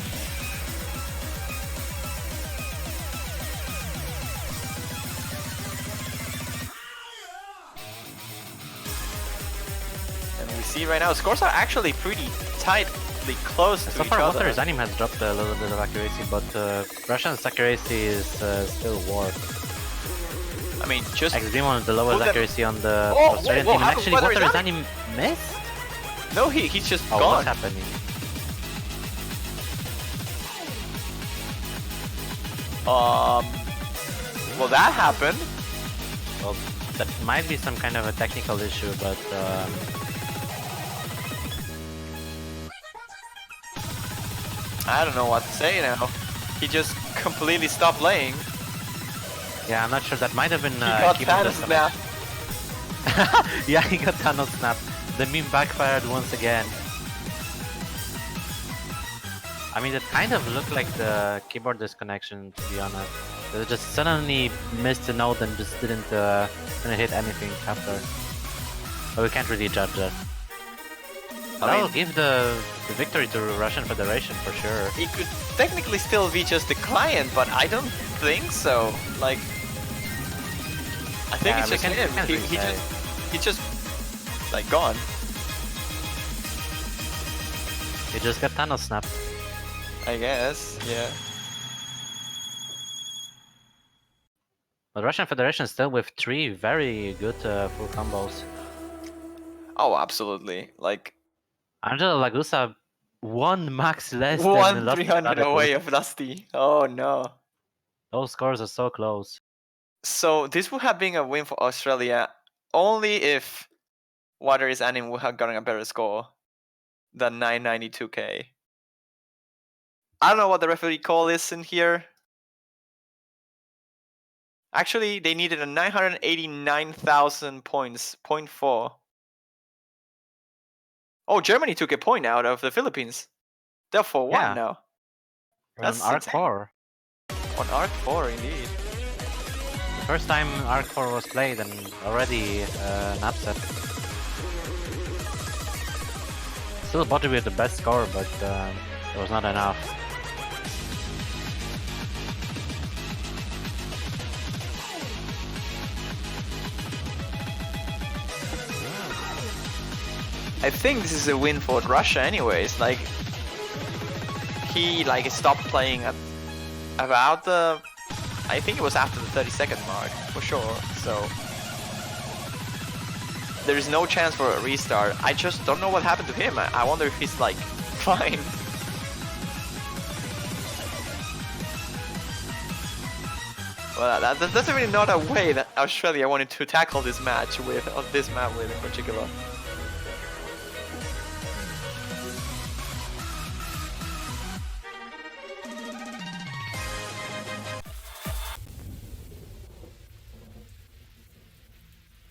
And we see right now, scores are actually pretty tightly close to So each far, other. Water's anime has dropped a little bit of accuracy, but Russian's accuracy is still war. I mean, just XD1 with the lowest Look at- accuracy on the Oh, Australian whoa, team. And how- actually, Water is Water's anime- anime missed? no, he's just Oh, gone. what's happening? Well, that happened. Well, that might be some kind of a technical issue, but I don't know what to say now. He just completely stopped playing. yeah, I'm not sure. That might have been He got keyboard Thanos disconnect. snap. Yeah, he got Thanos snap. The meme backfired once again. I mean, it kind of looked like the keyboard disconnection, to be honest. It just suddenly missed a note and just didn't hit anything after. But we can't really judge that. But I will give the victory to Russian Federation for sure. It could technically still be just the client, but I don't think so. Like, I think Yeah, it's we just can't- him. we can't really say. He just like gone. He just got Thanos snapped. I guess. Yeah. But Russian Federation still with 3 very good full combos. Oh, absolutely. Like Angela Lagusa 1 max less one than Lost 300 Platypus. away of Dusty. Oh no. Those scores are so close. So this would have been a win for Australia only if Water is Anime would have gotten a better score than 992k. I don't know what the referee call is in here. Actually, they needed a 989,000 points, 0.4. Oh, Germany took a point out of the Philippines. They're 4-1 Yeah. now. That's That's Arc insane. 4. On Arc 4, indeed. The first time Arc 4 was played and already an upset. Still bottom with the best score, but it was not enough. I think this is a win for Russia anyways. Like, he stopped playing at about the, I think it was after the 30-second mark, for sure. So there is no chance for a restart. I just don't know what happened to him. I wonder if he's like fine. Well, that's really not a way that Australia wanted to tackle this match with, on this map with in particular.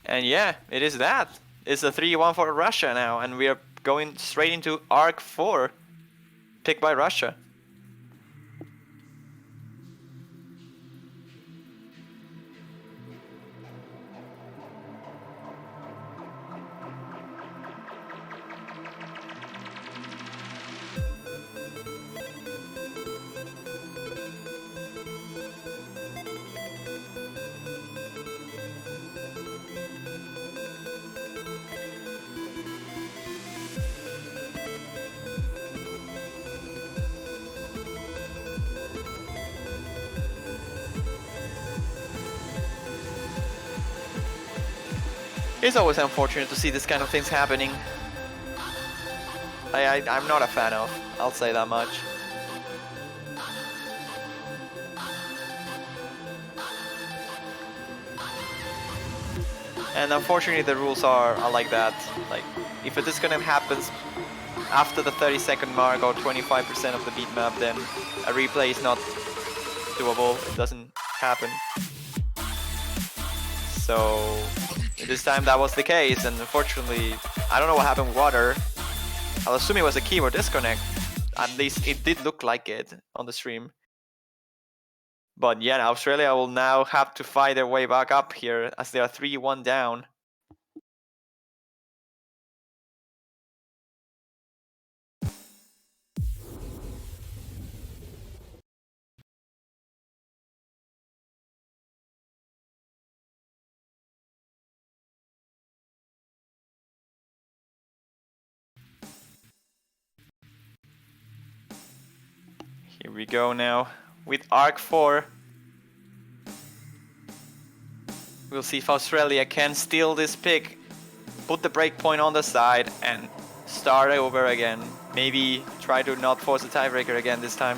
And yeah, it is that. It's a 3-1 for Russia now, and we are going straight into Arc 4, picked by Russia. It's always unfortunate to see this kind of things happening. I'm not a fan of, I'll say that much. And unfortunately the rules are like that. Like, if a disconnect happens after the 30-second mark or 25% of the beat map, then a replay is not doable, it doesn't happen. So this time that was the case, and unfortunately, I don't know what happened with Water. I'll assume it was a keyboard disconnect. At least it did look like it on the stream. But yeah, Australia will now have to fight their way back up here as they are 3-1 down. Here we go now with Arc 4. We'll see if Australia can steal this pick, put the breakpoint on the side, and start over again. Maybe try to not force a tiebreaker again this time.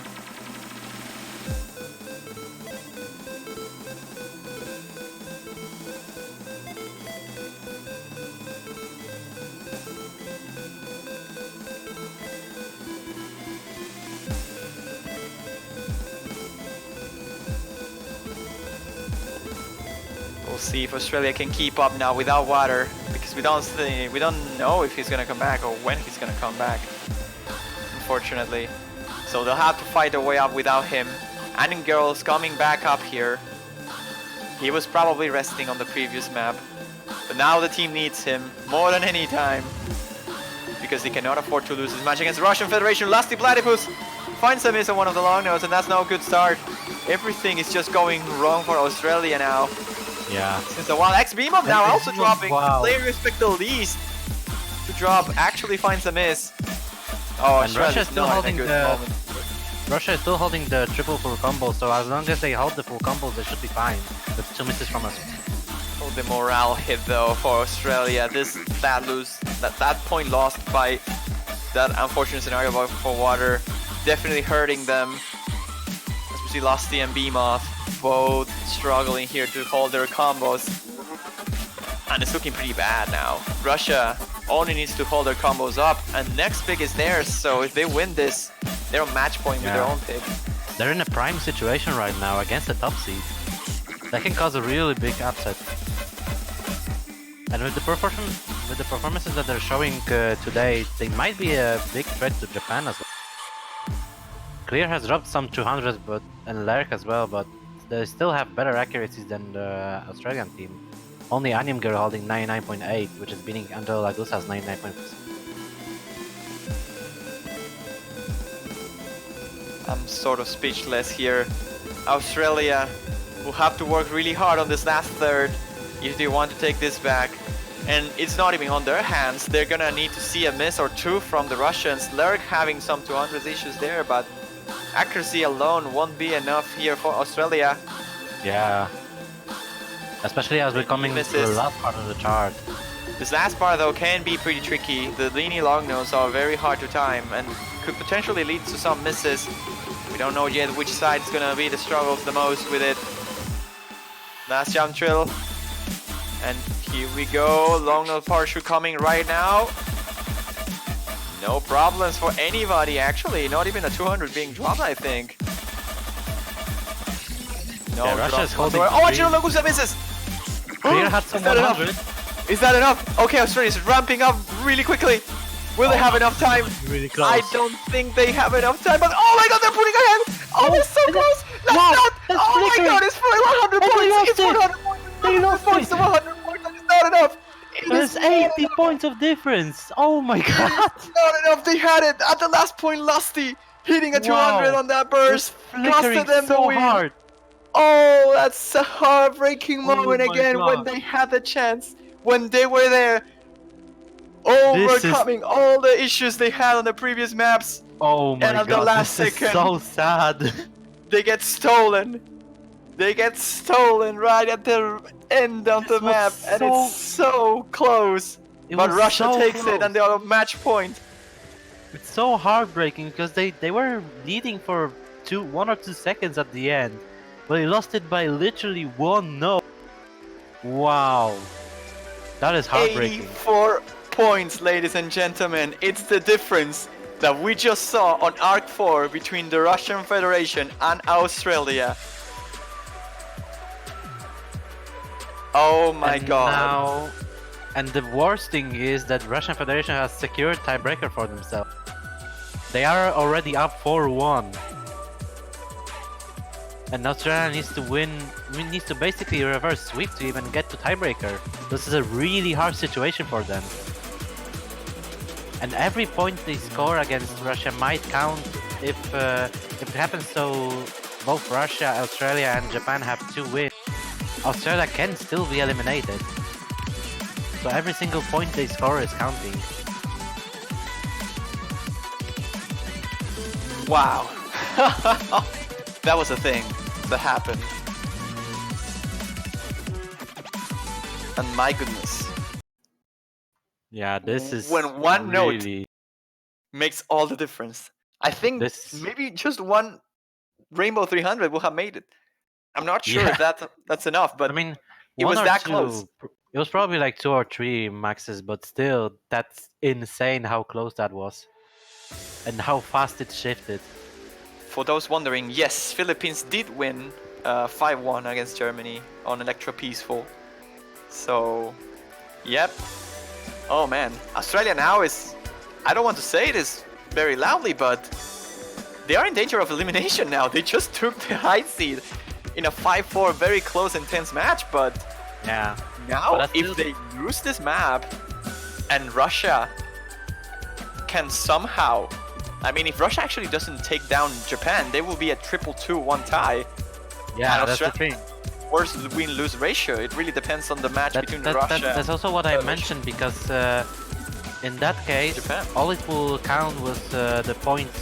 We'll see if Australia can keep up now without water, because we don't know if he's gonna come back or when he's gonna come back, unfortunately. So they'll have to fight their way up without him. And Girls coming back up here. He was probably resting on the previous map, but now the team needs him more than any time, because they cannot afford to lose this match against the Russian Federation. Lusty Platypus finds a miss on one of the long notes, and that's no good start. Everything is just going wrong for Australia now. Yeah. Since a while, X-Beam up now also dropping. Wow. Player respect the least to drop actually finds a miss. Oh, And Russia is still not in a holding good the moment. Russia is still holding the triple full combo, so as long as they hold the full combo, they should be fine. With 2 misses from us. Oh, the morale hit though for Australia. That point lost by that unfortunate scenario for water, definitely hurting them. As we see Lusty and Beamoth both struggling here to hold their combos, and it's looking pretty bad now. Russia only needs to hold their combos up, and next pick is theirs. So if they win this, they're on match point with their own pick. They're in a prime situation right now against the top seed. That can cause a really big upset. And with the performances that they're showing today, they might be a big threat to Japan as well. Clear has dropped some 200s, and Lurk as well, but they still have better accuracies than the Australian team. Only Anim Girl holding 99.8, which is beating Angelo Lagusa's 99.6. I'm sort of speechless here. Australia will have to work really hard on this last third if they want to take this back. And it's not even on their hands. They're gonna need to see a miss or two from the Russians. Lurk having some 200 issues there, but accuracy alone won't be enough here for Australia. Yeah. Especially as we're coming to the last part of the chart. This last part though can be pretty tricky. The leany long notes are very hard to time and could potentially lead to some misses. We don't know yet which side is gonna be the struggles the most with it. Last jump trill. And here we go. Long note parachute coming right now. No problems for anybody actually. Not even a 200 being dropped, I think. No, yeah, Russia's holding. Oh, Angelo Lagusa misses! Clear had some Is that 100. enough? Is that enough? Okay, Australia's ramping up really quickly. Will they have enough time? Really close. I don't think they have enough time, but oh my god, they're putting ahead! Oh, they're so close! That's wow, not! that's Oh my flickering. god, it's for 100 points! It's 100 points! They lost points it. to 100 points! That is not enough! It There's is 80 points of difference. Oh my god. not enough! They had it! At the last point, Lusty hitting a 200 Wow. on that burst! Flickering Costed them the so win! hard. Oh, that's a heartbreaking Oh moment my again when God. they had the chance, when they were there, overcoming all the issues they had on the previous maps. Oh my And at the god. last This second- is so sad. They get stolen. They get stolen right at the end of the This was map, and so- it's so close. It But was Russia so takes close. it, and they're on match point. It's so heartbreaking because they were leading for 1 or 2 seconds at the end, but they lost it by literally 1 note. Wow, that is heartbreaking. 84 points, ladies and gentlemen. It's the difference that we just saw on Arc 4 between the Russian Federation and Australia. Oh my And god. Now, and the worst thing is that Russian Federation has secured tiebreaker for themselves. They are already up 4-1. And Australia needs to win, needs to basically reverse sweep to even get to tiebreaker. This is a really hard situation for them. And every point they score against Russia might count if it happens so both Russia, Australia and Japan have 2 wins. Australia can still be eliminated. So every single point they score is counting. Wow. That was a thing that happened. And my goodness, Yeah, this is when one note really makes all the difference. I think this. maybe just one Rainbow 300 will have made it. I'm not sure Yeah, if that's enough, but I mean, it one was or that close. two. It was probably like 2 or 3 maxes, but still, that's insane how close that was, and how fast it shifted. For those wondering, yes, Philippines did win 5-1 against Germany on Electro Peaceful. So, yep. Oh man, Australia now is, I don't want to say this very loudly, but they are in danger of elimination now. They just took the high seed in a 5-4 very close intense match, but Yeah. now But if they lose this map and Russia can somehow, I mean, if Russia actually doesn't take down Japan, they will be at 2-2-1 tie. Yeah, And that's the Australia- thing. Worst win-lose ratio. It really depends on the match between Russia That's also what I Russia. mentioned, because in that case, Japan. all it will count was the points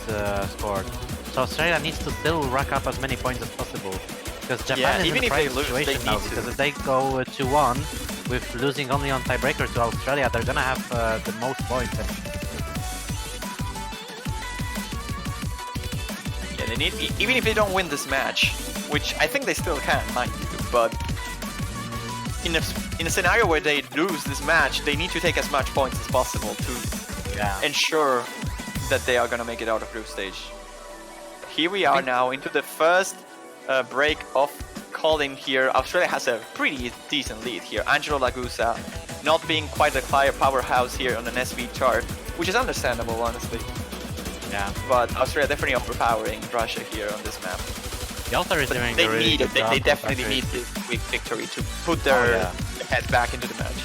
scored. So Australia needs to still rack up as many points as possible, because Japan Yeah, is even in a if they prime lose, they situation now. need to. Because if they go 2-1 with losing only on tiebreaker to Australia, they're gonna have the most points. And Yeah, they need, even if they don't win this match, which I think they still can, mind you, but in a scenario where they lose this match, they need to take as much points as possible to yeah, ensure that they are gonna make it out of group stage. Here we are now into the first break of calling here. Australia has a pretty decent lead here. Angelo Lagusa not being quite a powerhouse here on an SV chart, which is understandable, honestly. yeah. But Australia definitely overpowering Russia here on this map. The Altar is But doing they a really need good it. They job of definitely actually- need this quick victory to put their yeah. head back into the match.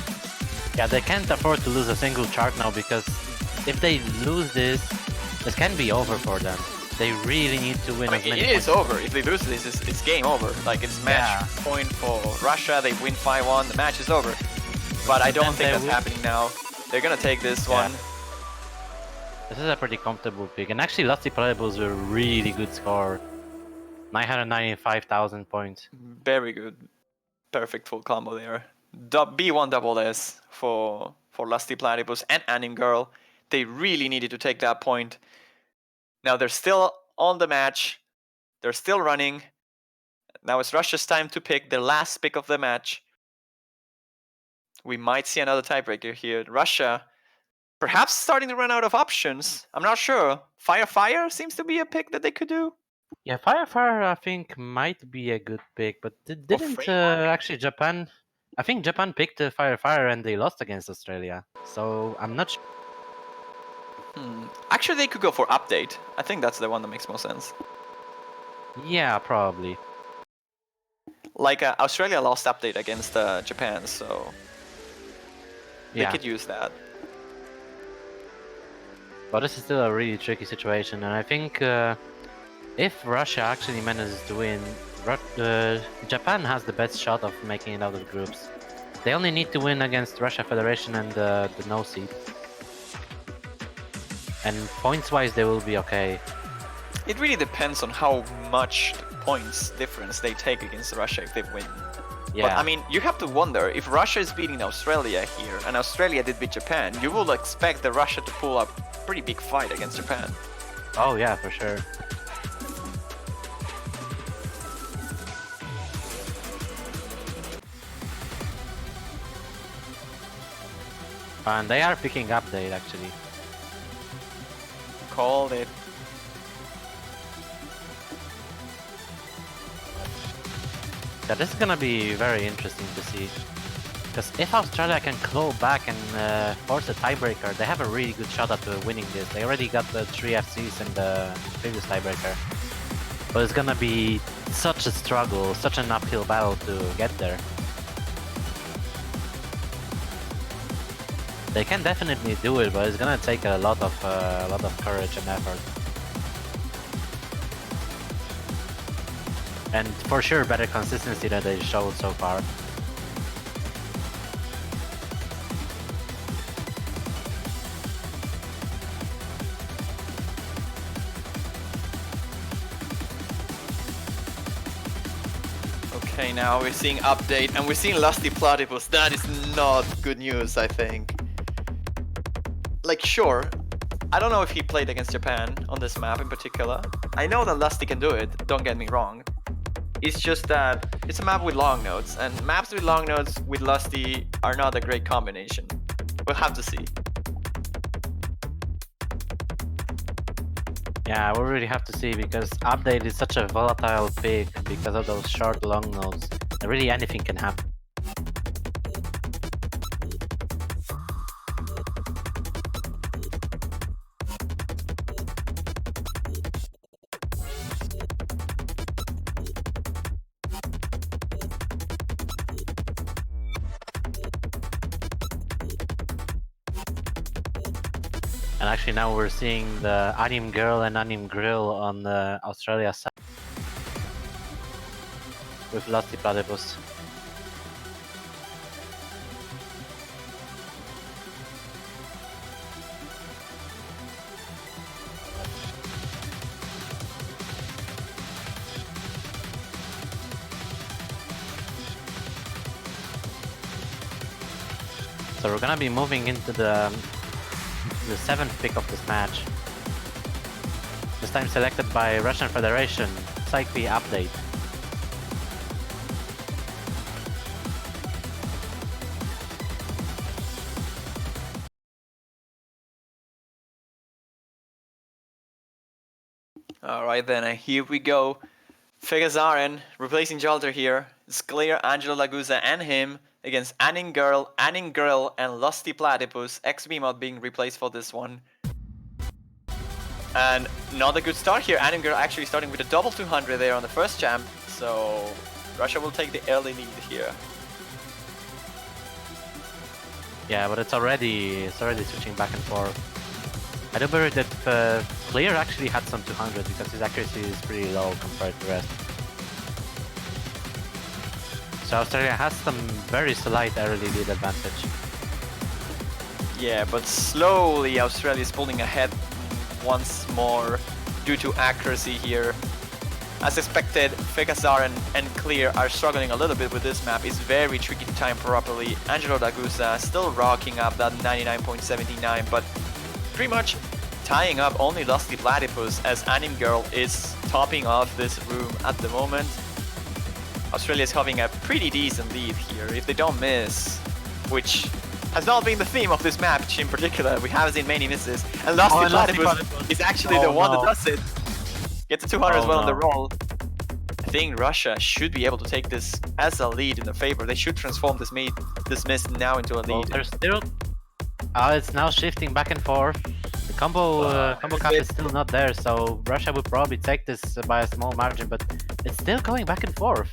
Yeah, they can't afford to lose a single chart now, because if they lose this can be over for them. They really need to win I as mean, many it is points. over. If they lose this, it's game over. Like, it's match Yeah. point for Russia. They win 5-1. The match is over. But I don't then think they that's will- happening now. They're gonna take this Yeah. one. This is a pretty comfortable pick, and actually Lusty Playables a really good score. 995,000 points. Very good. Perfect full combo there. B1 double S for Lusty Platypus and Anim Girl. They really needed to take that point. Now they're still on the match. They're still running. Now it's Russia's time to pick their last pick of the match. We might see another tiebreaker here. Russia perhaps starting to run out of options. I'm not sure. Fire seems to be a pick that they could do. Yeah, Firefire I think might be a good pick, but didn't Framework? actually Japan? I think Japan picked Firefire and they lost against Australia. So I'm not sure. Actually, they could go for update. I think that's the one that makes more sense. Yeah, probably. Like Australia lost update against Japan, so they Yeah, could use that. but this is still a really tricky situation, and I think if Russia actually manages to win, Japan has the best shot of making it out of the groups. They only need to win against Russia Federation and the no seed. And points-wise, they will be okay. It really depends on how much points difference they take against Russia if they win. Yeah. But I mean, you have to wonder, if Russia is beating Australia here, and Australia did beat Japan, you will expect the Russia to pull up a pretty big fight against Japan. Oh yeah, for sure. And they are picking update actually. Called it. Yeah, this is gonna be very interesting to see. Because if Australia can claw back and force a tiebreaker, they have a really good shot at winning this. They already got the 3 FCs in the previous tiebreaker. But it's gonna be such a struggle, such an uphill battle to get there. They can definitely do it, but it's gonna take a lot of courage and effort. And for sure, better consistency than they showed so far. Okay, now we're seeing update and we're seeing Lusty Platypus. That is not good news, I think. Like, sure, I don't know if he played against Japan on this map in particular. I know that Lusty can do it, don't get me wrong. It's just that it's a map with long nodes, and maps with long nodes with Lusty are not a great combination. We'll have to see. Yeah, we really have to see, because update is such a volatile pick because of those short long nodes. Really anything can happen. And actually now we're seeing the Anim Girl and Anim Grill on the Australia side with Lusty Platypus. So we're gonna be moving into the 7th pick of this match. This time selected by Russian Federation, Psych P update. Alright then, here we go. Fegazaren replacing Jolter here. It's clear Angelo Lagusa and him against Anning Girl, and Lusty Platypus. XB mod being replaced for this one. And not a good start here. Anning Girl actually starting with a double 200 there on the first champ. So Russia will take the early lead here. Yeah, but it's already switching back and forth. I do believe that Clear actually had some 200 because his accuracy is pretty low compared to the rest. So Australia has some very slight early lead advantage. Yeah, but slowly Australia is pulling ahead once more due to accuracy here. As expected, Fegazar and Clear are struggling a little bit with this map. It's very tricky to time properly. Angelo Dagusa still rocking up that 99.79, but pretty much tying up only Lusty Platypus as Anim Girl is topping off this room at the moment. Australia is having a pretty decent lead here. If they don't miss, which has not been the theme of this match in particular, we haven't seen many misses, and Lusty Platypus is actually the one that does it. Gets a 200 as well on the roll. I think Russia should be able to take this as a lead in their favor. They should transform this miss now into a lead. There's still... it's now shifting back and forth. The combo cap is still not there, so Russia would probably take this by a small margin, but it's still going back and forth.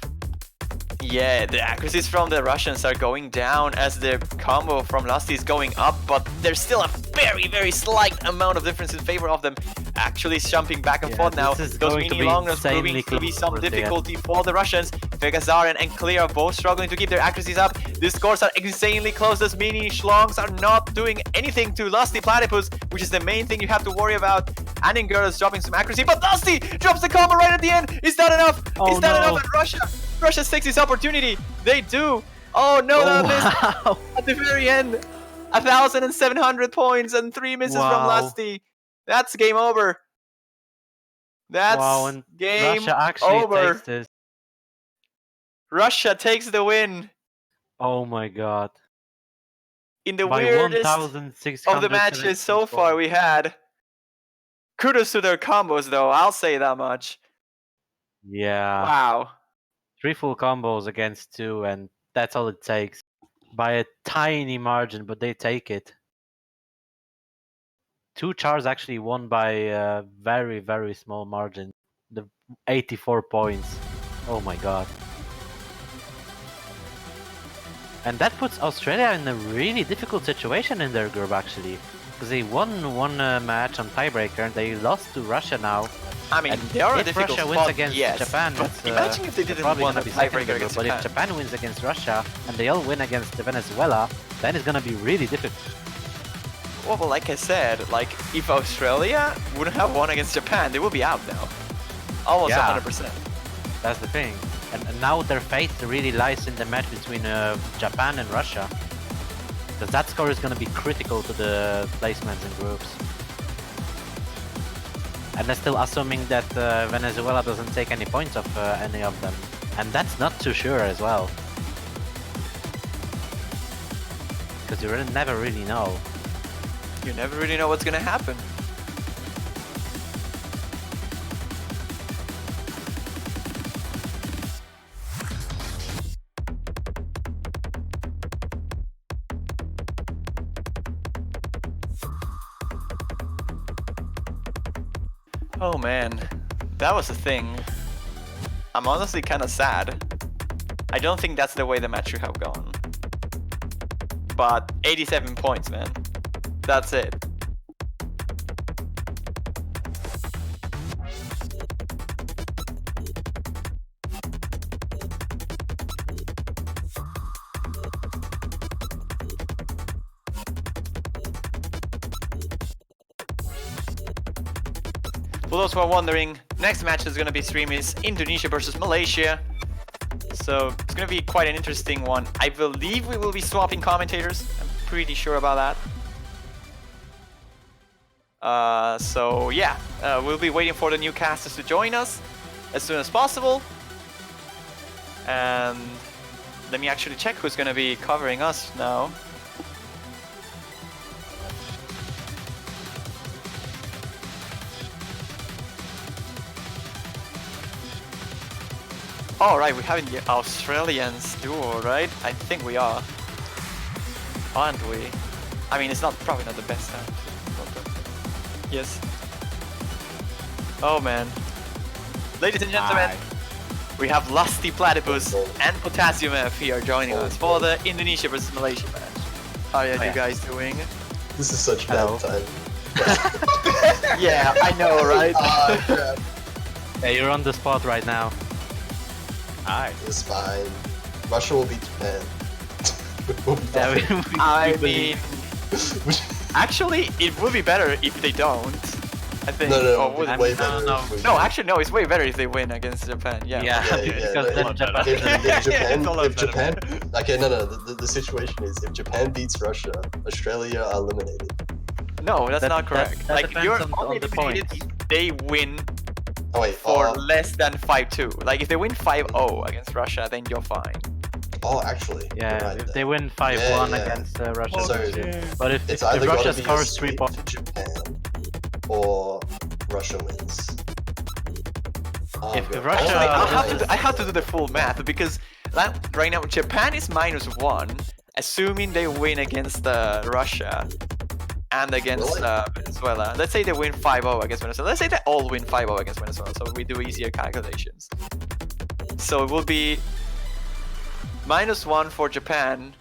Yeah, the accuracies from the Russians are going down as the combo from Lusty is going up, but there's still a very, very slight amount of difference in favor of them. Actually jumping back and forth now. Those mini longness proving to be some difficulty for the Russians. Fegazar and Clear are both struggling to keep their accuracies up. The scores are insanely close. Those mini schlongs are not doing anything to Lusty Platypus, which is the main thing you have to worry about. Anning Girl is dropping some accuracy, but Lusty drops the combo right at the end. Is that enough? Is that enough? And Russia takes this opportunity. They do. Oh no, that missed at the very end. 1,700 points and 3 misses from Lusty. That's game over. That's and game Russia actually over. takes this. Russia takes the win Oh my god. in the By weirdest of 1,600 the matches so far we had. Kudos to their combos though, I'll say that much. Yeah. Wow. 3 full combos against 2, and that's all it takes. By a tiny margin, but they take it. 2 chars actually won by a very, very small margin. The 84 points. Oh my god. And that puts Australia in a really difficult situation in their group actually. Because they won one match on tiebreaker and they lost to Russia now. I mean, And they are a if difficult Russia wins spot, against yes, Japan, but it's, imagine if they didn't probably win gonna a be second in tiebreaker the group. against But Japan. if Japan wins against Russia and they all win against Venezuela, then it's gonna be really difficult. Well, like I said, like if Australia wouldn't have won against Japan, they would be out now. Almost Yeah. 100%. That's the thing. And now their fate really lies in the match between Japan and Russia. Because that score is going to be critical to the placements in groups. And they're still assuming that Venezuela doesn't take any points off any of them. And that's not too sure as well. Because you never really know. You never really know what's gonna happen. Oh man, that was the thing. I'm honestly kind of sad. I don't think that's the way the match should have gone. But 87 points, man. That's it. For those who are wondering, next match is going to be streamed is Indonesia versus Malaysia. So it's going to be quite an interesting one. I believe we will be swapping commentators. I'm pretty sure about that. So yeah, we'll be waiting for the new casters to join us as soon as possible. And let me actually check who's going to be covering us now. All right, we're having the Australians duo, right? I think we are, aren't we? I mean, it's probably not the best time. Yes. Oh man, ladies and gentlemen, we have Lusty Platypus and Potassium F here joining us for the Indonesia versus Malaysia match. How are you guys doing? This is such bad time. Yeah, I know, right? Crap. Hey, you're on the spot right now. Alright. It's fine. Russia will beat Japan. We'll be Yeah, fine. I mean, actually, it would be better if they don't. I think. No, Or would way it? better. no. if we No, win. actually, no. It's way better if they win against Japan. Yeah. Yeah, because no, then Japan. If Japan, It's a lot if better. Japan, okay, no. The situation is if Japan beats Russia, Australia are eliminated. No, that's That- not correct. that like depends you're on only the eliminated points. if they win Oh wait, for less than 5-2. Like if they win 5-0 against Russia, then you're fine. actually, Yeah, you're right if there. they win 5-1 Yeah. against Russia, So, but if it's either Russia gotta be a scores 3 sweep points, for Japan or Russia wins. Oh, If God. Russia- Actually, Oh, I have to do the full math because right now Japan is -1, assuming they win against Russia and against Really? Venezuela. Let's say they win 5-0 against Venezuela. Let's say they all win 5-0 against Venezuela, so we do easier calculations. So it will be -1 for Japan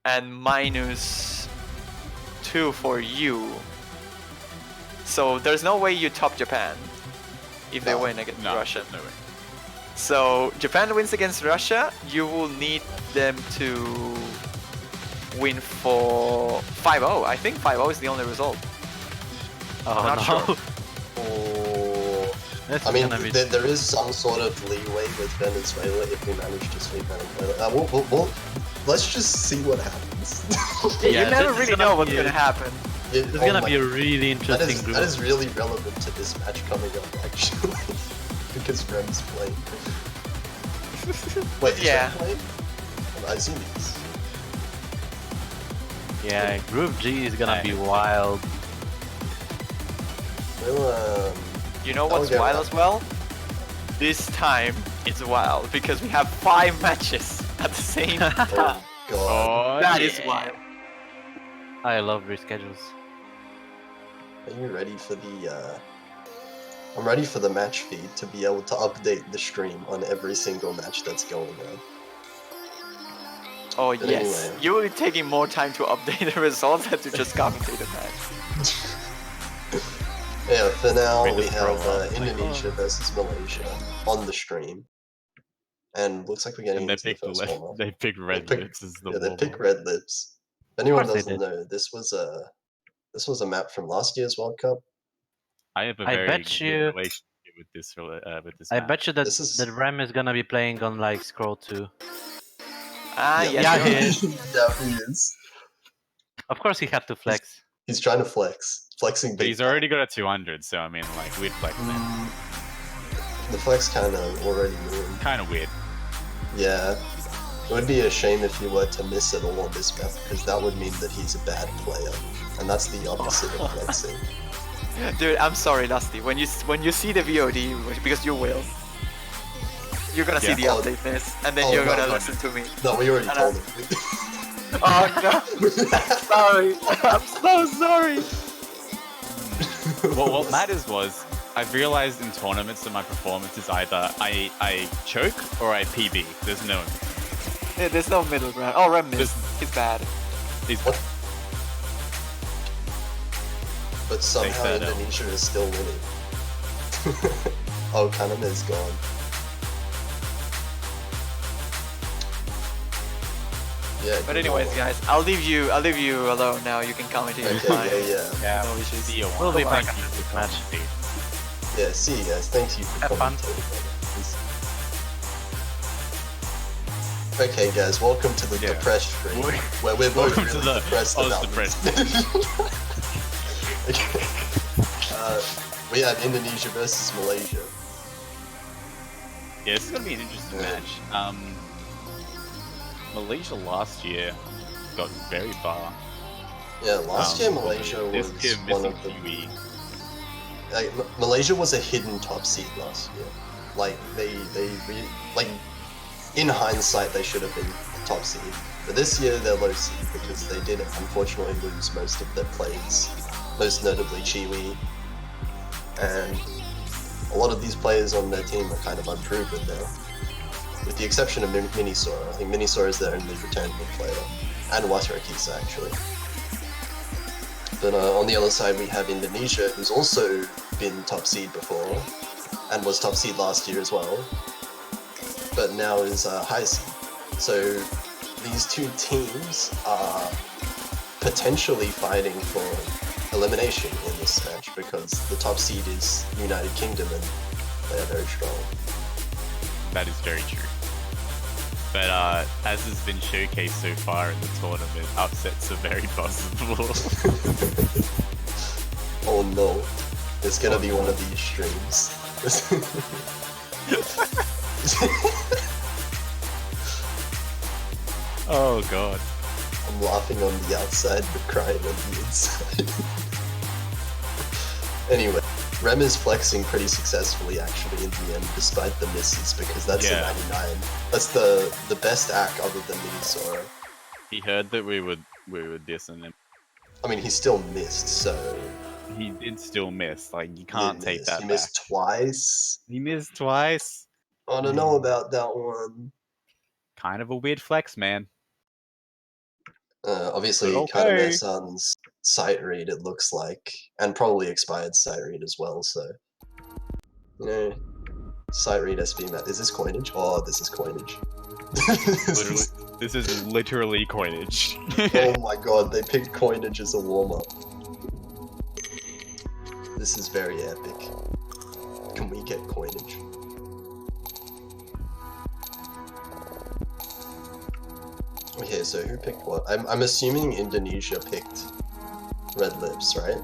and -2 for you. So there's no way you top Japan if they No. win against No, Russia. no way. So Japan wins against Russia, you will need them to win for 5-0. I think 5-0 is the only result. oh not no. sure. Or This I is mean, gonna be there is some sort of leeway with Venezuela if we manage to sweep Venezuela. Let's just see what happens. Yeah, Yeah, you never this is really gonna know what's be gonna happen. It's It's gonna be a really interesting group. That is really relevant to this match coming up, actually, because Rem's playing. Wait, is Yeah. Rem playing? I see these. Yeah, Group G is gonna be Nice. wild. Well, You know I'll what's get wild that. as well? This time it's wild because we have 5 matches at the same time. oh god. That is wild. I love reschedules. Are you ready for the, I'm ready for the match feed to be able to update the stream on every single match that's going on. Oh But yes, anyway. you will be taking more time to update the results than to just commentate the match. Yeah, for now Read the we have promo. Indonesia versus Malaysia on the stream. And looks like we're getting And they into the picked first warm-up. they picked red picked- lips as the Yeah, they warm-up. pick Red Lips. If anyone course they doesn't know, this was a map from last year's World Cup. I have a I very bet good you- relationship with this with this I match. bet you that This is- that Rem is gonna be playing on like Scroll 2. Ah, Yeah, yes, yeah, you he are. is. Yeah, he is. Of course, he had to flex. He's trying to flex. Flexing But big he's time. already got a 200, so I mean, like, weird flex there. The flex kind of already ruined. Kind of weird. Yeah. It would be a shame if he were to miss it all on this map, because that would mean that he's a bad player. And that's the opposite of flexing. Dude, I'm sorry, Dusty. When you see the VOD, because you will, you're gonna see Yeah. the Oh. update this, and then Oh, you're no, gonna no. listen to me. No, we already And told him. Oh no! Sorry, I'm so sorry. Well, what matters was, I've realized in tournaments that my performance is either I choke or I PB. There's no... Yeah, there's no middle ground. Oh, Rem missed. It's bad. He's What? But somehow that L. Indonesia is still winning. Oh, Kaname is gone. Yeah. But good anyways, one. guys, I'll leave you alone now. You can comment here. Okay, Fine. yeah. No issues. See you We'll be Bye. back after this match. Yeah, see you guys. Thank you for Have fun. commentating. Okay, guys, welcome to the Yeah. depressed stream, Wel- where we're both welcome to really the depressed Oz about depressed. this. Okay. We have Indonesia versus Malaysia. Yeah, this is gonna be an interesting Yeah. match. Malaysia last year got very far. Yeah, last year but Malaysia this was year one missing of the. Kiwi. Like, Malaysia was a hidden top seed last year. Like like in hindsight they should have been top seed, but this year they're low seed because they did unfortunately lose most of their players, most notably Chiwi, and a lot of these players on their team are kind of unproven now, with the exception of Minisora. I think Minisora is their only returnable player, and Watarakisa actually. But on the other side we have Indonesia, who's also been top seed before, and was top seed last year as well, but now is high seed. So these two teams are potentially fighting for elimination in this match because the top seed is United Kingdom and they are very strong. That is very true. But as has been showcased so far in the tournament, upsets are very possible. Oh no, it's gonna be one of these streams. Oh god. I'm laughing on the outside but crying on the inside. Anyway, Rem is flexing pretty successfully actually in the end, despite the misses, because that's Yeah. a 99. That's the best act other than Minisora. He heard that we were dissing him. I mean, he still missed, so He did still miss. Like, you he can't did take miss. that He back. missed twice. He missed twice. I don't know about that one. Kind of a weird flex, man. Obviously, But kind of okay. their son's sight read, it looks like, and probably expired sight read as well. So, you know, sight read SB map. Is this coinage? Oh, this is coinage. Literally, this is literally coinage. Oh my god, they picked coinage as a warm up. This is very epic. Can we get coinage? Okay, so who picked what? I'm assuming Indonesia picked Red Lips, right?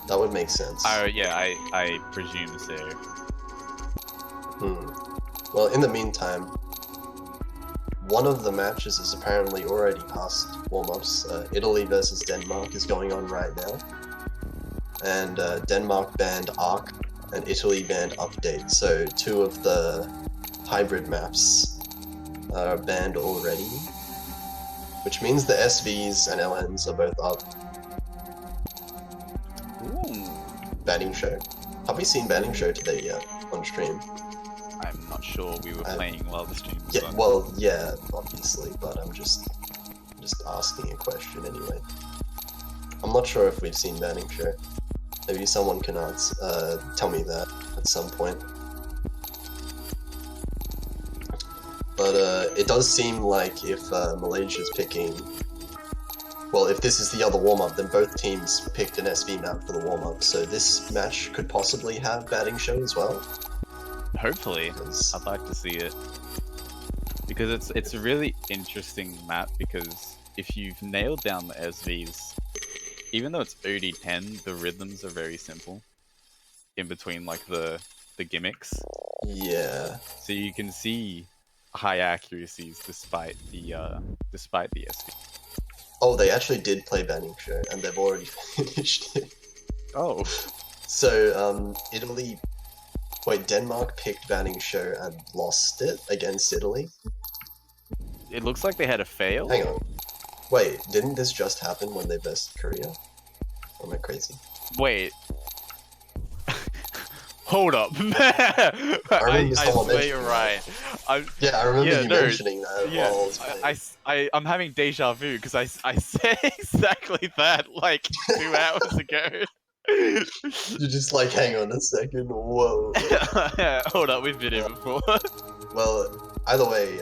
That would make sense. Yeah, I presume so. Well, in the meantime, one of the matches is apparently already past warm-ups. Italy versus Denmark is going on right now. And Denmark banned Arc, and Italy banned Update. So two of the hybrid maps are banned already. Which means the SVs and LNs are both up. Ooh. Batting Show. Have we seen Batting Show today yet on stream? I'm not sure. We were playing while the stream was Yeah, on. well, yeah, obviously, but I'm just asking a question anyway. I'm not sure if we've seen Batting Show. Maybe someone can tell me that at some point. But it does seem like if Malaysia's picking... Well, if this is the other warm-up, then both teams picked an SV map for the warm-up, so this match could possibly have Batting Show as well. Hopefully, Because I'd like to see it because it's a really interesting map. Because if you've nailed down the SVs, even though it's OD10, the rhythms are very simple in between like the gimmicks, yeah. so you can see high accuracies despite the SV. Oh, they actually did play Banning Show, and they've already finished it. Oh, So, Italy. Wait, Denmark picked Banning Show and lost it against Italy? it looks like they had a fail. Hang on. Wait, didn't this just happen when they bested Korea? Or am I crazy? Wait. Hold up. remember someone swear you're mentioning right. Yeah, I remember Yeah, you no, mentioning that while I was playing. I'm having deja vu because I said exactly that like 2 hours ago. You're just like, hang on a second, whoa. Hold up, we've been here before. Well, either way,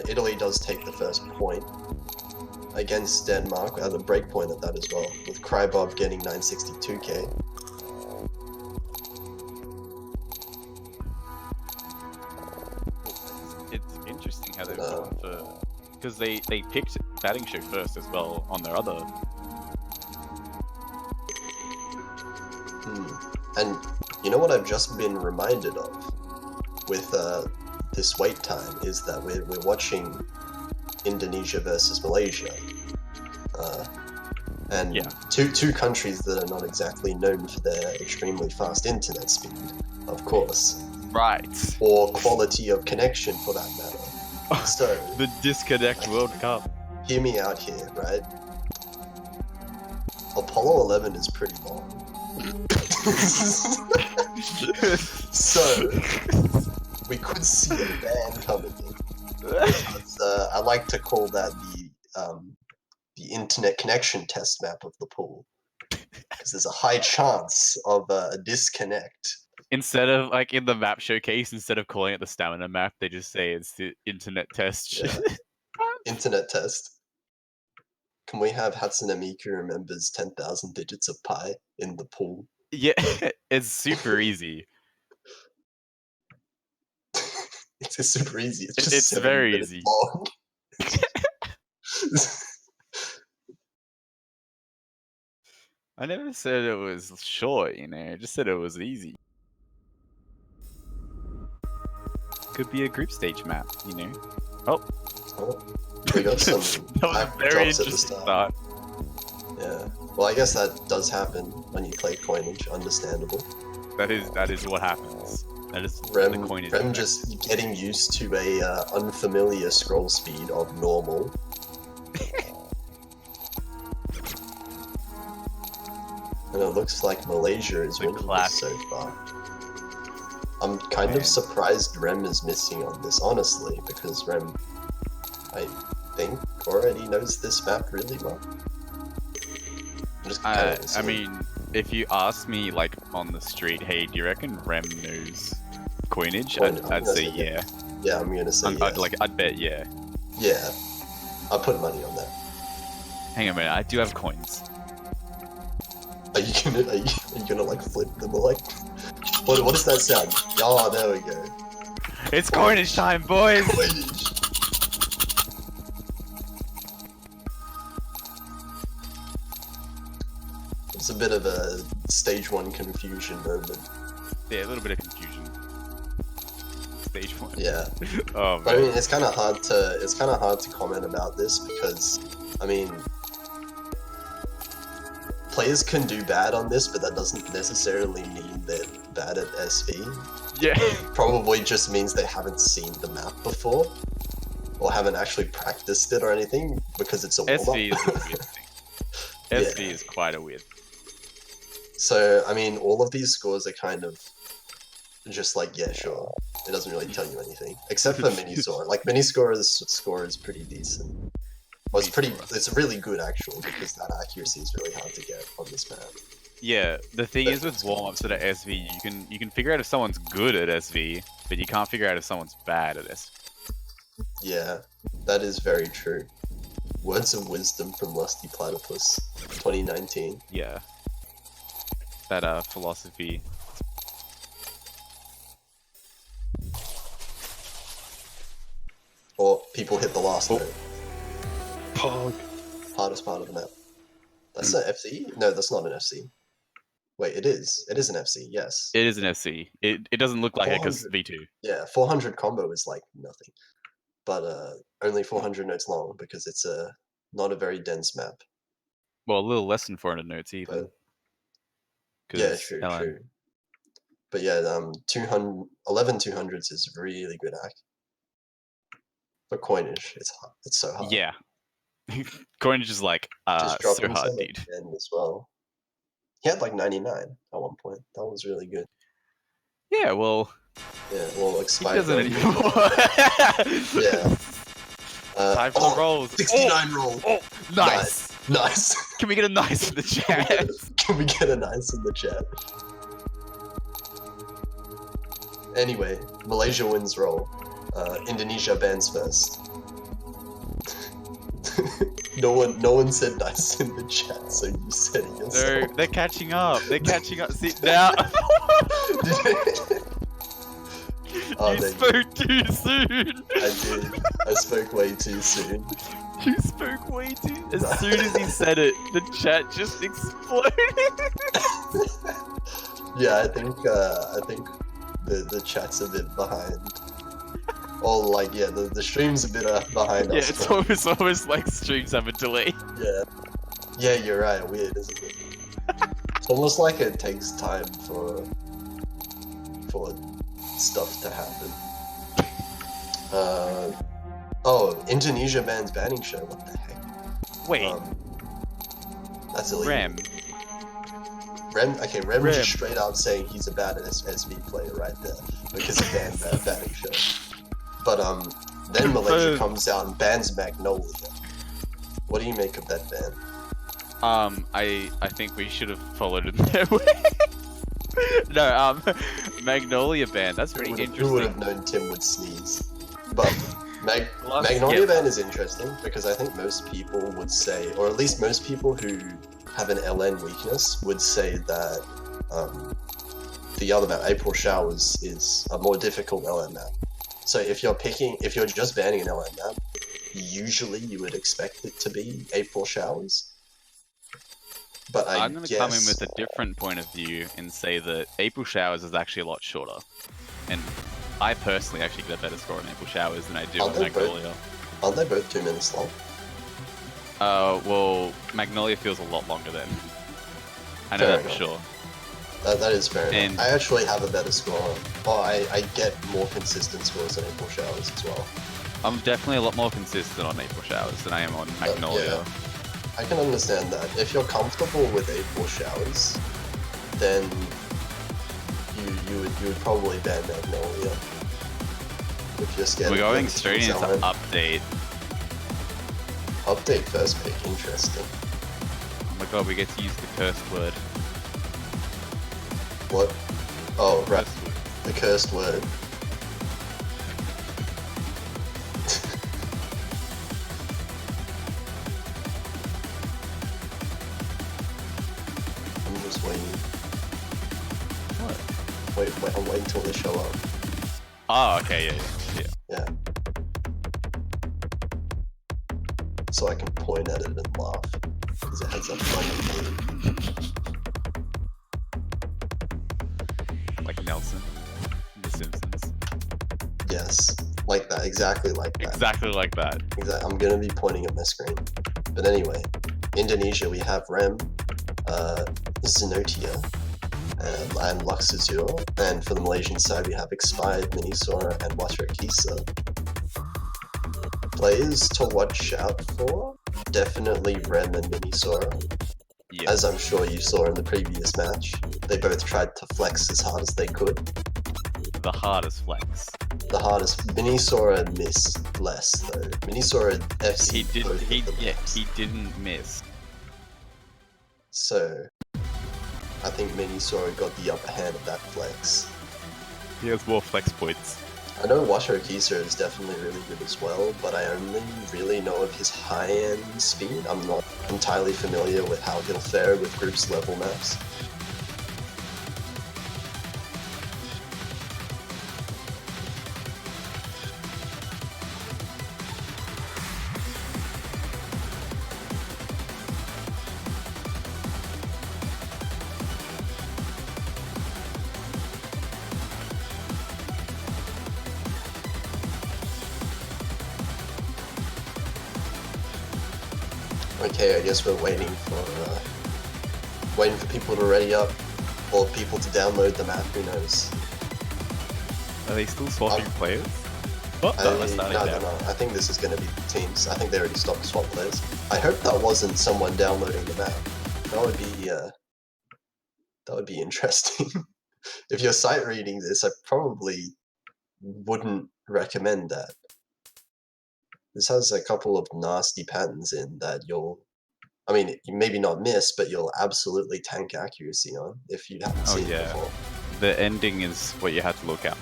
Italy does take the first point against Denmark, at the break point at that as well, with Krybob getting 962k. It's interesting how they've gone for because they picked batting show first as well on their other. And you know what I've just been reminded of with this wait time is that we're watching Indonesia versus Malaysia, and Yeah. two countries that are not exactly known for their extremely fast internet speed, of course, Right. or quality of connection for that matter. So The Disconnect World Cup. hear me out here, right? Apollo 11 is pretty long. So we could see a ban coming in. But, I like to call that the internet connection test map of the pool, because there's a high chance of a disconnect. Instead of like in the map showcase, instead of calling it the stamina map, they just say it's the internet test. Yeah. Internet test. Can we have Hatsune Miku remembers 10,000 digits of pi in the pool? Yeah, it's super easy. It's super easy. It's just It's 7 very minutes easy. long. I never said it was short, you know. I just said it was easy. Could be a group stage map, you know. Oh, Oh, we got some that was hype a very drops at the interesting start. start. Yeah. Well, I guess that does happen when you play coinage. Understandable. That is what happens. That is Rem, the coinage. Rem effect. just getting used to a unfamiliar scroll speed of normal. And it looks like Malaysia is The winning this classic. so far. I'm kind Man. of surprised Rem is missing on this, honestly, because Rem, I think, already knows this map really well. I'm just kind of I assuming. mean, if you ask me like on the street, hey, do you reckon Rem knows coinage? Coinage, I'm I'd gonna say say yeah. Yeah, I'm gonna say yes. I'd bet yeah. Yeah, I'll put money on that. Hang on a minute, I do have coins. Are you gonna like flip them or like? What does that sound? Oh, there we go. It's coinage time, boys! Coinage. It's a bit of a stage 1 confusion moment. Yeah, a little bit of confusion. Stage 1. Yeah. Oh But I mean, man. it's kind of hard to comment about this because, I mean, players can do bad on this, but that doesn't necessarily mean they're bad at SV. Yeah. Probably just means they haven't seen the map before, or haven't actually practiced it or anything, because it's a warm-up. SV is a weird thing. Yeah. SV is quite a weird. So, I mean, all of these scores are kind of just like, yeah, sure. It doesn't really tell you anything, except for Miniscore. Like, Miniscore's score is pretty decent. Well, it's really good actually, because that accuracy is really hard to get on this map. Yeah, the thing is with That's warm-ups that are SV, you can figure out if someone's good at SV, but you can't figure out if someone's bad at SV. Yeah, that is very true. Words of wisdom from Lusty Platypus, 2019. Yeah. That philosophy. before people hit the last Oh. note. Pog. Hardest part of the map. That's an FC? No, that's not an FC. Wait, it is. It is an FC, yes. It is an FC. It doesn't look like it because 400. V2. Yeah, 400 combo is like nothing. But only 400 notes long because it's not a very dense map. Well, a little less than 400 notes even. But yeah, 'Cause true, LN true. But yeah, 11 200s is really good hack. For coinage, it's so hard. Yeah. Coinage is like Just drop so hard, himself at dude. the end as well. He had like 99 at one point. That was really good. Yeah, well, Yeah, well, he expired. doesn't anymore. Yeah. Time for the rolls. 69 roll. Oh, nice. Nice. Can we get a nice in the chat? Can we get a nice in the chat? Anyway, Malaysia wins roll. Indonesia bans first. No one said nice in the chat, so you said it yourself. They're catching up. They're catching up. See now. Oh, You they- spoke too soon. I did. I spoke way too soon. You spoke way too. As soon as he said it, the chat just exploded. Yeah, I think the chat's a bit behind. Or like, yeah, the stream's a bit behind Yeah, us. it's but- almost like streams have a delay. Yeah. Yeah, you're right. Weird, isn't it? It's almost like it takes time for stuff to happen. Oh, Indonesia bans banning show. What the heck? Wait, That's illegal. Rem. Okay, Rem Rem. just straight out saying he's a bad SV player right there because he banned banning show. But then Malaysia Confirmed. comes out and bans Magnolia. What do you make of that ban? I think we should have followed in their way. No, Magnolia band. That's pretty Who would interesting. have known Tim would sneeze? But Lost- Magnolia yeah. band is interesting because I think most people would say, or at least most people who have an LN weakness would say that the other map, April Showers, is a more difficult LN map. So if you're just banning an LN map, usually you would expect it to be April Showers. But I'm going to come in guess- with a different point of view and say that April Showers is actually a lot shorter. And I personally actually get a better score on April Showers than I do Are on they both? Magnolia. Aren't they both 2 minutes long? Well, Magnolia feels a lot longer then. I know Fair that for enough. sure. That is fair And- enough. I actually have a better score. Oh, I get more consistent scores on April Showers as well. I'm definitely a lot more consistent on April Showers than I am on Magnolia. I can understand that. If you're comfortable with April Showers, then you would probably ban Magnolia. If you're scared We're of going them straight to into sound- update. Update first pick, interesting. Oh my god, we get to use the cursed word. What? Oh, right, Cursed word. the cursed word. I'm just waiting. What? Wait, I'm waiting until they show up. Oh, okay, yeah. Yeah. So I can point at it and laugh. Because it has a funny name. Like Nelson. in The Simpsons. Yes. Like that, exactly like that. Exactly like that. I'm gonna be pointing at my screen. But anyway, Indonesia, we have Rem, Zenotia, and Luxazure. And for the Malaysian side, we have Expired, Minisora, and Watrakisa. Players to watch out for? Definitely Rem and Minisora. Yeah. As I'm sure you saw in the previous match, they both tried to flex as hard as they could. The hardest flex. The hardest, Minisora missed less though. Minisora FC both of the maps. He didn't miss. So, I think Minisora got the upper hand of that flex. He has more flex points. I know Washo Kisa is definitely really good as well, but I only really know of his high-end speed. I'm not entirely familiar with how he'll fare with groups level maps. Okay, I guess we're waiting for people to ready up, or people to download the map. Who knows? Are they still swapping players? Oh, No, that's starting now. I think this is going to be teams. I think they already stopped swap players. I hope that wasn't someone downloading the map. That would be interesting. If you're sight reading this, I probably wouldn't recommend that. This has a couple of nasty patterns in that you maybe not miss, but you'll absolutely tank accuracy on if you haven't seen it before. The ending is what you have to look at.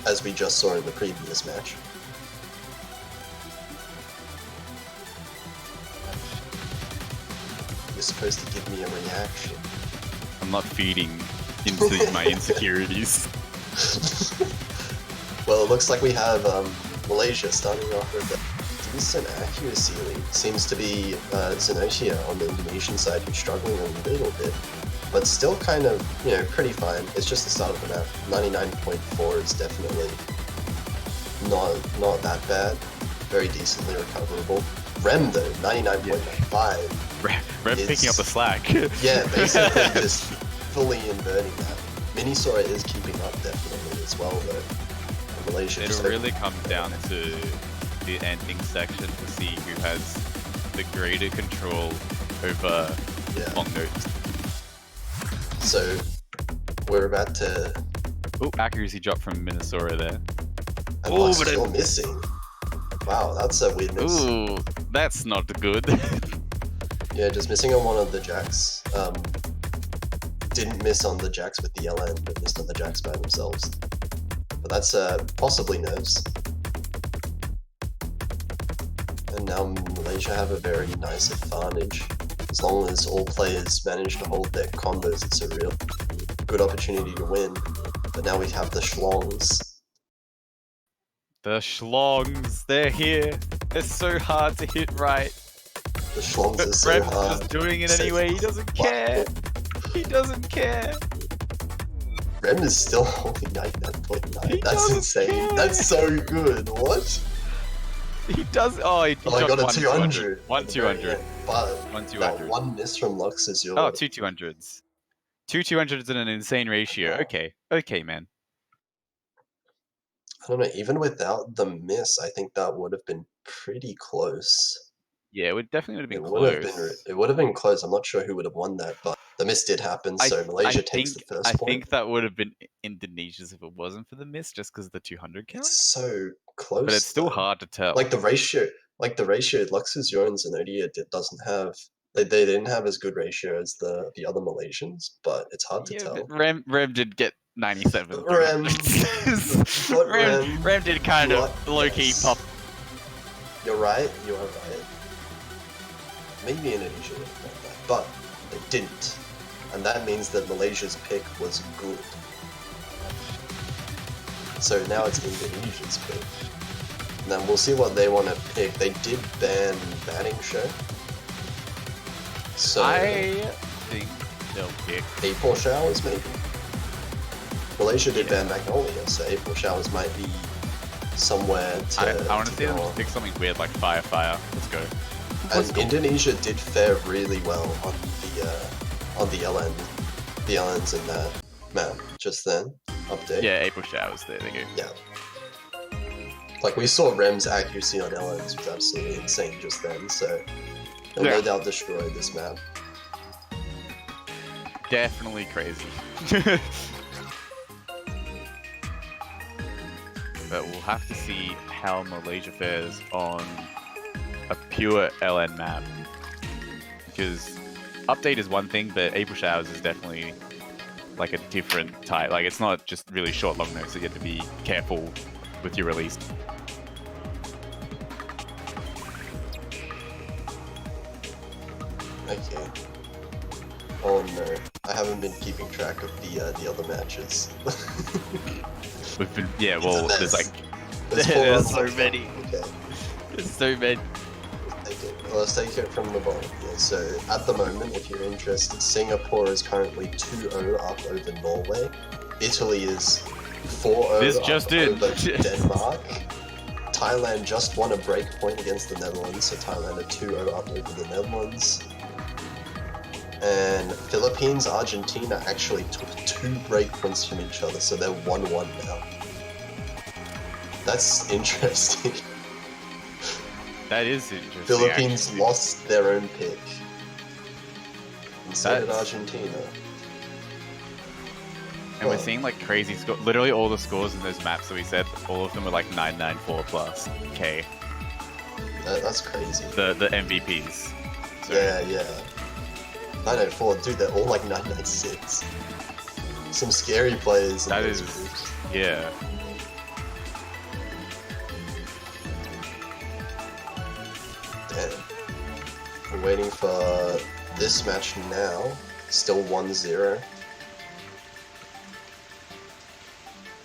As we just saw in the previous match. You're supposed to give me a reaction. I'm not feeding into my insecurities. Well, it looks like we have Malaysia starting off with a decent accuracy lead. Seems to be Zenotia on the Indonesian side who's struggling a little bit, but still kind of, pretty fine. It's just the start of the map. 99.4 is definitely not that bad. Very decently recoverable. Rem though, 99.5. Rem picking up the slack. Yeah, basically just fully inverting that. Minisora is keeping up definitely as well though. Malaysia It'll really come down to the ending section to see who has the greater control over long notes. So we're about to. Oh, accuracy drop from Minnesota there. And Lux still missing. Wow, that's a weird miss. Ooh, that's not good. Yeah, just missing on one of the jacks. Didn't miss on the jacks with the LN, but missed on the jacks by themselves. But that's possibly nerves. And now Malaysia have a very nice advantage. As long as all players manage to hold their combos, it's a real good opportunity to win. But now we have the schlongs. The schlongs, they're here. They're so hard to hit right. The schlongs But are so Rem's hard. just doing it So anyway, he doesn't care. He doesn't care. Rem is still holding 99.9. He That's doesn't insane. care. That's so good. What? He does. Oh, he Oh, I dropped got a 200. One 200. But One that 200. one miss from Lux is your. Oh, two 200s. Two 200s in an insane ratio. Yeah. Okay. Okay, man. I don't know. Even without the miss, I think that would have been pretty close. Yeah, it would definitely would have It been would have close. been. It would have been close. I'm not sure who would have won that, but the miss did happen. So Malaysia takes the first I point. think that would have been Indonesia's if it wasn't for the miss, just because of the 200 count. It's so close. But it's still though. hard to tell. Like the ratio, Lux's Yorns and Odia doesn't have. They didn't have as good ratio as the other Malaysians, but it's hard to yeah, tell. but Rem did get 97. Rem, but Rem did kind of what? low-key Yes. pop. You're right. You are right. Maybe Indonesia would have done that, but they didn't, and that means that Malaysia's pick was good. So now it's Indonesia's pick. And then we'll see what they want to pick. They did ban batting show. So I think they'll pick. April showers maybe. Malaysia did ban Magnolia, so April showers might be somewhere to. I want to see them go just on. pick something weird like Fire. Let's go. And Indonesia did fare really well on the LNs in that map just then. Update. Yeah, April showers. There they go. Yeah. Like we saw Rem's accuracy on LNs was absolutely insane just then, so they'll no doubt destroy this map. Definitely crazy. But we'll have to see how Malaysia fares on a pure LN map. Because update is one thing, but April showers is definitely like a different type. Like it's not just really short long notes, so you have to be careful with your release. Okay. Oh no, I haven't been keeping track of the other matches. We've been, yeah, well, there's like There's there's four so many. Okay. There's so many. Well, let's take it from the bottom here. So, at the moment, if you're interested, Singapore is currently 2-0 up over Norway. Italy is 4-0 This up just in. over Denmark. Thailand just won a break point against the Netherlands, so Thailand are 2-0 up over the Netherlands. And Philippines, Argentina actually took 2 break points from each other, so they're 1-1 now. That's interesting. That is interesting. Philippines actually. lost their own pick. And so did That's- Argentina. And we're Huh. seeing like crazy score. Literally all the scores in those maps that we said, all of them were like 994 plus K. That's crazy. The MVPs. So, Yeah. 994, dude, they're all like 996. Some scary players in That those is- groups. Yeah. Damn. We're waiting for this match now. Still 1-0.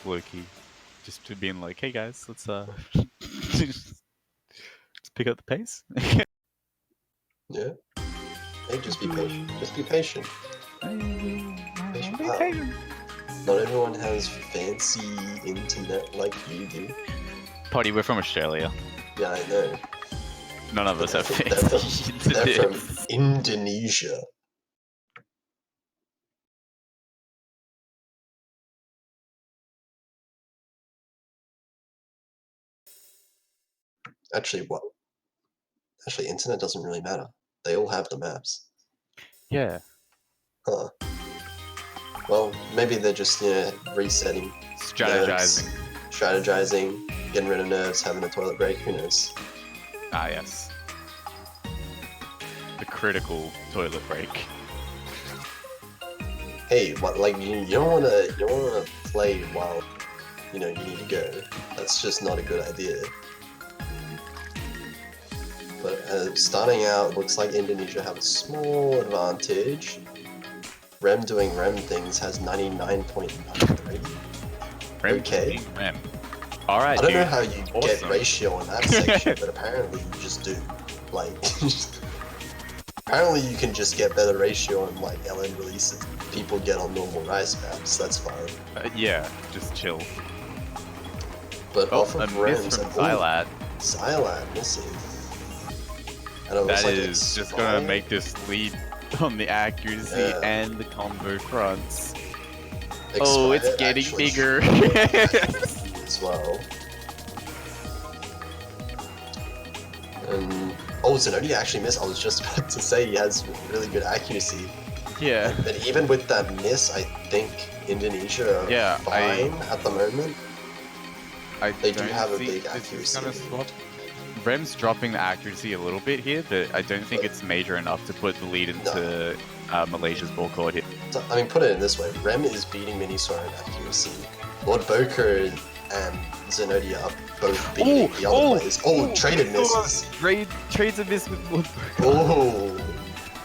Loki. Just to being like, hey guys, let's let's pick up the pace. Yeah. Hey, just be patient. Just be patient. Wow. Not everyone has fancy internet like you do. Potty, we're from Australia. Yeah, I know. None of us have They're fancy They're internet. from Indonesia. Actually, what? Actually, internet doesn't really matter. They all have the maps. Yeah. Huh. Well, maybe they're just, resetting. Strategizing. Nerves, strategizing, getting rid of nerves, having a toilet break, who knows? Ah, yes. The critical toilet break. Hey, what, like, you don't wanna play while, you need to go. That's just not a good idea. But starting out, looks like Indonesia have a small advantage. Rem doing Rem things has 99.93. Rem Okay. being Rem. Alright, I don't know dude. how you get Awesome. ratio in that section, but apparently you just do. Like, apparently you can just get better ratio on like LN releases. People get on normal rice maps. That's fine. Yeah, just chill. But Oh, off a of miss Rems from and Xylat. Xylat missing. And it looks That like is just Expire gonna make this lead on the accuracy Yeah. and the combo fronts. Oh, it's Expire getting actually bigger. as well. And Zenody actually missed. I was just about to say he has really good accuracy. Yeah. But even with that miss, I think Indonesia are Yeah, fine at the moment. They do don't have a think big this is accuracy gonna lead. swap. Rem's dropping the accuracy a little bit here, but I don't think it's major enough to put the lead into Malaysia's ball court here. So, I mean, put it in this way: Rem is beating Minisaur in accuracy. Lord Boker and Zenodia are both beating the other players. Oh, traded misses. Trades a miss with Lord. Oh,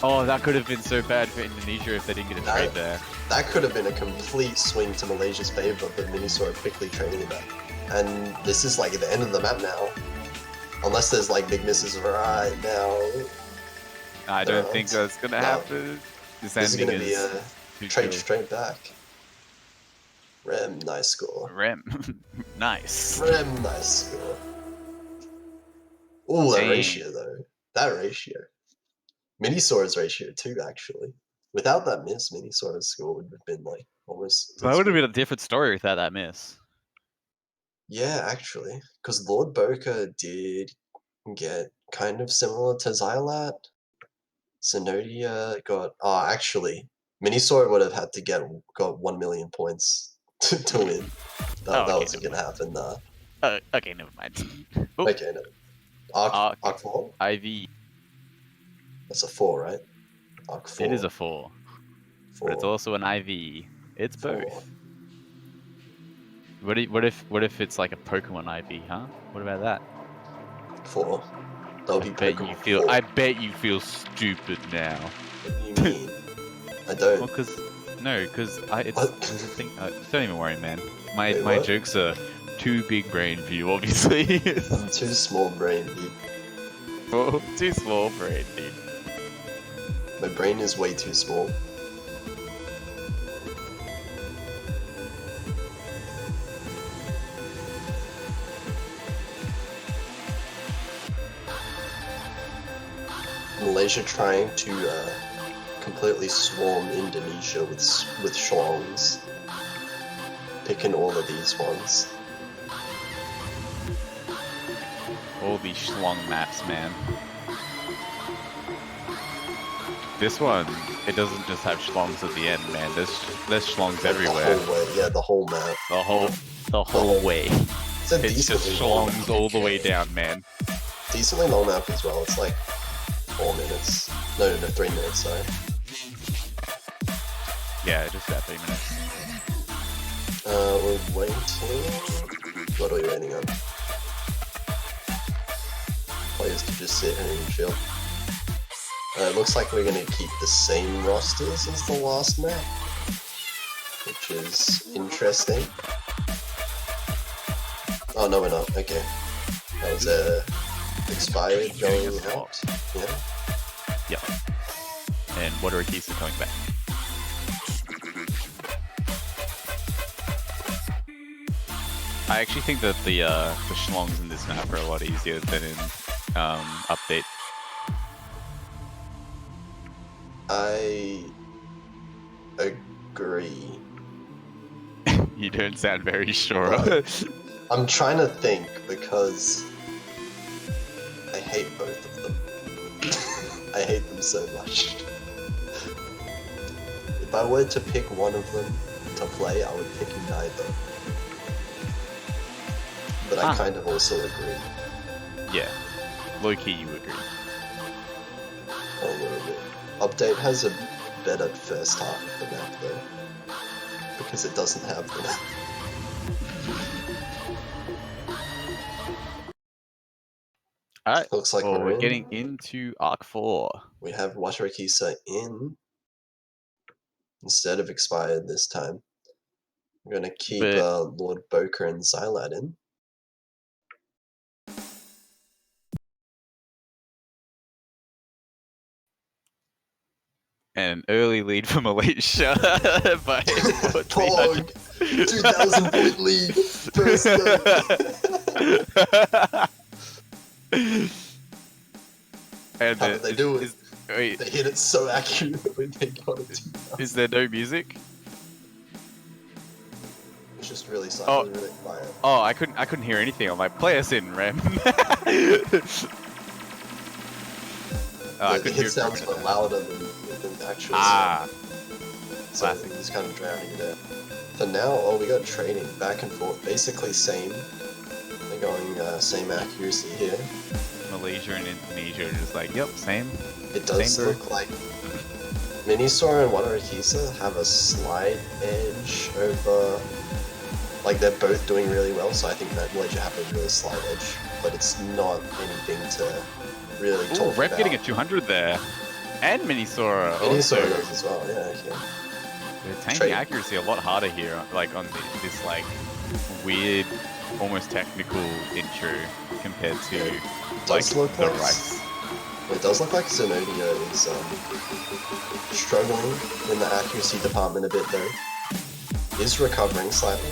Oh, that could have been so bad for Indonesia if they didn't get a trade there. that could have been a complete swing to Malaysia's favor, but Minisaur quickly trading it back. And this is like at the end of the map now. Unless there's like big misses right now. I don't think that's gonna no. happen. This This is ending going to be a too trade chill. straight back. Rem, nice score. Rem, nice. Rem, nice score. Ooh, that Dang. ratio though. That ratio. Minisaur's ratio too, actually. Without that miss, Minisaur's score would have been like almost. That would have been a different story without that miss. Yeah, actually, because Lord Boker did get kind of similar to Xylat. Zenodia got. Oh, actually, Minisaur would have had to got 1 million points to win. That okay, wasn't gonna happen. Nah. Okay, never mind. Oh, Okay, no. Arc 4? IV. That's a 4, right? Arc 4. It is a 4, 4. but it's also an IV. It's 4. both. What if it's like a Pokemon IV, huh? What about that? 4. That'll be Pokemon 4. I bet you feel stupid now. What do you mean? I don't. Well, because it's What? there's a thing. Don't even worry, man. My Wait, my what? jokes are too big brain for you, obviously. Too small brain, dude. Oh, too small brain, dude. My brain is way too small. Malaysia trying to completely swarm Indonesia with schlongs. Picking all of these ones. All these schlong maps, man. This one, it doesn't just have schlongs at the end, man. There's schlongs Like everywhere. The whole way, yeah, the whole map. The whole way. It's a It's just decently long schlongs map. all the way down, man. Decently long map as well. It's like 4 minutes. No, 3 minutes. Sorry. Yeah, just about 3 minutes. We're waiting. What are we waiting on? Players to just sit and chill. It looks like we're gonna keep the same rosters as the last map, which is interesting. Oh no, we're not. Okay, that was expired going out. Yeah. Yep. And Waterakisa coming back. I actually think that the schlongs in this map are a lot easier than in update. I agree. You don't sound very sure. Right. I'm trying to think because I hate both of them. I hate them so much. If I were to pick one of them to play, I would pick neither. But I kind of also agree. Yeah, low key you agree. A little bit. Update has a better first half of the map though. Because it doesn't have the map. Alright, Looks like well, we're we're in. getting into Arc 4. We have Waterakisa in. Instead of expired this time. We're gonna keep But- Lord Boker and Xylad in. And an early lead for Malaysia by Pog! 2,000 point lead! First game! And How did they do it? Wait, They hit it so accurately they got it 2,000. is there no music? It's just really silent, really quiet. Oh, I couldn't hear anything. I'm like, play us in, Rem. I The couldn't hit hear sounds it. a bit louder than the actual Ah, sound. So classic. it's kind of drowning it out. For now, we got trading back and forth, basically same. They're going same accuracy here. Malaysia and Indonesia are just like, yep, same. It does Same look like Minisaur and Waterakisa have a slight edge over. Like they're both doing really well, so I think that Malaysia have a really slight edge, but it's not anything to really Ooh, talk Rep about. getting a 200 there. And Minisora Minisaur also. does as well, yeah. Okay. They're taking Trade. accuracy a lot harder here, like on this like weird, almost technical intro compared to like Does look the like rice. It does look like Zenodia is struggling in the accuracy department a bit though. Is recovering slightly.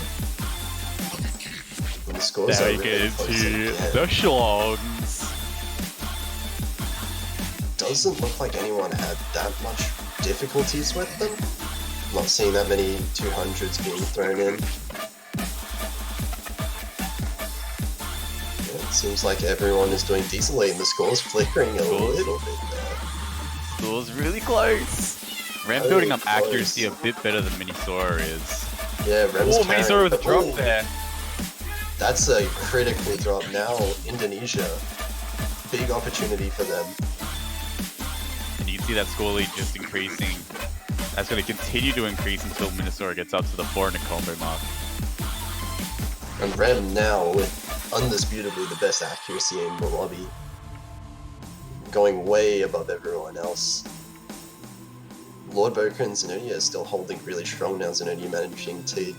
And the scores Now are you get really close into again. the schlongs. Doesn't look like anyone had that much difficulties with them. Not seeing that many 200s being thrown in. Yeah, it seems like everyone is doing decently and the score's flickering a Scores? little bit there. Scores really close. Rem Oh, building up close. accuracy a bit better than Minisora is. Yeah, Rem's Oh, carrying, Minisora with a but- drop oh, there. That's a critical drop now. Indonesia, big opportunity for them. And you can see that score lead just increasing. That's going to continue to increase until Minisora gets up to the 4 in a combo mark. And Rem now with undisputably the best accuracy in the lobby, going way above everyone else. Lord Boker and Zenodia are still holding really strong now. Zenodia managing to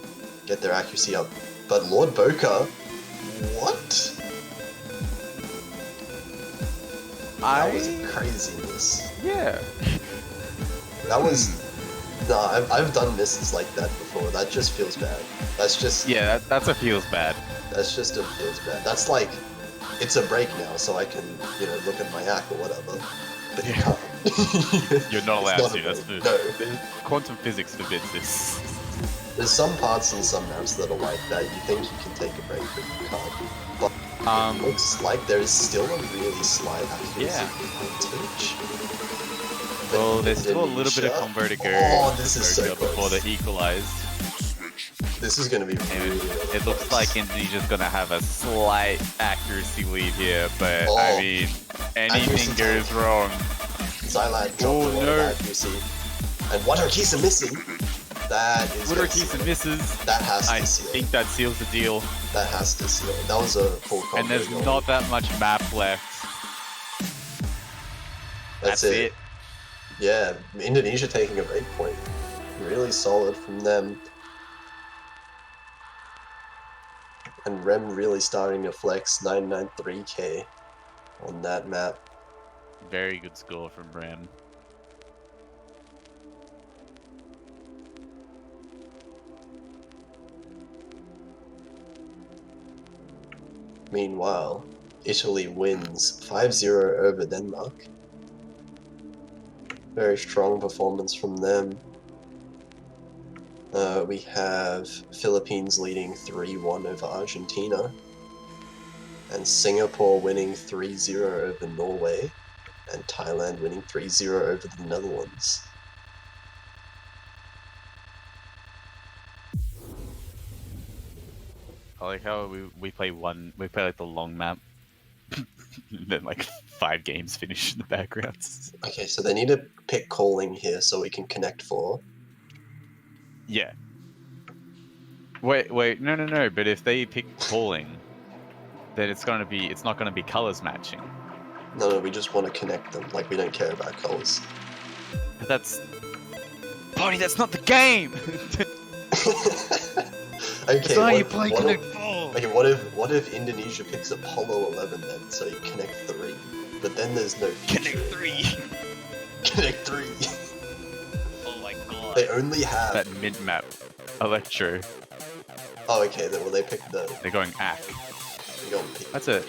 get their accuracy up. But Lord Boker, what? That was craziness. Yeah. That was... Nah, I've done misses like that before. That just feels bad. That's just... Yeah, that's a feels bad. That's just a feels bad. That's like... It's a break now, so I can, you know, look at my act or whatever. but you can't. You're not It's allowed a to. That's break. the No, quantum physics forbids this. there's some parts in some maps that are like that. You think you can take a break, but you can't. But it looks like there is still a really slight accuracy Yeah. advantage. Well, there's still a little bit of Indonesia- combo to go. Oh, this is so Tokyo before close. they're equalized. This is going to be And really it looks like Indonesia's gonna have a slight accuracy lead here, but Oh. I mean, anything Accuracy goes wrong. Xylat dropped Oh, a lot no. of accuracy. And Waterkisa missing. That is gonna Waterkisa seal. misses. That has I to seal. think that seals the deal. That has to seal. That was a full combo. And there's goal. not that much map left. That's it. Yeah, Indonesia taking a break point. Really solid from them. And Rem really starting to flex 993k on that map. Very good score from Ram. Meanwhile, Italy wins 5-0 over Denmark. Very strong performance from them. We have Philippines leading 3-1 over Argentina. And Singapore winning 3-0 over Norway. And Thailand winning 3-0 over the Netherlands. I like how we play like the long map. Then like 5 games finish in the backgrounds. Okay, so they need to pick calling here so we can connect 4. Yeah. Wait, no. But if they pick calling, then it's not gonna be colors matching. No, we just want to connect them. Like, we don't care about colors. But that's not the game. Okay, how you what, play what, Connect if, Four. okay, what if Indonesia picks Apollo 11 then, so you connect 3, but then there's no future. Connect 3. Connect 3. Oh my god. They only have. That mid map, Electro. Oh, okay. Then they pick the. They're going ACK. They're going pick. That's it.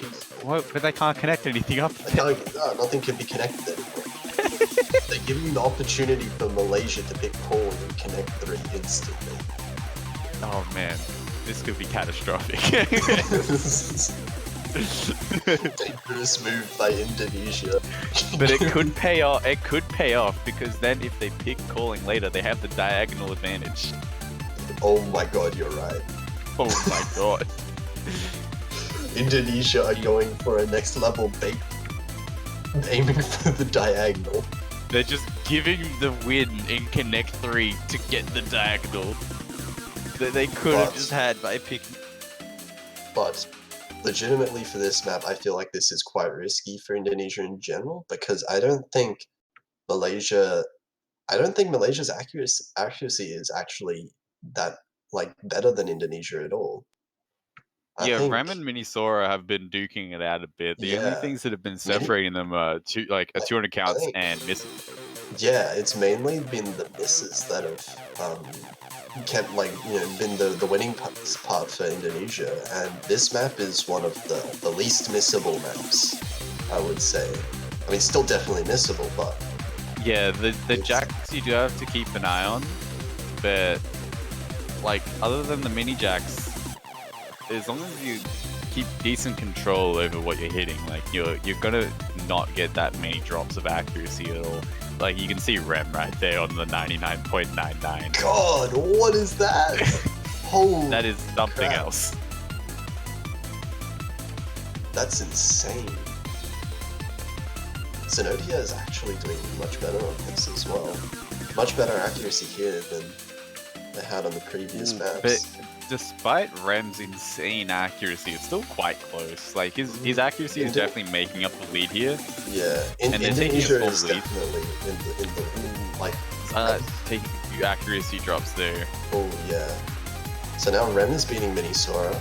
What? But they can't connect anything up. Nothing can be connected anymore. They're giving the opportunity for Malaysia to pick calling and connect 3 instantly. Oh man, this could be catastrophic. Dangerous move by Indonesia. But it could pay off. It could pay off because then if they pick calling later, they have the diagonal advantage. Oh my god, you're right. Oh my god. Indonesia are going for a next level bait, aiming for the diagonal. They're just giving the win in Connect 3 to get the diagonal that they could have But- just had by picking. But legitimately for this map, I feel like this is quite risky for Indonesia in general because I don't think Malaysia's accuracy is actually that better than Indonesia at all. I Yeah, think, Ram and Minisora have been duking it out a bit. The only Yeah. things that have been separating them are 200 counts think- and misses. yeah, it's mainly been the misses that have kept been the winning part for Indonesia, and this map is one of the least missable maps, I would say. I mean, still definitely missable, but Yeah, the jacks you do have to keep an eye on, but like other than the mini jacks, as long as you keep decent control over what you're hitting, like you're gonna not get that many drops of accuracy at all. Like you can see Rem right there on the 99.99. God, what is that? Holy, That is something crap. else. That's insane. Zenodia is actually doing much better on this as well. Much better accuracy here than they had on the previous maps. But despite Rem's insane accuracy, it's still quite close. Like his accuracy is definitely making up the lead here. yeah, and they're taking a Indonesia full is lead. definitely Taking a few accuracy drops there. oh yeah. So now Rem is beating Minisora,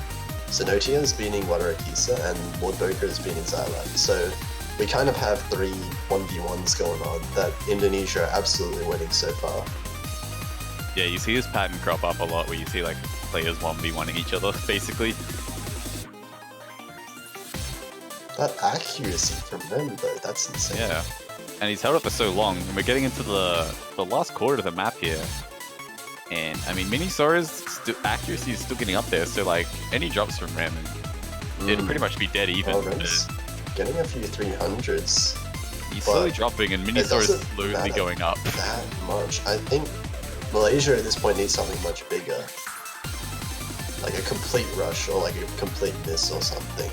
Zenotia is beating Wadarakisa, and Lord Boker is beating Xylat. So we kind of have 3 1v1s going on that Indonesia are absolutely winning so far. Yeah, you see this pattern crop up a lot where you see like players 1v1ing each other, basically. That accuracy from Rem though, that's insane. Yeah. and he's held it for so long. And we're getting into the last quarter of the map here. And I mean, Minisaur's accuracy is still getting up there. So like any drops from Rem, it'll pretty much be dead even. Oh, Rem's getting a few 300s. He's slowly dropping, and Minisaur is slowly going up. That much. I think Malaysia at this point needs something much bigger. Like a complete rush or like a complete miss or something.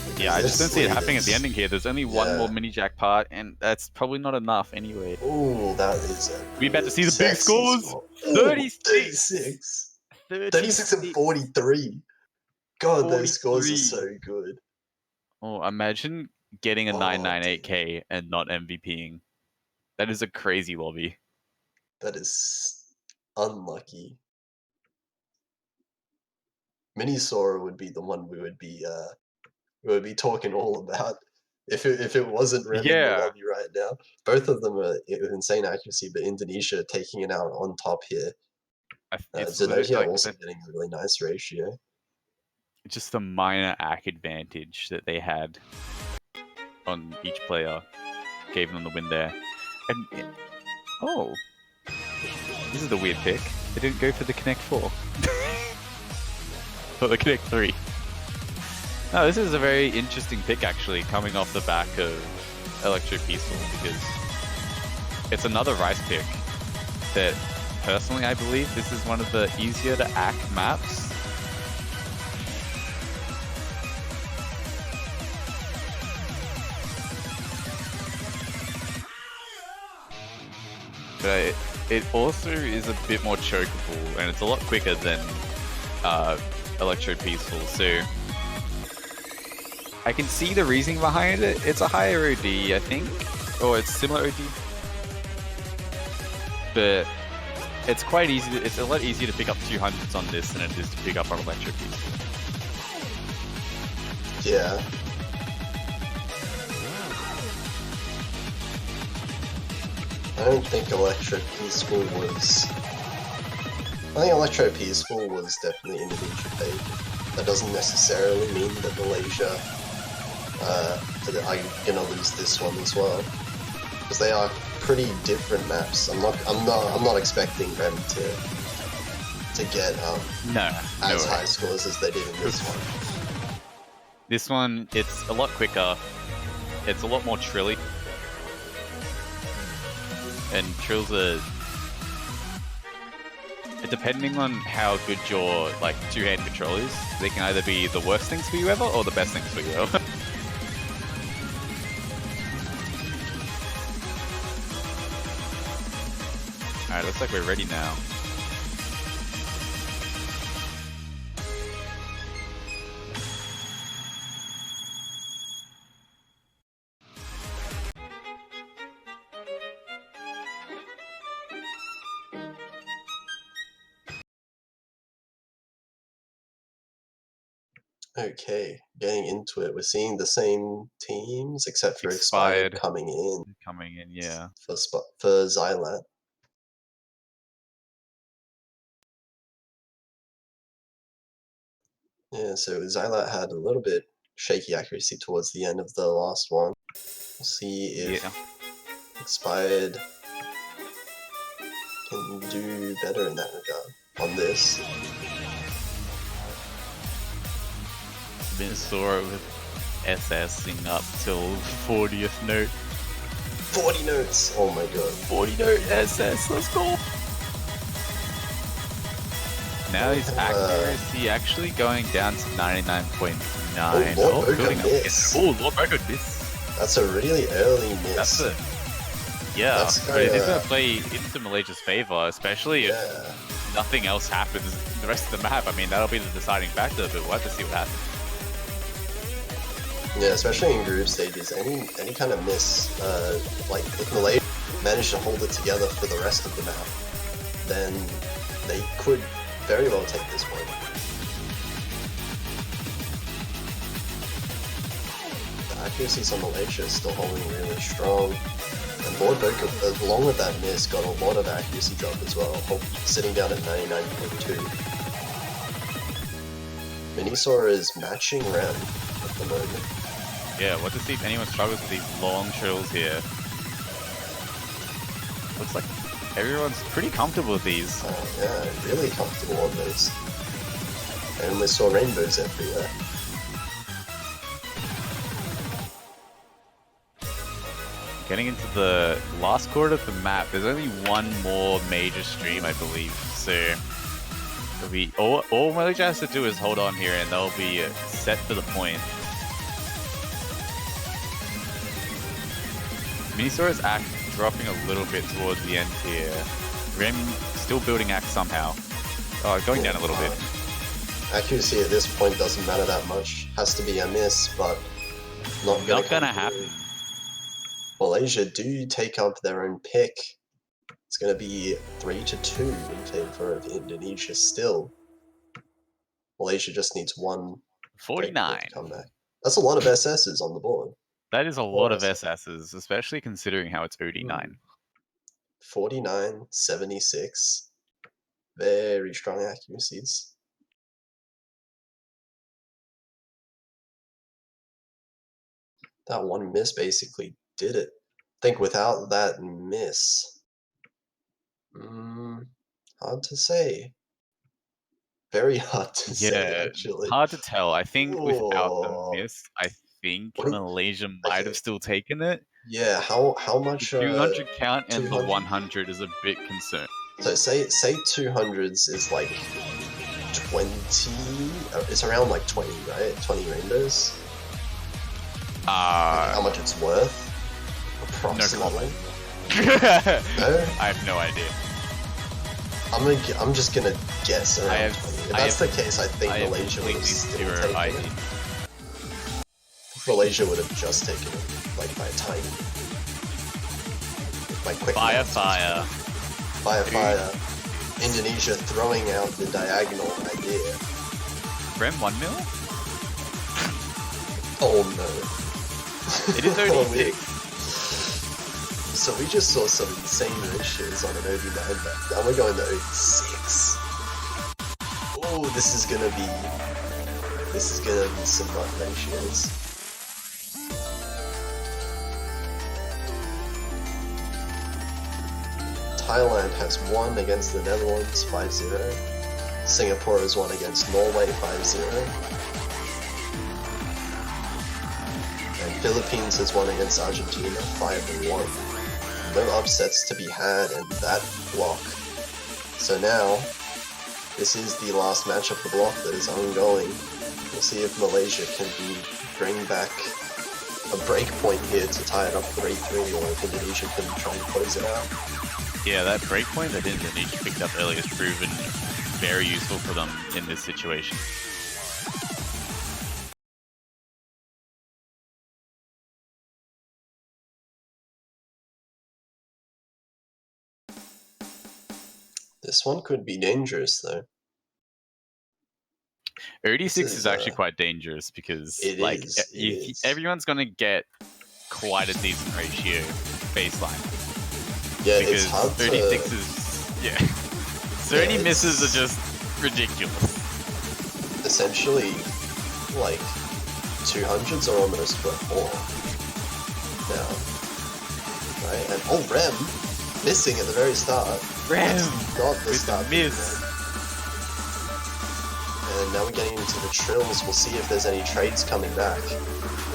Because Yeah, I just don't this see it lead happening at the is- ending here. There's only one more mini jackpot, and that's probably not enough anyway. Ooh, that is a We about to see the big sexy scores. score. 36. 36 and 43. God, those scores are 43. so good. Oh, imagine getting a Oh, 998k and not MVPing. That is a crazy lobby. That is unlucky. Minisaur would be the one we would be talking all about if it wasn't Rem in the Yeah. lobby right now. Both of them are insane accuracy, but Indonesia taking it out on top here. It's literally Zenogia like also getting a really nice ratio. just the minor AC advantage that they had on each player gave them the win there. And oh, this is the weird pick. They didn't go for the Connect 4. Or the Connect 3. No, this is a very interesting pick actually, coming off the back of Electro Peaceful, because it's another Rice pick that, personally, I believe this is one of the easier to act maps. But it also is a bit more chokeable, and it's a lot quicker than Electro Peaceful, so I can see the reasoning behind it. It's a higher OD, I think, or it's similar OD, but it's quite easy. It's a lot easier to pick up 200s on this than it is to pick up on Electro Peaceful. Yeah. I don't think Electro Peaceful was... I think Electro Peaceful was definitely Indonesia paid. That doesn't necessarily mean that Malaysia are gonna lose this one as well, because they are pretty different maps. I'm not expecting them to get No, as no high way. scores as they did in this one. This one, it's a lot quicker. It's a lot more trilly. And trills are... depending on how good your like two-hand control is, they can either be the worst things for you ever or the best things for you ever. Alright, looks like we're ready now. Okay, getting into it, we're seeing the same teams except for Expired. Expired coming in Coming in, yeah. for Xylat. Yeah, so Xylat had a little bit shaky accuracy towards the end of the last one. We'll see if Yeah. Expired can do better in that regard on this. Minosaur with SSing up till 40th note. 40 notes! Oh my god. 40 note SS, let's go! Now his accuracy actually going down to 99.9. Oh, Lord Boca building up. miss. Oh, Lord Boca miss. That's a really early miss. That's a... Yeah, That's but it is kinda- going to play into Malaysia's favour, especially if Yeah. nothing else happens in the rest of the map. I mean, that'll be the deciding factor, but we'll have to see what happens. Yeah, especially in group stages, any kind of miss, like if Malaysia managed to hold it together for the rest of the map, then they could very well take this one. The accuracies on Malaysia is still holding really strong, and Lord Boca, along with that miss, got a lot of accuracy drop as well, sitting down at 99.2. Minisaur is matching Rem at the moment. Yeah, we'll have to see if anyone struggles with these long trills here. Looks like everyone's pretty comfortable with these. Oh yeah, really comfortable on those. And we saw rainbows everywhere. Getting into the last quarter of the map, there's only one more major stream, I believe. So it'll be all Malaysia has to do is hold on here, and they'll be set for the point. Minisaurus act dropping a little bit towards the end here. Rem still building act somehow. Oh, going down a little bit. Accuracy at this point doesn't matter that much. Has to be a miss, but not gonna happen. Malaysia do take up their own pick. It's gonna be 3-2 in favor of Indonesia still. Malaysia just needs one 49. comeback. That's a lot of SSs on the board. That is a lot of SSs, especially considering how it's OD9. 49, 76. Very strong accuracies. That one miss basically did it. I think without that miss, hard to say. Very hard to say, actually. Hard to tell. I think without the Whoa. miss, I think What if- Malaysia might have still taken it. Yeah, how much? The 200 count and 200? the 100 is a bit concerned. So say 200s is like 20. It's around like 20, right? 20 rainbows. How much it's worth? Approximately. No? I have no idea. I'm just gonna guess around 20. If that's the case, I think Malaysia would have still taken it. Malaysia would have just taken it, like by a tiny. By quick. Fire. Indonesia throwing out the diagonal idea. Rem 1 mil? Oh no. It is only 6. So we just saw some insane ratios on an OD9 map. Now we're going to OD6. Oh, this is gonna be some nut ratios. Thailand has won against the Netherlands 5-0. Singapore has won against Norway 5-0. And Philippines has won against Argentina 5-1. No upsets to be had in that block. So now, this is the last match of the block that is ongoing. We'll see if Malaysia can bring back a break point here to tie it up 3-3, or if Indonesia can try and close it out. Yeah, that breakpoint that Indonesia picked up earlier has proven very useful for them in this situation. This one could be dangerous, though. OD6 is actually quite dangerous because everyone's going to get quite a decent ratio baseline. Yeah, because it's hard 36 is, yeah. So any misses are just ridiculous. Essentially, like, 200s are almost worth more now. Right? And oh, Rem missing at the very start. Rem Not the with start. the miss. And now we're getting into the trills. We'll see if there's any trades coming back,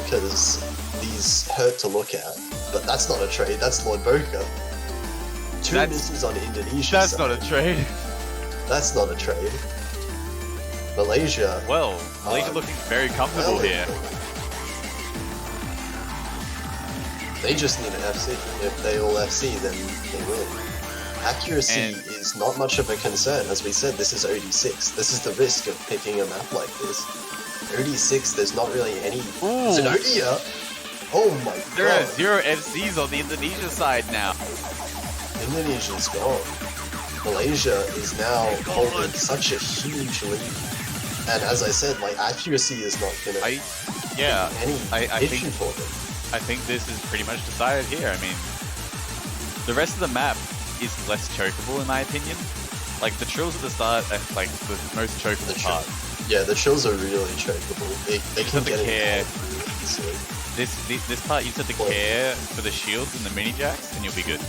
because these hurt to look at. But that's not a trade. That's Lord Boca. Two misses on Indonesia. That's not a trade. That's not a trade. Malaysia. Well, Malaysia looking very comfortable here. They just need an FC. If they all FC, then they win. Accuracy is not much of a concern. As we said, this is OD6. This is the risk of picking a map like this. OD6, there's not really any... Zenodia? Oh my god. There are 0 FCs on the Indonesia side now. Indonesia's gone. Malaysia is now holding such a huge lead. And as I said, like, accuracy is not gonna I issue for them. I think this is pretty much decided here. I mean, the rest of the map is less chokeable in my opinion. Like, the trills at the start are like the most chokeable part. Yeah, the trills are really chokeable. They can get care. Easily. This part, you just have to care for the shields and the mini jacks, and you'll be good.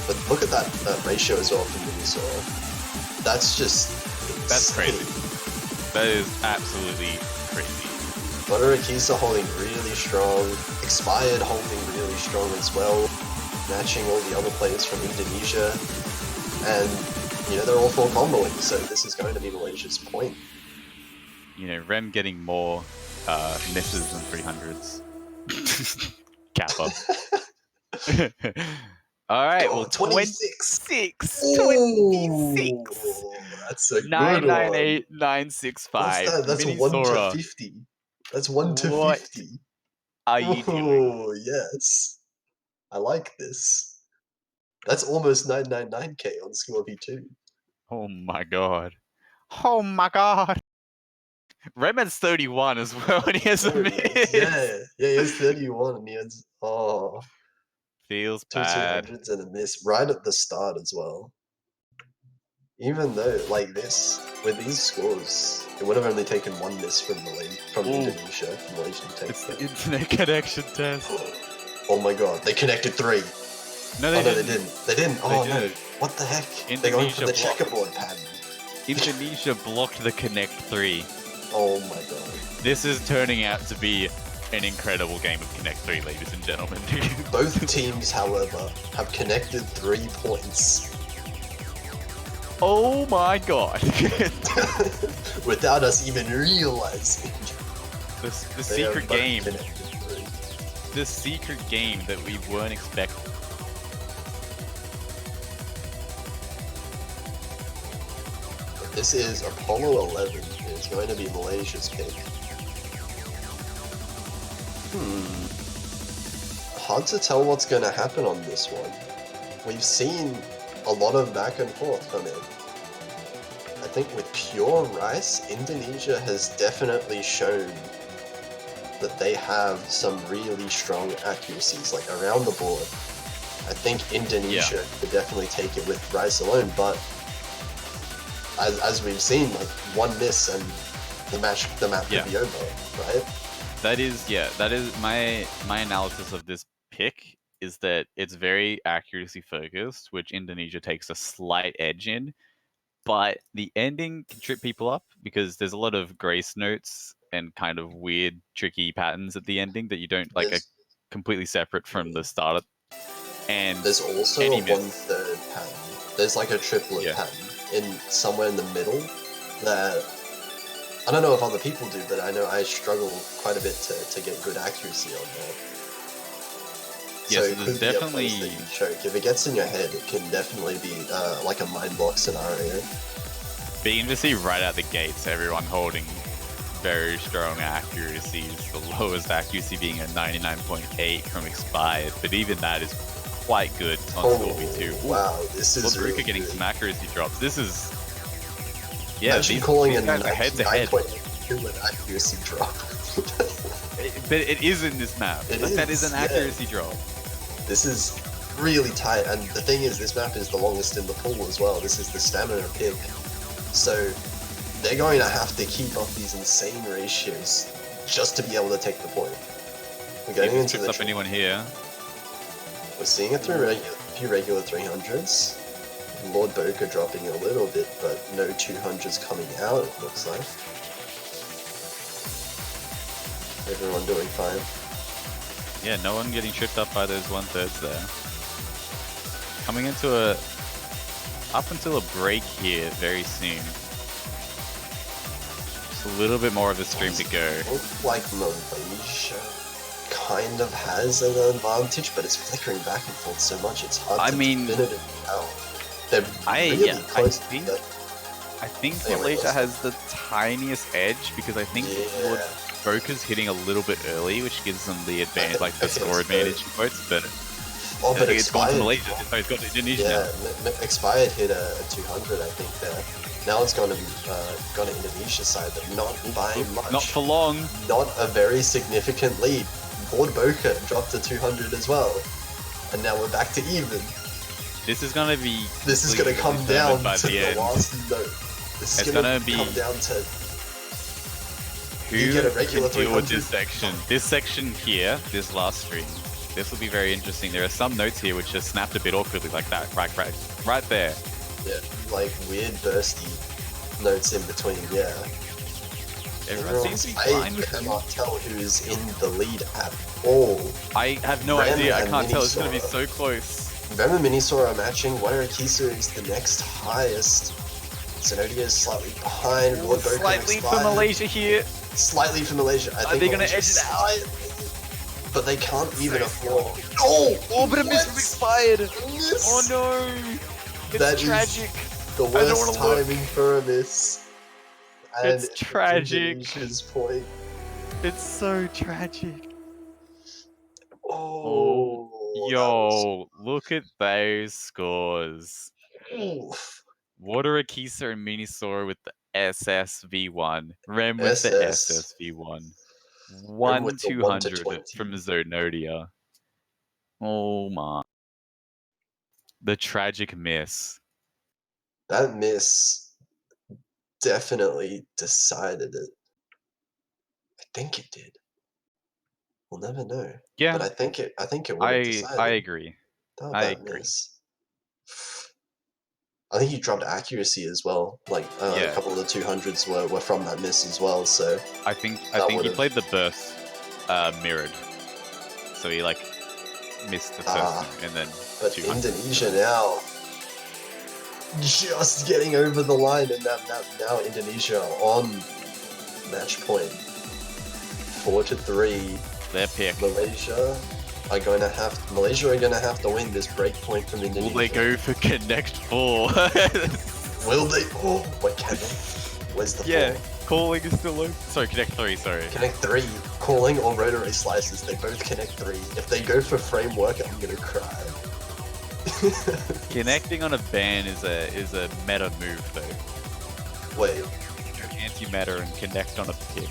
But look at that ratio as well from Minisaur. That's just That's insane. crazy. That is absolutely crazy. Butter holding really strong, Expired holding really strong as well, matching all the other players from Indonesia, and you know they're all 4 comboing, so this is going to be Malaysia's point. You know, Rem getting more misses than 300s. Kappa. Alright, well, 26! 26! Ooh, that's a good one. 998965. What's that? That's 1 to Minisora, 50. That's 1 to what 50. are you doing? Oh, yes. I like this. That's almost 999k on Skill V2. Oh my god. Oh my god. Rem has 31 as well, and he has a There it is. miss. Yeah, he has 31 and he has, Feels two bad. 200s and a miss right at the start as well. Even though, like this, with these scores, it would have only taken 1 miss from Ooh. Indonesia, from Malaysia to take It's the that. internet connection test. Oh my god, they connected 3. No, Oh no, they didn't. They didn't. Oh no. didn't. What the heck? They're going for Indonesia the blocked. checkerboard pattern. Indonesia blocked the Connect 3. Oh my god. This is turning out to be an incredible game of Connect 3, ladies and gentlemen. Both teams, however, have connected 3 points Oh my god. without us even realizing. the They have secret both game. connected 3. The secret game that we weren't expecting. This is Apollo 11. It's going to be Malaysia's pick. Hard to tell what's going to happen on this one. We've seen a lot of back and forth come in. I think with pure rice, Indonesia has definitely shown that they have some really strong accuracies, like around the board. I think Indonesia could definitely take it with rice alone, but as we've seen, like 1 miss and the map could be over, right? That is my analysis of this pick is that it's very accuracy focused, which Indonesia takes a slight edge in, but the ending can trip people up because there's a lot of grace notes and kind of weird, tricky patterns at the ending that you don't like are completely separate from the start. And there's also a 1/3 pattern. There's like a triplet pattern in somewhere in the middle that I don't know if other people do, but I know I struggle quite a bit to get good accuracy on that. Yeah, so so it there's could be a definitely place that you choke. If it gets in your head, it can definitely be like a mind block scenario. being to see right out the gates everyone holding very strong accuracies, the lowest accuracy being a 99.8 from expired, but even that is quite good on Score V2. Wow, this is Lubrika really getting good. some accuracy drops. This is Imagine these calling guys an are head to head. 9.8 accuracy drop. But it is in this map. That is an accuracy drop. This is really tight, and the thing is, this map is the longest in the pool as well. This is the stamina pick, so they're going to have to keep up these insane ratios just to be able to take the point. We're getting into the up anyone here. We're seeing it through a few regular 300s. Lord Boca dropping a little bit, but no 200s coming out, it looks like. Everyone doing fine. Yeah, no one getting tripped up by those 1/3s there. Coming into up until a break here very soon. Just a little bit more of a stream to go. Looks like Malaysia kind of has an advantage, but it's flickering back and forth so much it's hard to definitively tell. They're really close together. I think Anyway, Malaysia has the tiniest edge because I think Lord Boca's hitting a little bit early, which gives them the advantage, like the score advantage in quotes, but oh, but it's gone to Expired, Malaysia. So it's got to Indonesia now. Expired hit a 200, I think, there. Now it's gone to Indonesia side, but not by much. Not for long. Not a very significant lead. Lord Boca dropped a 200 as well, and now we're back to even. This is gonna be. This is gonna come down by to the end. last note. This is gonna come down to who you get a regular can deal with 300. this section. This section here, this last string, This will be very interesting. There are some notes here which just snapped a bit awkwardly like that. Right there. Yeah, like weird bursty notes in between, yeah. Everyone seems to be I fine with them. cannot tell who's in the lead at all. I have no Rem idea. I and can't tell. It's going to be Minisaur. so close. Rem and Minisaur are matching. Wadakisu is the next highest. Zenodia is slightly behind. Wardbow Slightly connects for by. Malaysia here. Slightly for Malaysia. I Are think they gonna Malaysia edge it out? slightly, but they can't even afford. Oh, but a miss from expired. Miss. Oh no. It's That is tragic. The don't worst wanna look. timing for a miss. And It's tragic. Indonesia's point. It's so tragic. Oh, Yo, look at those scores. Oof. Water Akisa and Minisaur with the SSV1. Rem with the SS. SSV1. Rem with the 1 to 1-200 20. from Zonodia. Oh my. The tragic miss. That miss definitely decided it. I think it did. We'll never know. Yeah, But I think it would have decided. I agree. Not I that agree. miss. I think he dropped accuracy as well. Like a Yeah. couple of the 200s were from that miss as well. So I think That he would've- played the burst mirrored. So he like missed the first Ah, one and then but 200. Indonesia now just getting over the line, and now Indonesia on match point. 4-3. Their pick. Malaysia are gonna have to win this break point from Indonesia. Will they go for Connect 4? Will they? Oh, wait, can they? Where's the Yeah, 4? calling is still open. Sorry, Connect 3, sorry. Connect 3, calling or rotary slices, they both connect 3. If they go for framework, I'm gonna cry. Connecting on a ban is a meta move though. Wait, Go anti-meta and connect on a pick.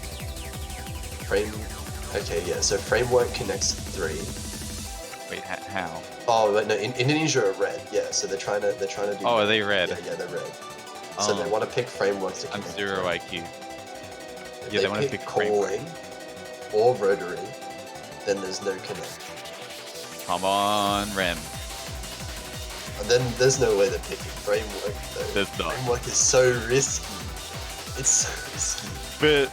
okay, yeah, so framework connects 3. Wait, how? Oh, wait, no, Indonesia are red, yeah, so they're trying to do. Oh, are they red? Yeah, they're red. So they Oh, want to pick framework to I'm connect. 0 IQ. If Yeah, they wanna pick framework. calling or rotary, then there's no connect. Come on, Rem. And then there's no way they're picking framework though. There's not. Framework is so risky. It's so risky. But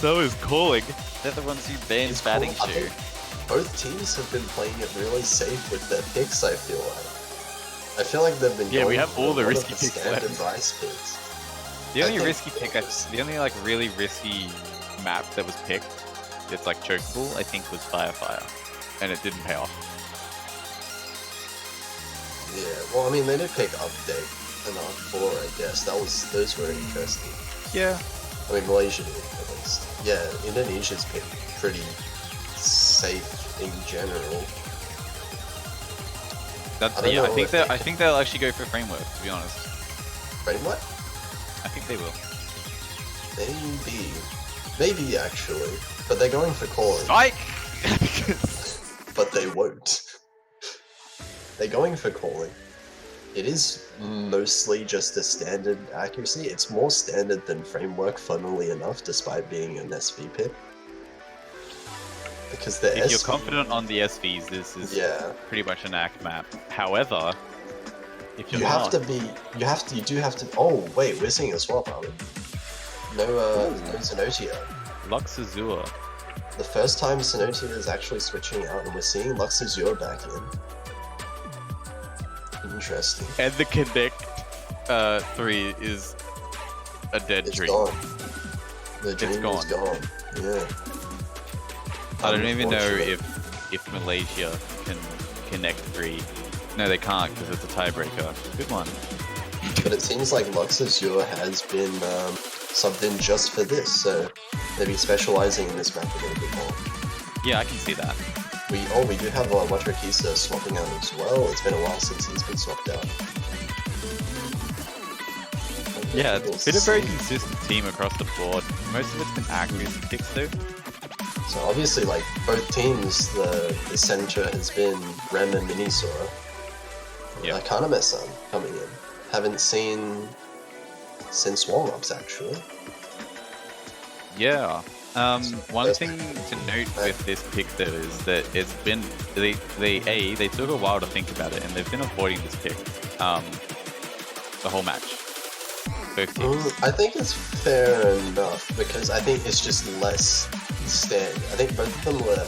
so is calling. They're the ones who banned It's batting cool. I to. think both teams have been playing it really safe with their picks, I feel like. I feel like they've been Yeah, we going have for all a the lot of risky picks standard left. rice picks. The I only think risky pick, the only like really risky map that was picked, it's like chokeable, I think was Fire, and it didn't pay off. Yeah, well, I mean, they did pick update and R4, I guess. Those were interesting. Yeah. I mean, Malaysia did, at least. Yeah, Indonesia's picked pretty safe in general. That's I don't yeah. know if they I think they'll actually go for framework. To be honest, Framework? I think they will. Maybe actually, but they're going for calling. Strike. But they won't. They're going for calling. It is mostly just a standard accuracy. It's more standard than framework, funnily enough, despite being an SV pick. Because the If you're SV confident on the SVs, this is yeah, pretty much an ACT map. However, if you're you not, you do have to. Oh wait, we're seeing a swap, are we? No, no Zenotia. Lux Azure. The first time Zenotia is actually switching out, and we're seeing Lux Azure back in. Interesting. And the Connect 3 is a dead It's dream. gone. The dream is gone. gone. Yeah. I don't even know Unfortunate. if Malaysia can Connect 3. No, they can't because it's a tiebreaker. Good one. But it seems like Lux Azure has been subbed in just for this, so maybe specializing in this map a little bit more. Yeah, I can see that. We do have Watrakisa swapping out as well. It's been a while since he's been swapped out. Yeah, We'll it's been a very see. consistent team across the board. Most of it's been accuracy picks though. So obviously, like both teams, the center has been Rem and Minisaur. Yeah. Kaname-san coming in. Haven't seen since warm-ups actually. Yeah. One thing to note with this pick though is that it's been they took a while to think about it and they've been avoiding this pick the whole match. Both teams. I think it's fair enough because I think it's just less standard. I think both of them were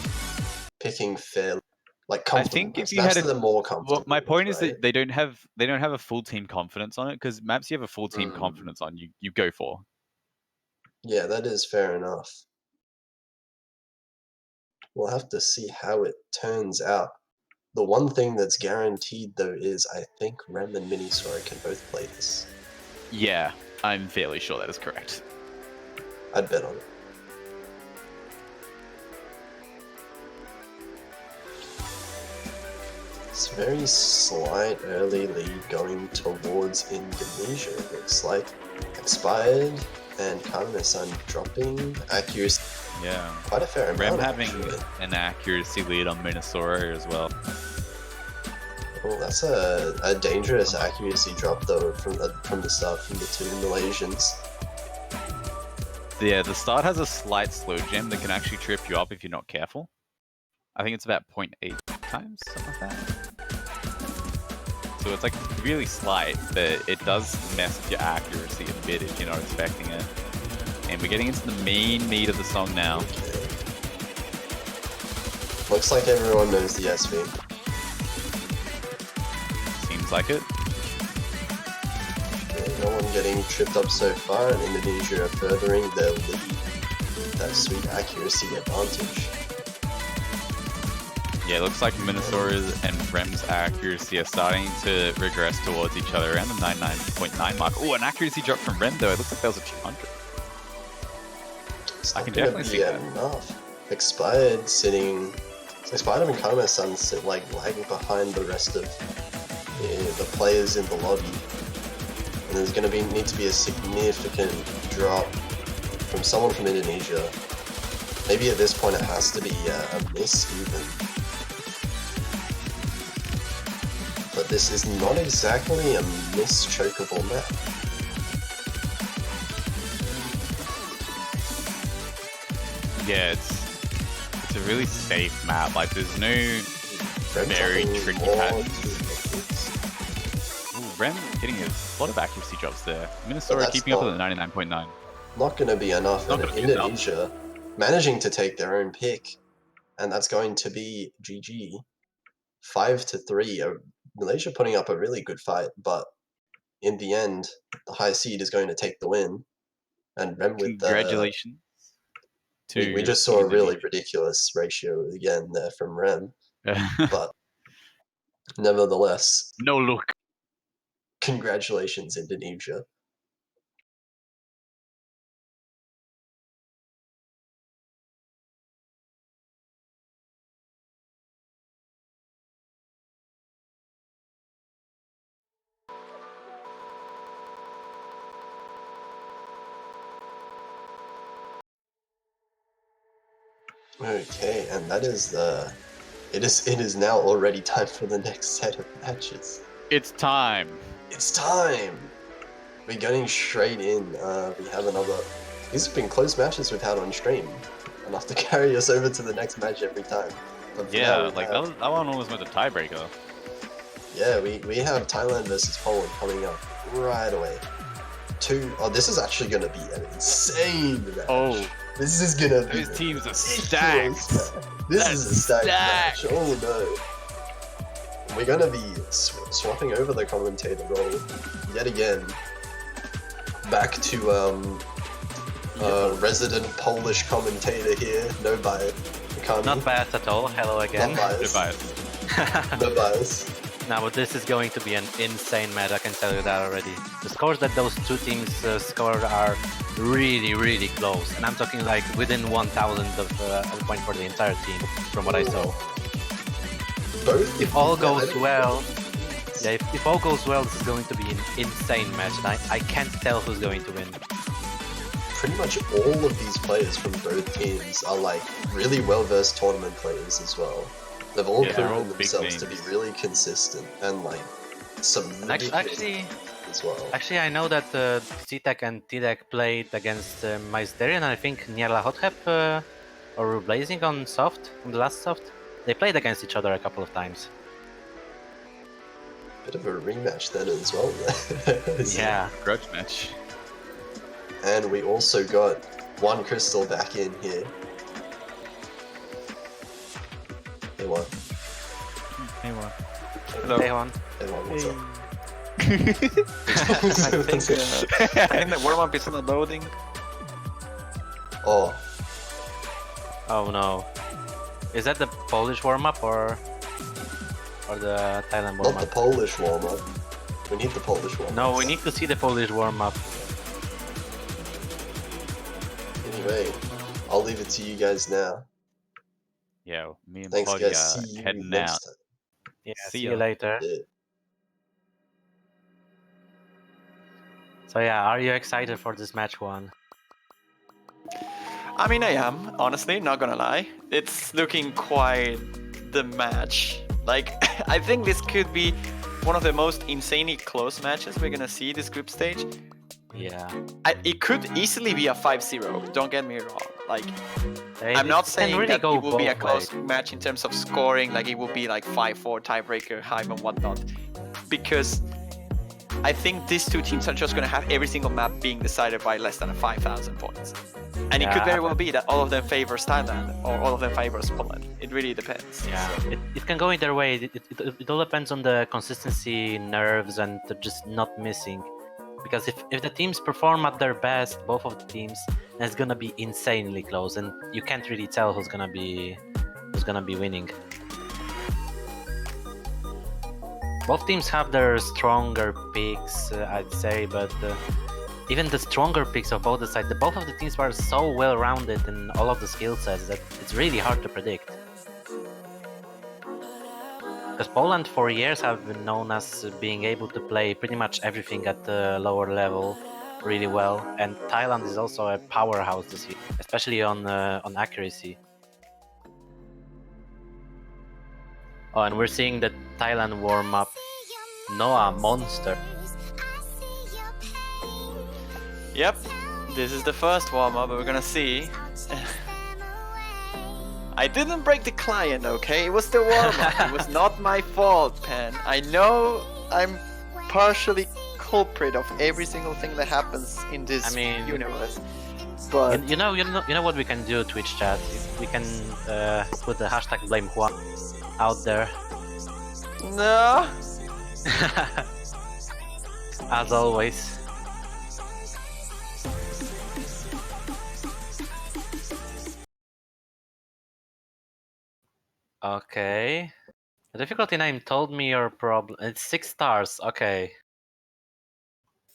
picking fairly, like comfortable. I think if you maps had that are more comfortable. well, my point is right? that they don't have a full team confidence on it because maps you have a full team confidence on you go for. Yeah, that is fair enough. We'll have to see how it turns out. The one thing that's guaranteed though is I think Rem and Minisaur can both play this. Yeah, I'm fairly sure that is correct. I'd bet on it. It's a very slight early lead going towards Indonesia, it looks like. Expired and Karma-san dropping accuracy. Yeah. Quite a fair amount. Rem having actually. an accuracy lead on Minosaur as well. Oh, that's a dangerous accuracy drop though from the start from the two Malaysians. Yeah, the start has a slight slow gem that can actually trip you up if you're not careful. I think it's about 0.8 times, something like that. So it's like really slight, but it does mess with your accuracy a bit if you're not expecting it. And we're getting into the main meat of the song now. Okay. Looks like everyone knows the SV. Seems like it. Yeah, no one getting tripped up so far, and Indonesia are furthering their lead. That sweet accuracy advantage. Yeah, it looks like Minosaur's and Rem's accuracy are starting to regress towards each other around the 99.9 mark. Oh, an accuracy drop from Rem though. It looks like that was a 200. I can definitely see that. Enough. Expired and Karma-san sit like lagging behind the rest of the players in the lobby. And there's going to need to be a significant drop from someone from Indonesia. Maybe at this point it has to be a miss even. But this is not exactly a miss chokeable map. Yeah, it's a really safe map. Like there's no very tricky patterns. Ooh, Rem getting a lot of accuracy drops there. Minosaur keeping up at the 99.9. Not going to be enough, Not and gonna be enough. Indonesia managing to take their own pick, and that's going to be GG. 5-3. Malaysia putting up a really good fight, but in the end, the high seed is going to take the win. And Rem with Congratulations. we just saw a really ridiculous ratio again there from Rem, but nevertheless, no look. congratulations Indonesia. Okay, and that is it is now already time for the next set of matches. It's time. It's time! We're getting straight in. We have another. These have been close matches we've had on stream. Enough to carry us over to the next match every time. But Yeah, now like that one almost went to tiebreaker. Yeah, we have Thailand versus Poland coming up right away. This is actually going to be an insane match. Oh, This is going to be... those teams are ridiculous stacked. match. This is a stacked match. Oh no. We're going to be swapping over the commentator role yet again. Back to resident Polish commentator here. No bias. Not biased at all. Hello again. Not Good bias. bias. No bias. No, but this is going to be an insane match, I can tell you that already. The scores that those two teams scored are really, really close. And I'm talking like within 1,000th of a point for the entire team, from what I saw. Both? If all goes well, yeah, if all goes well, this is going to be an insane match. And I can't tell who's going to win. Pretty much all of these players from both teams are like really well-versed tournament players as well. They've all Yeah, they're all proven big themselves to be names. really consistent and like some. And actually, as well. Actually, I know that C-Tech and T-Tech played against Maisterian and I think Nierla Hothep or Blazing on soft, on the last soft. They played against each other a couple of times. Bit of a rematch then as well. Yeah. Grudge match. And we also got one crystal back in here. Hey one. Hey, one. Hello. Hey, one. Hey one, what's up? I think the warm-up is not loading. Oh, Oh no. Is that the Polish warm-up or the Thailand not the warm-up? Polish warm-up. We need the Polish warm-up. No, we need to see the Polish warm-up. Anyway, I'll leave it to you guys now. Yeah, me and Thanks Poggy guys, are see you heading next out. time. Yeah, See see you ya. later. Yeah. So yeah, are you excited for this match one? I mean, I am, honestly, not gonna lie. It's looking quite the match. Like, I think this could be one of the most insanely close matches we're gonna see this group stage. Yeah. It could easily be a 5-0, don't get me wrong. Like, They I'm not can saying really that go it will be a both close ways. match in terms of scoring, like it will be like 5-4 tiebreaker, hype and whatnot. Because I think these two teams are just gonna have every single map being decided by less than 5,000 points. And it could very well be that all of them favors Thailand or all of them favors Poland. It really depends. Yeah, it can go either way. It all depends on the consistency, nerves, and just not missing. Because if the teams perform at their best, both of the teams, then it's gonna be insanely close, and you can't really tell who's gonna be winning. Both teams have their stronger picks, I'd say, but even the stronger picks of both sides, both of the teams are so well-rounded in all of the skill sets that it's really hard to predict. Because Poland for years have been known as being able to play pretty much everything at the lower level really well, and Thailand is also a powerhouse this year, especially on accuracy. Oh, and we're seeing the Thailand warm-up. Noah Monster. Yep, this is the first warm-up, we're gonna see. I didn't break the client, okay? It was the warm-up. It was not my fault, Pen. I know I'm partially culprit of every single thing that happens in this universe. But you know what we can do, Twitch chat. We can put the hashtag blame Juan out there. no. As always. Okay. The difficulty name told me your problem. It's 6 stars. Okay.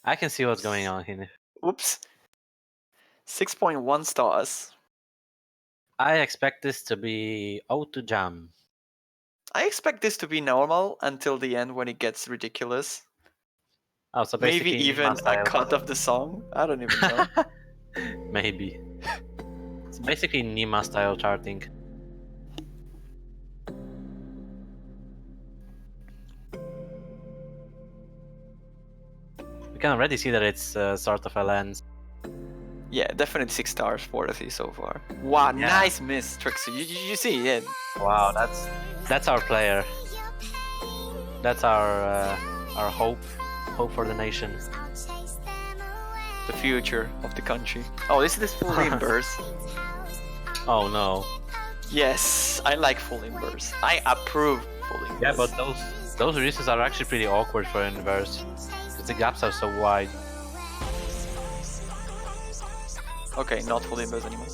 I can see what's going on here. Oops. 6.1 stars. I expect this to be O2 Jam. I expect this to be normal until the end when it gets ridiculous. Oh, so Maybe basically even Nima a style. cut of the song. I don't even know. Maybe. It's basically Nima style charting. We can already see that it's sort of a lens. Yeah, definitely 6 stars for the so far. Wow, Yeah. nice miss, Trixie. You see it. Wow, that's our player. That's our hope for the nation. The future of the country. Oh, this is full inverse. Oh no. Yes, I like full inverse. I approve full inverse. Yeah, but those releases are actually pretty awkward for inverse because the gaps are so wide. Okay, not full inverse anymore.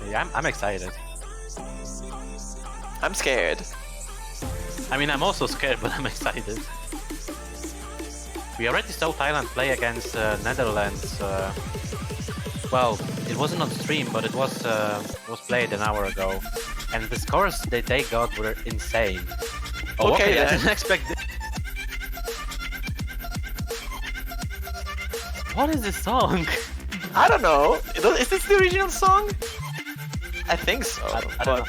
Yeah, I'm excited. I'm scared. I mean, I'm also scared, but I'm excited. We already saw Thailand play against Netherlands. Well, it wasn't on stream, but it was played an hour ago, and the scores that they got were insane. Oh, Okay, I then. didn't expect this. What is this song? I don't know. Is this the original song? I think so. I don't know.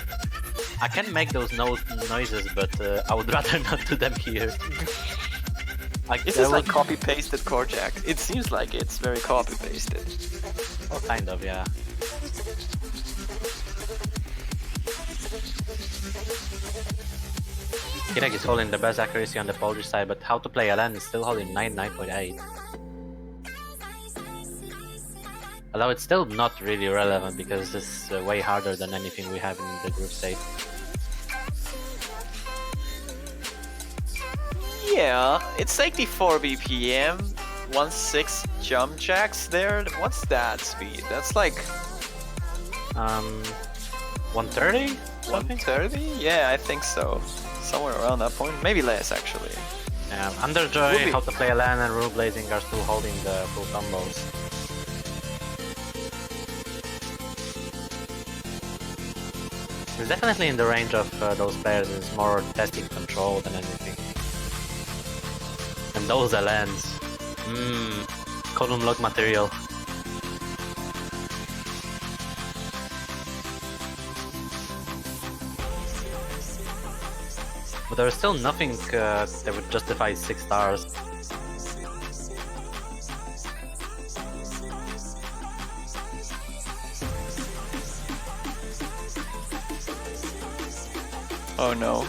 I can make those noises, but I would rather not do them here. Is this like copy-pasted core jack? It seems like it's very copy-pasted. Oh, kind of, yeah. Kirek is holding the best accuracy on the Polish side, but how to play LN is still holding 9.8. Although it's still not really relevant because this is way harder than anything we have in the group stage. Yeah, it's 84 BPM, 1.6 jump jacks there. What's that speed? That's like 130? 130? Yeah, I think so. Somewhere around that point. Maybe less, actually. Yeah, Underjoy, How to Play LN, and Rule Blazing are still holding the full combos. It's definitely in the range of those players. It's more testing control than anything. And those LNs. Column lock material. But there's still nothing that would justify 6 stars. Oh no.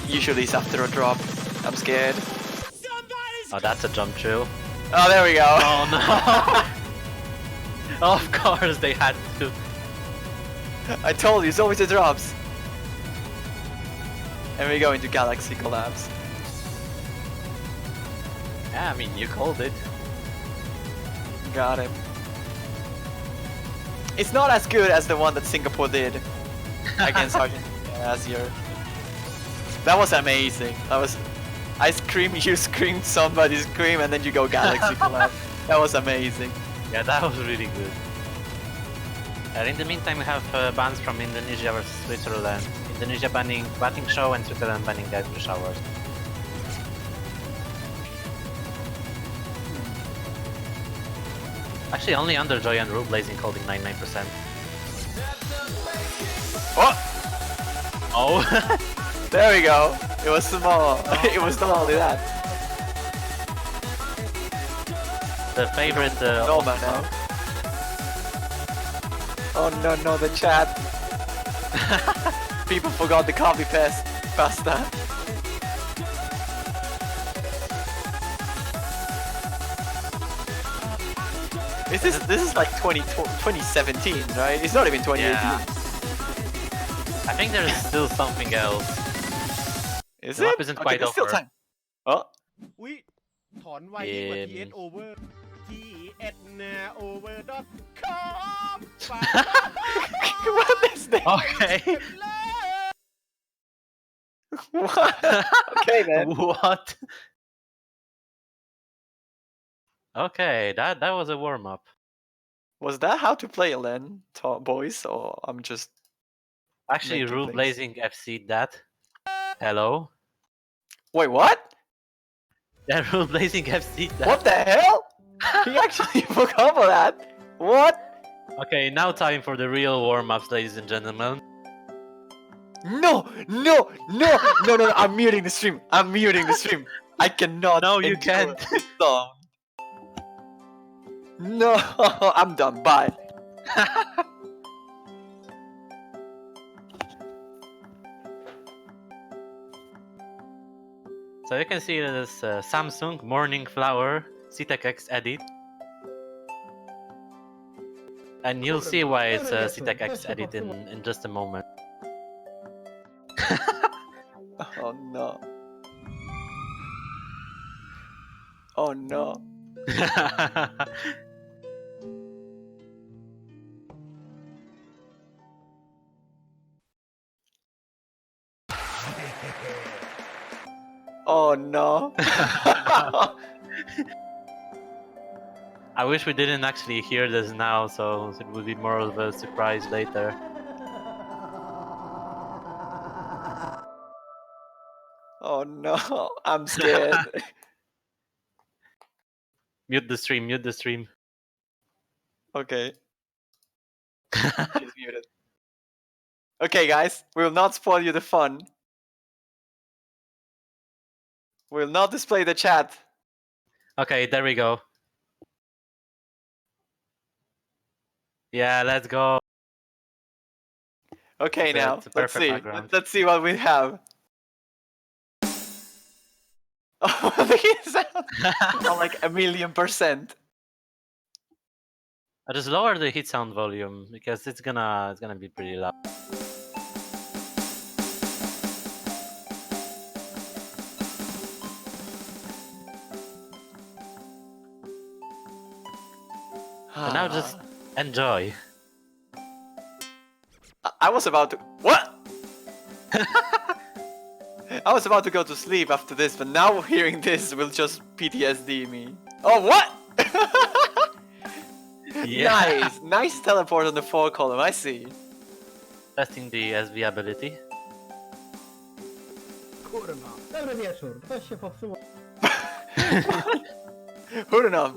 Usually it's after a drop. I'm scared. Oh, that's a jump through. Oh, there we go. Oh no! Of course they had to. I told you, it's always the drops. And we go into Galaxy Collapse. Yeah, I mean, you called it. Got him. It's not as good as the one that Singapore did against Argentina last year. That was amazing. That was... I screamed, you screamed, somebody screamed, and then you go Galaxy Collapse. That was amazing. Yeah, that was really good. And in the meantime, we have bans from Indonesia versus Switzerland. Indonesia banning batting show and Switzerland banning Geisel showers. Actually, only Underjoy and Rule Blazing holding 99%. Oh! Oh! There we go. It was small. It was not only that. The favorite. No man now. Oh no no, the chat. People forgot the copy paste pasta. This is like 2017, right? It's not even 2018. Yeah. I think there is still something else. Is The it? map isn't Okay, quite there's still over. time. Oh. อุ๊ยถอนไวยิ่งกว่า TS over TS over.com What is that? Okay. What? Okay, man. What? Okay, that was a warm up. Was that how to play LN, boys? Or I'm just... Actually, Making Rule things. Blazing FC that. Hello. Wait, what? Yeah, Rule Blazing FC that. What the hell? He actually forgot about that. What? Okay, now time for the real warm ups, ladies and gentlemen. No, no, no, no, no, I'm muting the stream. I'm muting the stream. I cannot. No, you endure can't. this song. No, I'm done. Bye. So you can see this Samsung Morning Flower CTEC X edit. And you'll see why it's a CTEC X edit in just a moment. Oh no. Oh no. Oh no. I wish we didn't actually hear this now, so it would be more of a surprise later. Oh no. I'm scared. Mute the stream, mute the stream. Okay. She's muted. Okay, guys, we will not spoil you the fun. We will not display the chat. Okay, there we go. Yeah, let's go. Okay, now It's a let's perfect see. background. Let's see what we have. Oh, the hit sound on like 1,000,000%. I just lower the hit sound volume because it's gonna be pretty loud. And now just enjoy. I was about to. What? I was about to go to sleep after this, but now hearing this will just PTSD me. Oh, what? Yeah. Nice teleport on the 4 column, I see. Testing the SV ability. Kurwa. Dobry wieczór. Coś się popsuło. Hurunam.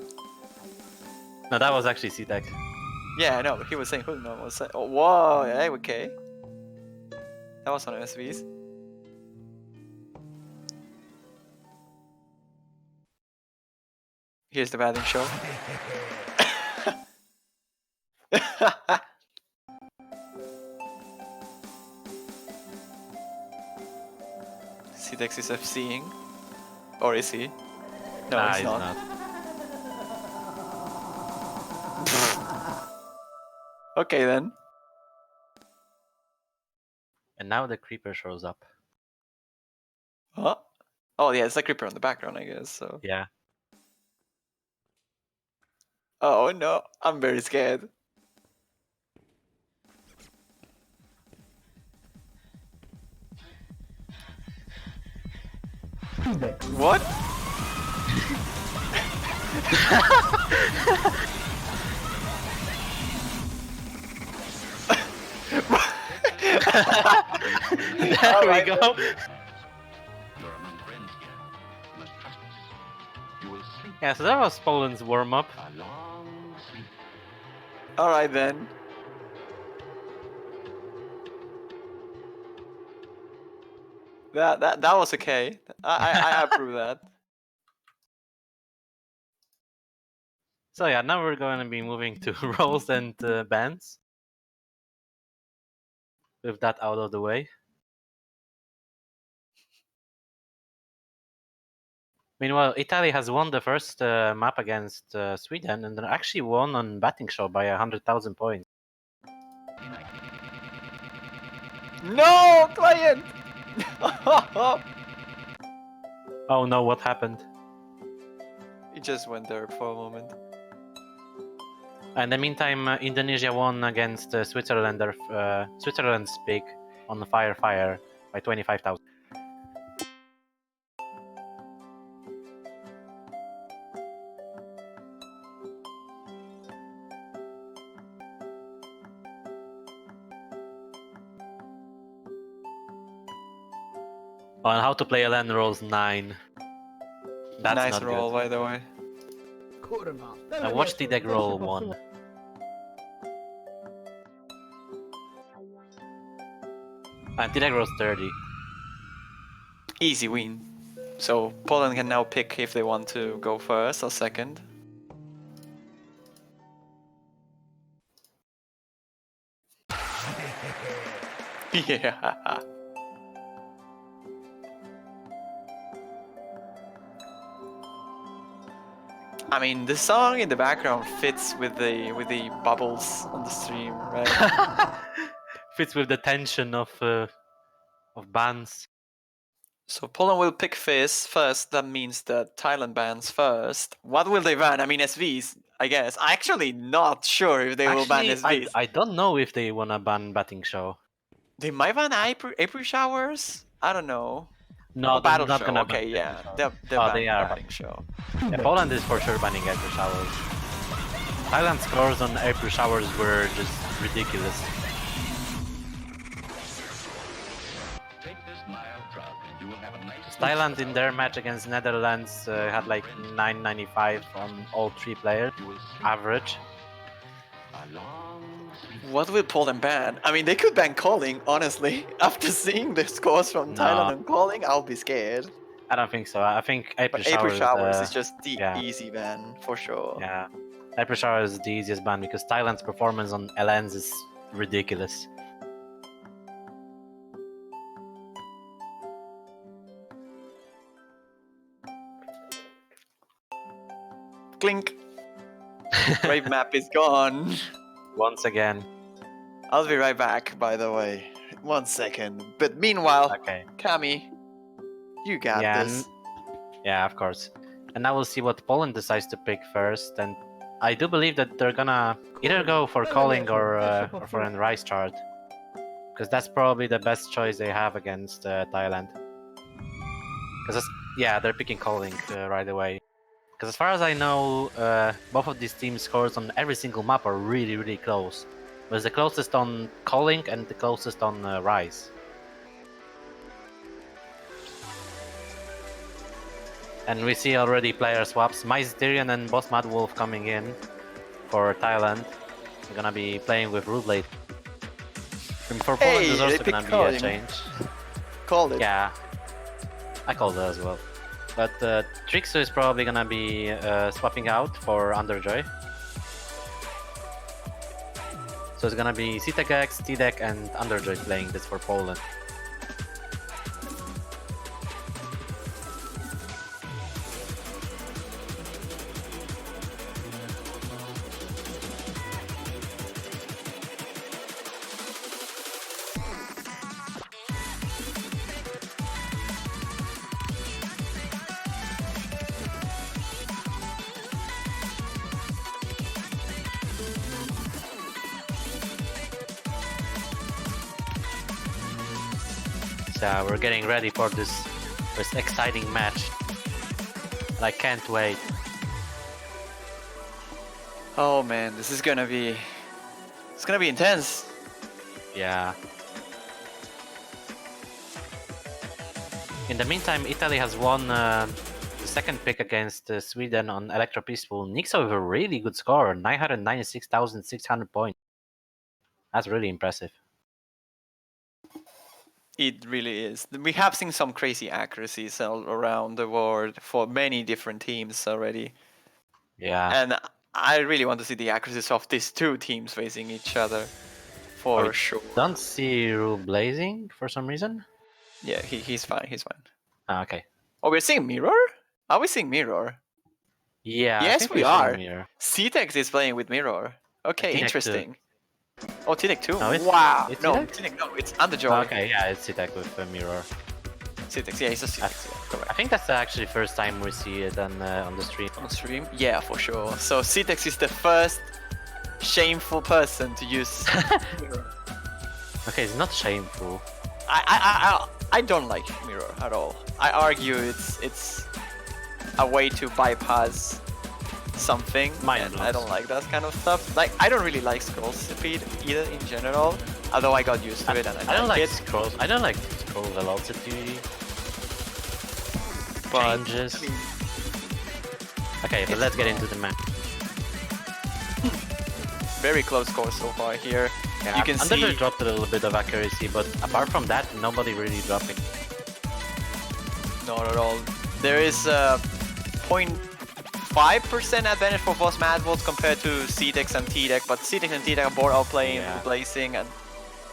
No, that was actually C-Tech. Yeah, I know, but he was saying Hurunam was saying. Oh, whoa, yeah, okay. That was on SVs. Here's the batting show. Cdex is FCing. Or is he? No, Nah, he's not. Okay then. And now the creeper shows up. Huh? Oh yeah, it's a creeper on the background, I guess. So. Yeah. Oh no, I'm very scared. What? There we go. Yeah, so that was Poland's warm-up. Alright then. That was okay. I approve that. So yeah, now we're going to be moving to roles and bands. With that out of the way. Meanwhile, Italy has won the first map against Sweden and actually won on batting show by 100,000 points. No, client! Oh no, what happened? He just went there for a moment. In the meantime, Indonesia won against Switzerland's pick on the Fire by 25,000. On how to play LN rolls 9. That's Nice not roll, good. by the way. Kurwa. I watched the deck roll 1. And the deck rolls 30. Easy win. So Poland can now pick if they want to go first or second. Yeah. I mean, the song in the background fits with the bubbles on the stream, right? Fits with the tension of bands. So Poland will pick Fizz first. That means that Thailand bans first. What will they ban? I mean, SVs, I guess. I'm actually not sure if they will ban SVs. I don't know if they wanna ban batting show. They might ban April showers. I don't know. No, Oh, they're battle not show. gonna Okay, ban yeah, batting show. they're Oh, banning they are batting show. Yeah, Poland is for sure banning April showers. Thailand scores on April showers were just ridiculous. Thailand in their match against Netherlands had like 995 on all 3 players, average. What will Poland ban? I mean, they could ban calling, honestly. After seeing the scores from No. Thailand on calling, I'll be scared. I don't think so. I think April But April Showers is the just the yeah. easy ban, for sure. yeah. April Shower is the easiest ban because Thailand's performance on LNs is ridiculous. Clink! Brave map is gone. Once again. I'll be right back, by the way. 1 second. But meanwhile, Okay. Kami, you got Yeah, this. Yeah, of course. And now we'll see what Poland decides to pick first. And I do believe that they're gonna either go for calling or for an rice chart, because that's probably the best choice they have against Thailand. Because yeah, they're picking calling right away. Because as far as I know, both of these teams' scores on every single map are really close. But it's the closest on calling and the closest on rice. And we see already player swaps. Myzerian and Boss Mad Wolf coming in for Thailand. They're gonna be playing with Rublade. And for Poland, Hey, there's they also picked gonna be calling. a change. Called it. Yeah, I called it as well. But Trixo is probably gonna be swapping out for Underjoy. So it's gonna be CTEX, TDEC, and Underjoy playing this for Poland. So we're getting ready for this exciting match. And I can't wait. Oh man, this is gonna be... It's gonna be intense. Yeah. In the meantime, Italy has won the second pick against Sweden on Electro Peaceful. Nixo with a really good score, 996,600 points. That's really impressive. It really is. We have seen some crazy accuracies all around the world for many different teams already. Yeah. And I really want to see the accuracies of these two teams facing each other. For sure. Don't see Rule Blazing for some reason. Yeah, he's fine, he's fine. Ah, okay. Oh, we're seeing Mirror? Are we seeing Mirror? Yeah, I Yes, think we we're seeing are. Mirror. CTEX is playing with Mirror. Okay, TDEC too. interesting. Oh, TDEC too? No, it's- Wow! it's No, TDEC? TDEC, no, it's Underjoy. Okay, yeah, it's CTEC with Mirror. CTEX, yeah, it's a CTEX, yeah, correct. I think that's actually first time we see it on the stream. On stream? Yeah, for sure. So CTEX is the first shameful person to use Mirror. Okay, it's not shameful. I don't like Mirror at all. I argue it's a way to bypass something, Mind and I blocks. don't like that kind of stuff. Like, I don't really like scroll speed either in general, although I got used to it and I don't like it. scrolls. I don't like scroll velocity But, changes. I mean, Okay, but it's let's get wrong. into the match. very close score so far here. Yeah, You can Underjoy see dropped a little bit of accuracy, but apart from that, nobody really dropped it. not at all. There is a 0.5% advantage for Boss Mad Wolf compared to CTEX and TDEC, but CTEX and TDEC are both outplaying Yeah. Blazing, and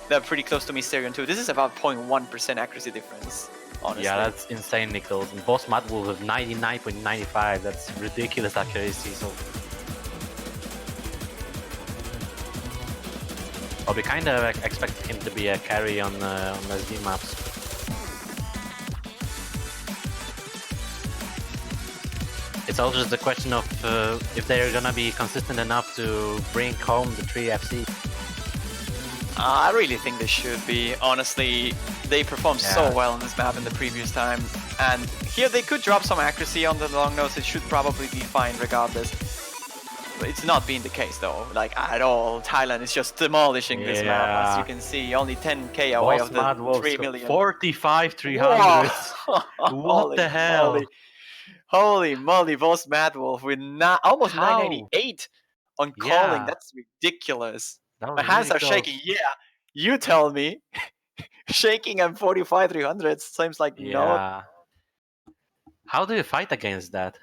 they're pretty close to Mysterion too. This is about 0.1% accuracy difference, honestly. Yeah, that's insanely close. And Boss Mad Wolf with 99.95, that's ridiculous accuracy. So I'll be kind of expecting him to be a carry on SD maps. It's all just a question of if they're gonna be consistent enough to bring home the 3 FC. I really think they should be. Honestly, they performed so Yeah. well on this map in the previous time, and here they could drop some accuracy on the long nose. It should probably be fine regardless. But it's not been the case though, like at all. Thailand is just demolishing this map, as Yeah. you can see. Only 10k away Boss of the Mad Wolf 3 scored million. 45,300. Whoa. What the hell? Holy moly, Boss Mad Wolf with almost How? 998 on calling. Yeah. That's ridiculous. That My was hands really are close. shaking. Yeah, you tell me. Shaking at 45-300 seems like no. Yeah. How do you fight against that?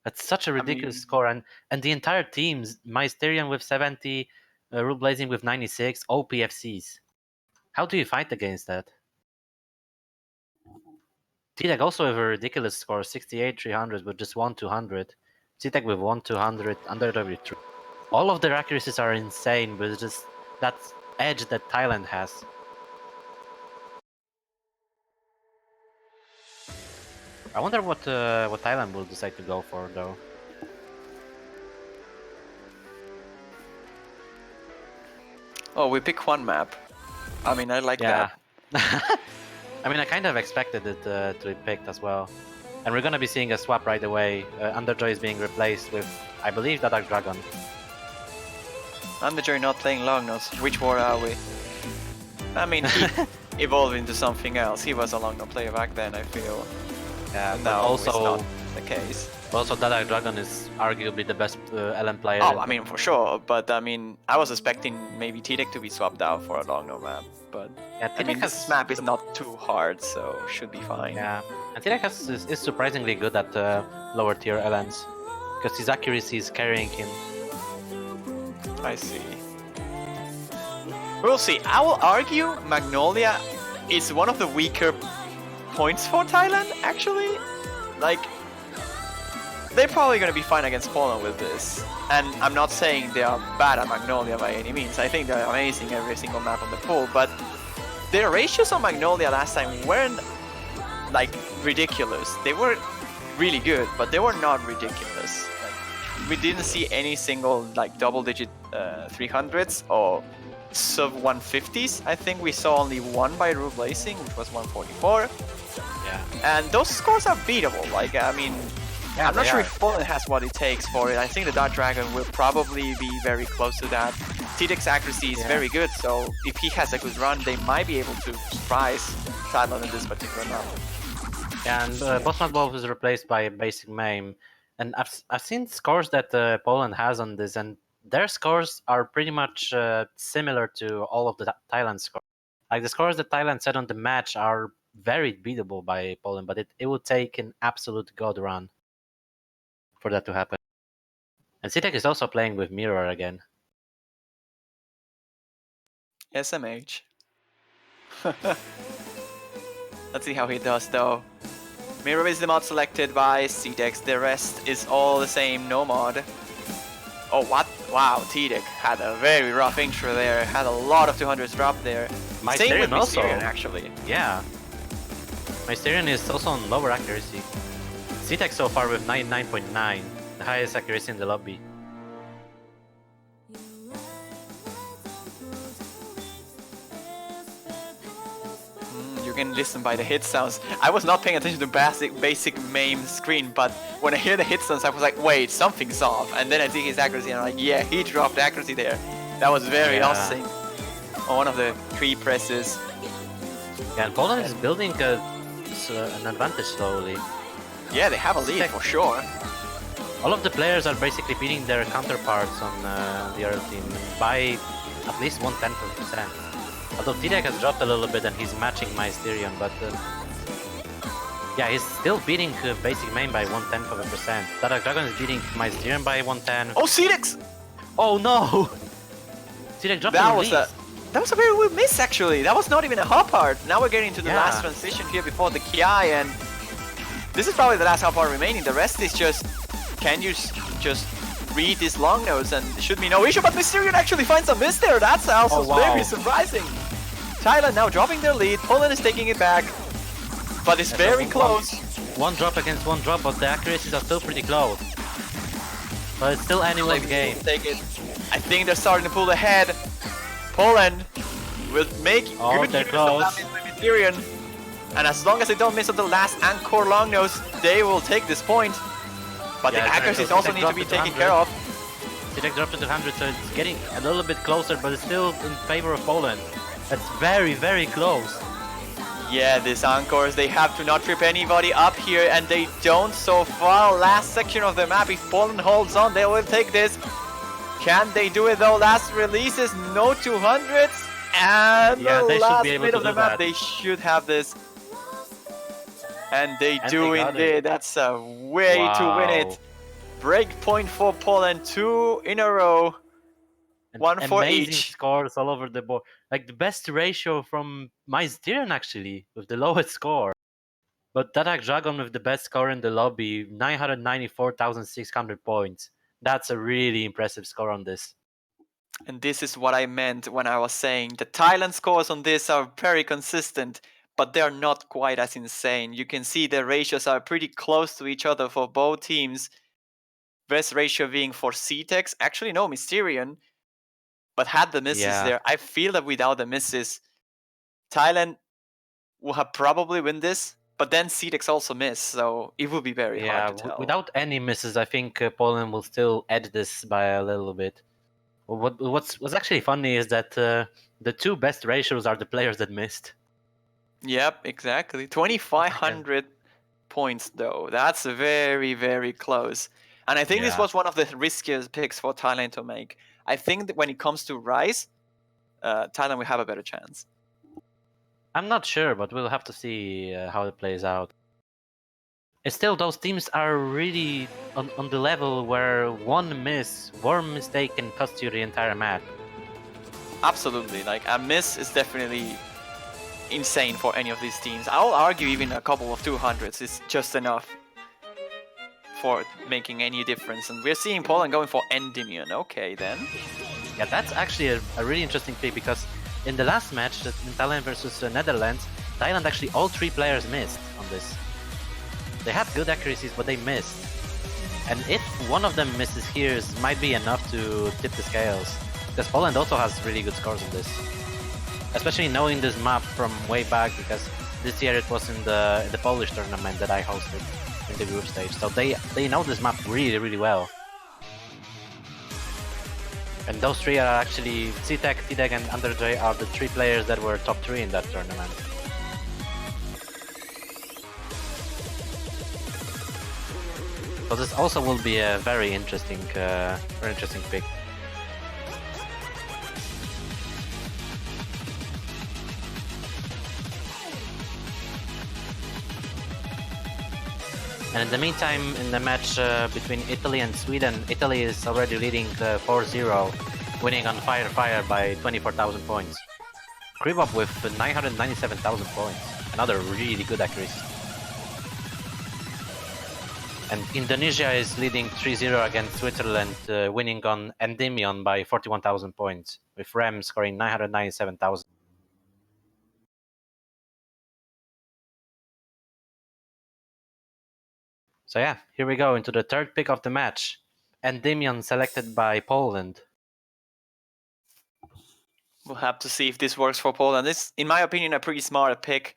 That's such a ridiculous mean, score, and the entire teams, Mysterion with 70, Rule Blazing with 96, OPFCs. How do you fight against that? T-Tech also have a ridiculous score, 68-300 with just 1-200. T-Tech with 1-200, under every 3. All of their accuracies are insane, but it's just that edge that Thailand has. I wonder what Thailand will decide to go for, though. oh, we pick one map. I mean, I like Yeah. that. I mean, I kind of expected it to be picked as well. And we're gonna be seeing a swap right away. Underjoy is being replaced with, I believe, the Dark Dragon. Underjoy not playing long notes. Which war are we? I mean, he evolved into something else. He was a long note player back then, I feel. Yeah, And but now it's also, not the case. also the Dark Dragon is arguably the best LM player. Oh, I mean, for sure. But I mean, I was expecting maybe T-Deck to be swapped out for a long note map. But yeah, I mean, T-Deck this map is not too hard, so should be fine. Yeah, and T-Deck is surprisingly good at lower tier LMs because his accuracy is carrying him. I see. We'll see. I will argue Magnolia is one of the weaker points for Thailand, actually. Like, they're probably going to be fine against Poland with this. And I'm not saying they are bad at Magnolia by any means. I think they're amazing every single map on the pool, but their ratios on Magnolia last time weren't, like, ridiculous. They were really good, but they were not ridiculous. Like, we didn't see any single, like, double-digit 300s or sub-150s. I think we saw only one by Rule Blazing, which was 144. Yeah, And those scores are beatable. Like, I mean, yeah I'm not they sure are. if Poland has what it takes for it. I think the Dark Dragon will probably be very close to that. T-Deck's accuracy is Yeah. very good, so if he has a good run, they might be able to surprise Thailand in this particular round. And Bosman Wolf is replaced by a basic MAME. And I've seen scores that Poland has on this, and their scores are pretty much similar to all of the Thailand scores. Like the scores that Thailand set on the match are very beatable by Poland, but it would take an absolute god run for that to happen. And Citek is also playing with Mirror again. SMH. Let's see how he does though. Mirror is the mod selected by C-Dex, the rest is all the same, no mod. Oh, what? Wow, T-Deck had a very rough intro there, had a lot of 200s drop there. Same with Mysterion also. Mysterion, actually. Yeah. Mysterion is also on lower accuracy. Citek so far with 99.9, the highest accuracy in the lobby. You can listen by the hit sounds. I was not paying attention to basic MAME screen, but when I hear the hit sounds, I was like, wait, something's off. And then I see his accuracy, and I'm like, yeah, he dropped accuracy there. That was very awesome. On one of the 3 presses. Yeah, and Poland is building an advantage slowly. Yeah, they have a lead for sure. All of the players are basically beating their counterparts on the other team by at least 1/10%. Although T-Deck has dropped a little bit and he's matching Mysterion, but yeah, he's still beating basic main by 1/10%. Dark Dragon is beating Mysterion by 110. Oh, C-Dex! Oh no! T-Deck dropped That the was release. that was a very weird miss actually. That was not even a hop part. Now we're getting to the Yeah. last transition here before the Ki, and this is probably the last hop part remaining. The rest is just, can you just read these long notes and there should be no issue, but Mysterion actually finds a miss there. That's also Oh, wow. very surprising. Thailand now dropping their lead. Poland is taking it back, but it's very close. One drop against one drop, but the accuracies are still pretty close. But it's still anyone's game. Take it. I think they're starting to pull ahead. Poland will make Oh, good they're use of close. that with Mysterion. And as long as they don't miss on the last Anchor long nose, they will take this point. But Yeah, the it's accuracies very also close. need to be They dropped taken it to care of. T-Deck dropped it to 100, so it's getting a little bit closer, but it's still in favor of Poland. That's very, very close. Yeah, these Anchors, they have to not trip anybody up here, and they don't so far. Last section of the map, if Poland holds on, they will take this. Can they do it though? Last releases, no 200s. And Yeah, the they should last be able bit to of the do map, that. they should have this. And they And do they got indeed. it. That's a way to win it. Wow. Breakpoint for Poland, 2 in a row. And One for amazing each. scores all over the board. Like the best ratio from Mysterian actually, with the lowest score. But Dadak Dragon with the best score in the lobby, 994,600 points. That's a really impressive score on this. And this is what I meant when I was saying the Thailand scores on this are very consistent, but they're not quite as insane. You can see the ratios are pretty close to each other for both teams. Best ratio being for CTEX, actually no, Mysterian, but had the misses Yeah. there. I feel that without the misses, Thailand will have probably win this, but then CTEX also missed, so it will be very Yeah, hard to tell. without any misses, I think Poland will still edge this by a little bit. What's actually funny is that the two best ratios are the players that missed. Yep, exactly. 2,500 points though. That's very, very close. And I think this Yeah. was one of the riskiest picks for Thailand to make. I think that when it comes to Rise, Thailand will have a better chance. I'm not sure, but we'll have to see how it plays out. Still, those teams are really on the level where one mistake can cost you the entire map. Absolutely. Like, a miss is definitely insane for any of these teams. I'll argue even a couple of 200s is just enough for making any difference. And we're seeing Poland going for Endymion. Okay, then. Yeah, that's actually a really interesting pick because in the last match, in Thailand versus Netherlands, Thailand actually all three players missed on this. They had good accuracies, but they missed. And if one of them misses here, might be enough to tip the scales. Because Poland also has really good scores on this. Especially knowing this map from way back, because this year it was in the Polish tournament that I hosted in the group stage. So they know this map really, really well. And those three are actually CTEC, TDEC, and Underjoy are the three players that were top 3 in that tournament. So this also will be a very interesting pick. And in the meantime, in the match between Italy and Sweden, Italy is already leading 4-0, winning on Fire by 24,000 points. Kribop with 997,000 points, another really good accuracy. And Indonesia is leading 3-0 against Switzerland, winning on Endymion by 41,000 points, with Rem scoring 997,000. So yeah, here we go into the third pick of the match. Endymion selected by Poland. We'll have to see if this works for Poland. This, in my opinion, a pretty smart pick.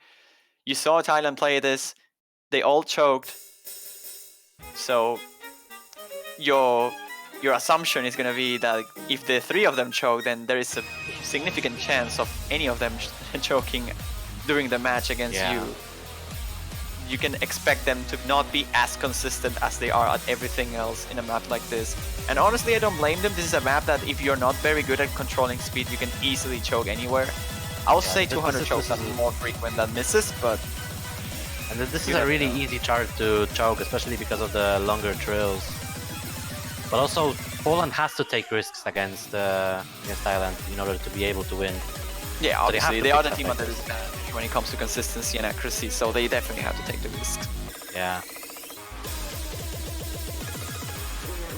You saw Thailand play this. They all choked. So your assumption is going to be that if the three of them choke, then there is a significant chance of any of them choking during the match against you. You can expect them to not be as consistent as they are at everything else in a map like this. And honestly, I don't blame them. This is a map that if you're not very good at controlling speed, you can easily choke anywhere. I would say 200 chokes are more frequent than misses, but... And this is a really easy chart to choke, especially because of the longer drills. But also, Poland has to take risks against Thailand in order to be able to win. Yeah, So obviously, they are the team like that is advantage when it comes to consistency and accuracy, so they definitely have to take the risks. Yeah.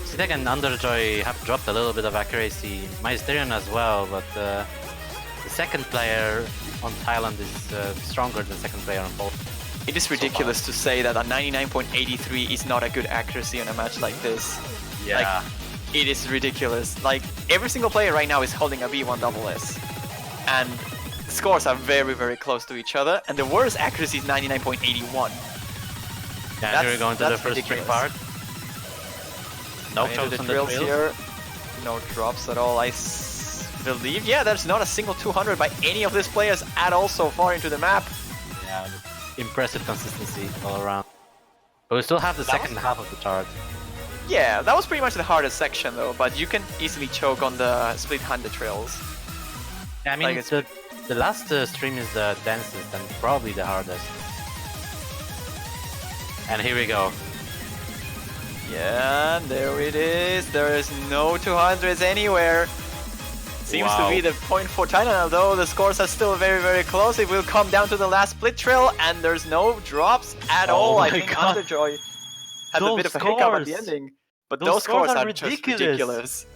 Sitek and Underjoy have dropped a little bit of accuracy. Mysterian as well, but the second player on Thailand is stronger than the second player on Poland. It is ridiculous to say that a 99.83 is not a good accuracy on a match like this. Yeah. Like, it is ridiculous. Like, every single player right now is holding a V1SS. And scores are very, very close to each other. And the worst accuracy is 99.81. Yeah, here we go into the first ridiculous. three part. No Into chokes the on the drills drills. here. No drops at all, I believe. Yeah, there's not a single 200 by any of these players at all so far into the map. Yeah, impressive consistency all around. But we still have the second half of the chart. Yeah, that was pretty much the hardest section though, but you can easily choke on the split handed trails. Yeah, I mean, Like the last stream is the densest and probably the hardest. And here we go. Yeah, there it is. There is no 200s anywhere. Seems to be the point for Thailand, although the scores are still very, very close. It will come down to the last split trail, and there's no drops at all. I think Underjoy had a bit of a hiccup at the ending. But those scores are just ridiculous.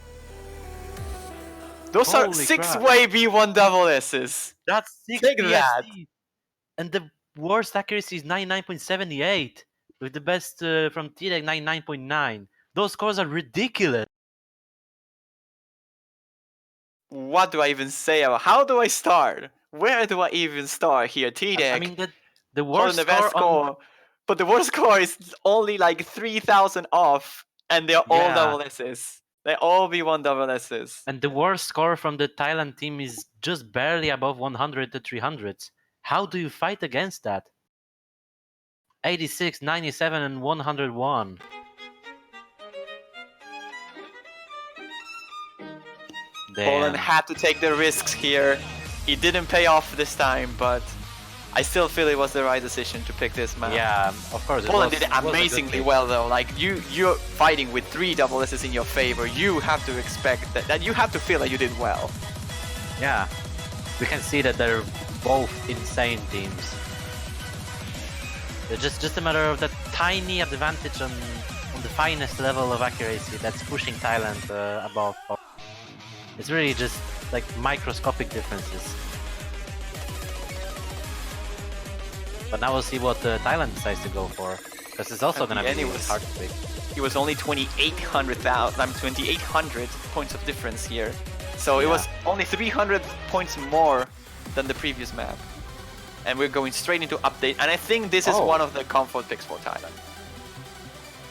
Those are 6-way B1 double S's. That's 6 Take that. BSC. And the worst accuracy is 99.78, with the best from T-Deck 99.9. Those scores are ridiculous. What do I even say about how do I start? Where do I even start here? T-Deck. I mean, the worst the best score. But the worst score is only like 3,000 off, and they're all double S's. They all B1 double S's. And the worst score from the Thailand team is just barely above 100 to 300s. How do you fight against that? 86, 97, and 101. Poland had to take the risks here. It didn't pay off this time, but I still feel it was the right decision to pick this map. Yeah, of course. Poland did amazingly well though. Like you're fighting with 3 double S's in your favor. You have to expect that you have to feel that you did well. Yeah, we can see that they're both insane teams. It's just a matter of that tiny advantage on the finest level of accuracy that's pushing Thailand above. It's really just like microscopic differences. But now we'll see what Thailand decides to go for, because it's also gonna be hard to pick. It was only 2,800 points of difference here, so it was only 300 points more than the previous map. And we're going straight into update, and I think this is one of the comfort picks for Thailand.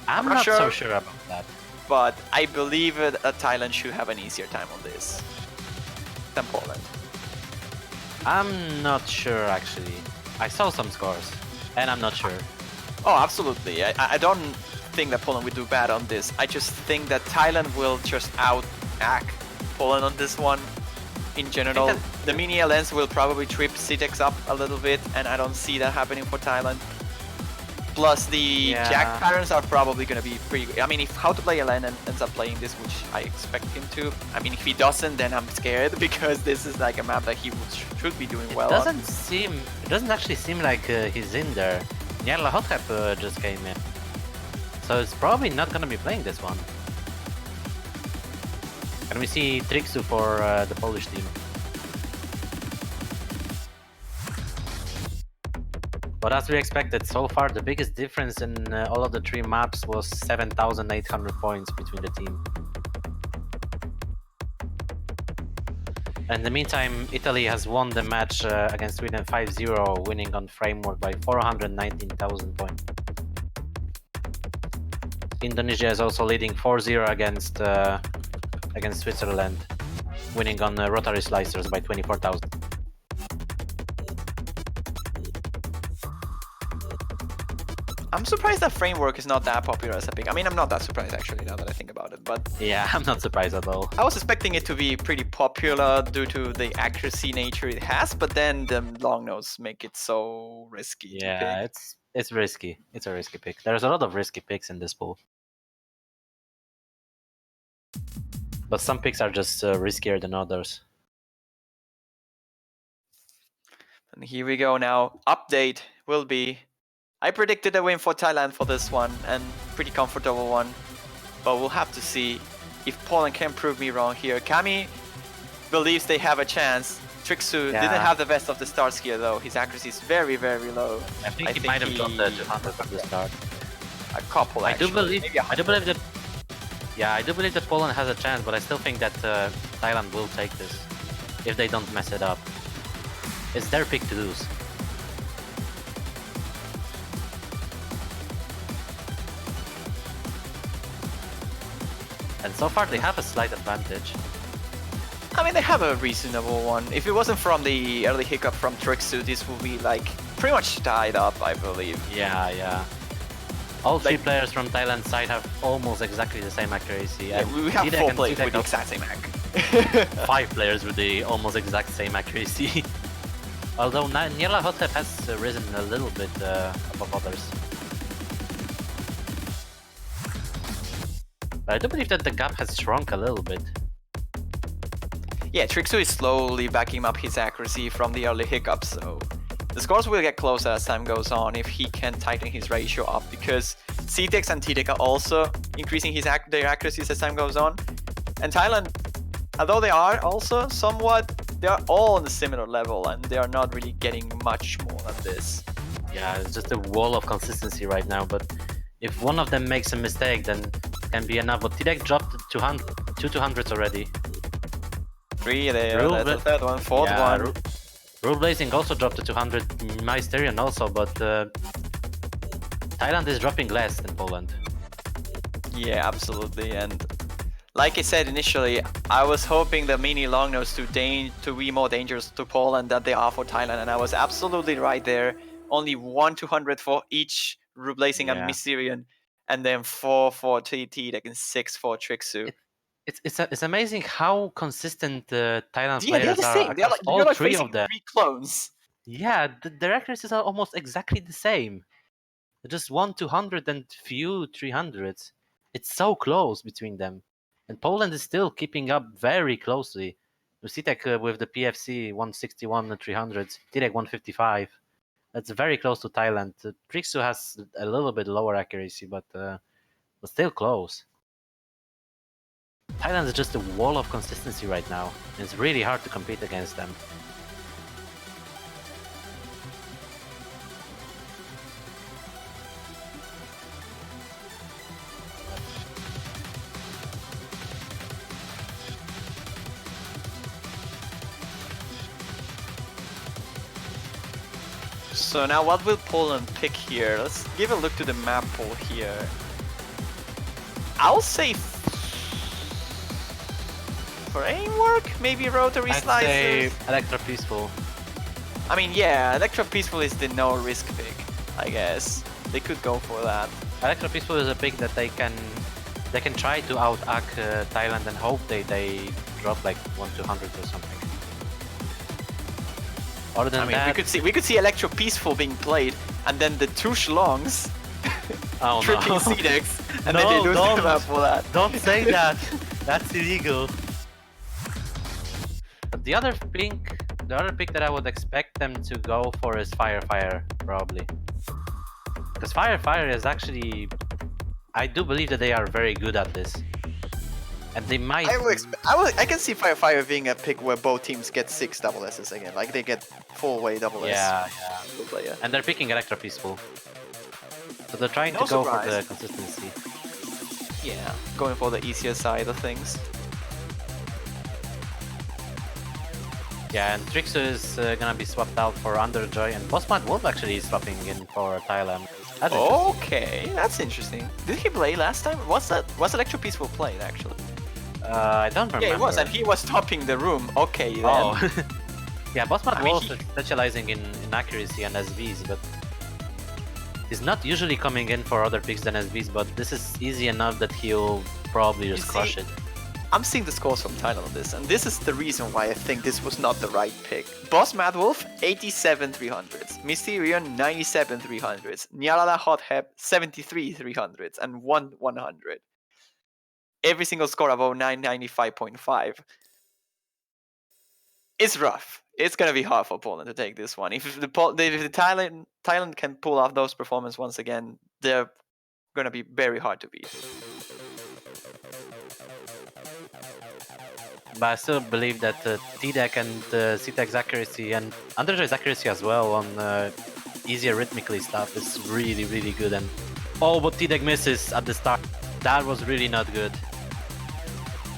I'm not so sure about that. But I believe that Thailand should have an easier time on this than Poland. I'm not sure actually. I saw some scores, and I'm not sure. Oh, absolutely. I don't think that Poland will do bad on this. I just think that Thailand will just out-act Poland on this one. In general, the mini lens will probably trip CTEX up a little bit, and I don't see that happening for Thailand. Plus, the Jack patterns are probably going to be pretty good. I mean, if How to Play LN ends up playing this, which I expect him to, I mean, if he doesn't, then I'm scared, because this is like a map that he should be doing well on. It doesn't actually seem like he's in there. Nyarla Hotkap just came in. So it's probably not going to be playing this one. And we see Trixu for the Polish team. But as we expected, so far the biggest difference in all of the 3 maps was 7,800 points between the team. In the meantime, Italy has won the match against Sweden 5-0, winning on framework by 419,000 points. Indonesia is also leading 4-0 against Switzerland, winning on rotary slicers by 24,000. I'm surprised that framework is not that popular as a pick. I mean, I'm not that surprised actually, now that I think about it, but... Yeah, I'm not surprised at all. I was expecting it to be pretty popular due to the accuracy nature it has, but then the long nose make it so risky. Yeah, it's risky. It's a risky pick. There's a lot of risky picks in this pool. But some picks are just riskier than others. And here we go now. Update will be... I predicted a win for Thailand for this one, and pretty comfortable one. But we'll have to see if Poland can prove me wrong here. Kami believes they have a chance. Trixu didn't have the best of the starts here though. His accuracy is very, very low. I think he might have dropped the 200 from the start. A couple actually. I do believe that... Yeah, I do believe that Poland has a chance, but I still think that Thailand will take this if they don't mess it up. It's their pick to lose. And so far they have a slight advantage. I mean, they have a reasonable one. If it wasn't from the early hiccup from Trixu, this would be like pretty much tied up, I believe. Yeah. All three Like- players from Thailand side have almost exactly the same accuracy. Yeah, and we have Tidek 4 and players Tidek with the have exact same hack. 5 players with the almost exact same accuracy. Although Niela Hotep has risen a little bit above others. But I do believe that the gap has shrunk a little bit. Yeah, Trixu is slowly backing up his accuracy from the early hiccups, so the scores will get closer as time goes on if he can tighten his ratio up, because CTEX and TDEC are also increasing their accuracies as time goes on. And Thailand, although they are also somewhat, they are all on a similar level and they are not really getting much more than this. Yeah, it's just a wall of consistency right now, but if one of them makes a mistake, then it can be enough. But Tidek dropped two 200s already. 3 there, Rule that's the bla- third one, fourth Yeah, one. Rule Blazing also dropped to 200, Mysterion also, but Thailand is dropping less than Poland. Yeah, absolutely. And like I said initially, I was hoping the mini long nose to be more dangerous to Poland than they are for Thailand, and I was absolutely right there. Only 1 200 for each Rublazing and Yeah. Mysterion, and then 4 for TT, like in 6 for Trixu. It's amazing how consistent the Thailand Yeah, they're players the are same. They're across like, all you're like 3 facing of them. 3 clones. Yeah, their accuracies are almost exactly the same. Just 1 200 and few 300s. It's so close between them. And Poland is still keeping up very closely. Usitek with the PFC 161 and 300s, Tirek 155. That's very close to Thailand. Trixu has a little bit lower accuracy, but still close. Thailand is just a wall of consistency right now. It's really hard to compete against them. So now what will Poland pick here? Let's give a look to the map pool here. I'll say framework, maybe rotary I'd slices. say Electro Peaceful. I mean, yeah, Electro Peaceful is the no risk pick, I guess. They could go for that. Electro Peaceful is a pick that they can try to out-ack Thailand and hope they drop like 1 200 or something. Other than I mean, that, we could see Electro Peaceful being played, and then the two schlongs oh tripping no. CDEX, and then No, they lose don't. the map for that. Don't say that. That's illegal. But the other pick that I would expect them to go for is Fire probably. Because Fire is actually, I do believe that they are very good at this, and they might. I can see Fire being a pick where both teams get 6 double S's again, like they get full-way double S. Yeah. per player. And they're picking Electro Peaceful. So they're trying No to go for surprise. the consistency. Yeah, going for the easier side of things. Yeah, and Trixu is gonna be swapped out for Underjoy, and Bossman Wolf actually is swapping in for Thailand. That's Okay, that's interesting. Did he play last time? Was Electro Peaceful played actually? I don't remember. Yeah, he was, and he was topping the room. Okay, then. Oh. Yeah, Bossman I mean, Wolf is specializing in accuracy and SVs, but he's not usually coming in for other picks than SVs, but this is easy enough that he'll probably just You crush see, it. I'm seeing the scores from Thailand on this, and this is the reason why I think this was not the right pick. Boss Mad Wolf, 87 300s. Mysterion, 97 300s. Nyalala Hothep, 73 300s, and 1 100. Every single score above 995.5. It's rough. It's gonna be hard for Poland to take this one. If the Thailand can pull off those performances once again, they're gonna be very hard to beat. But I still believe that TDEC and CTEC's accuracy and Underjoy's accuracy as well on easier rhythmically stuff is really, really good. And oh, but TDEC misses at the start. That was really not good.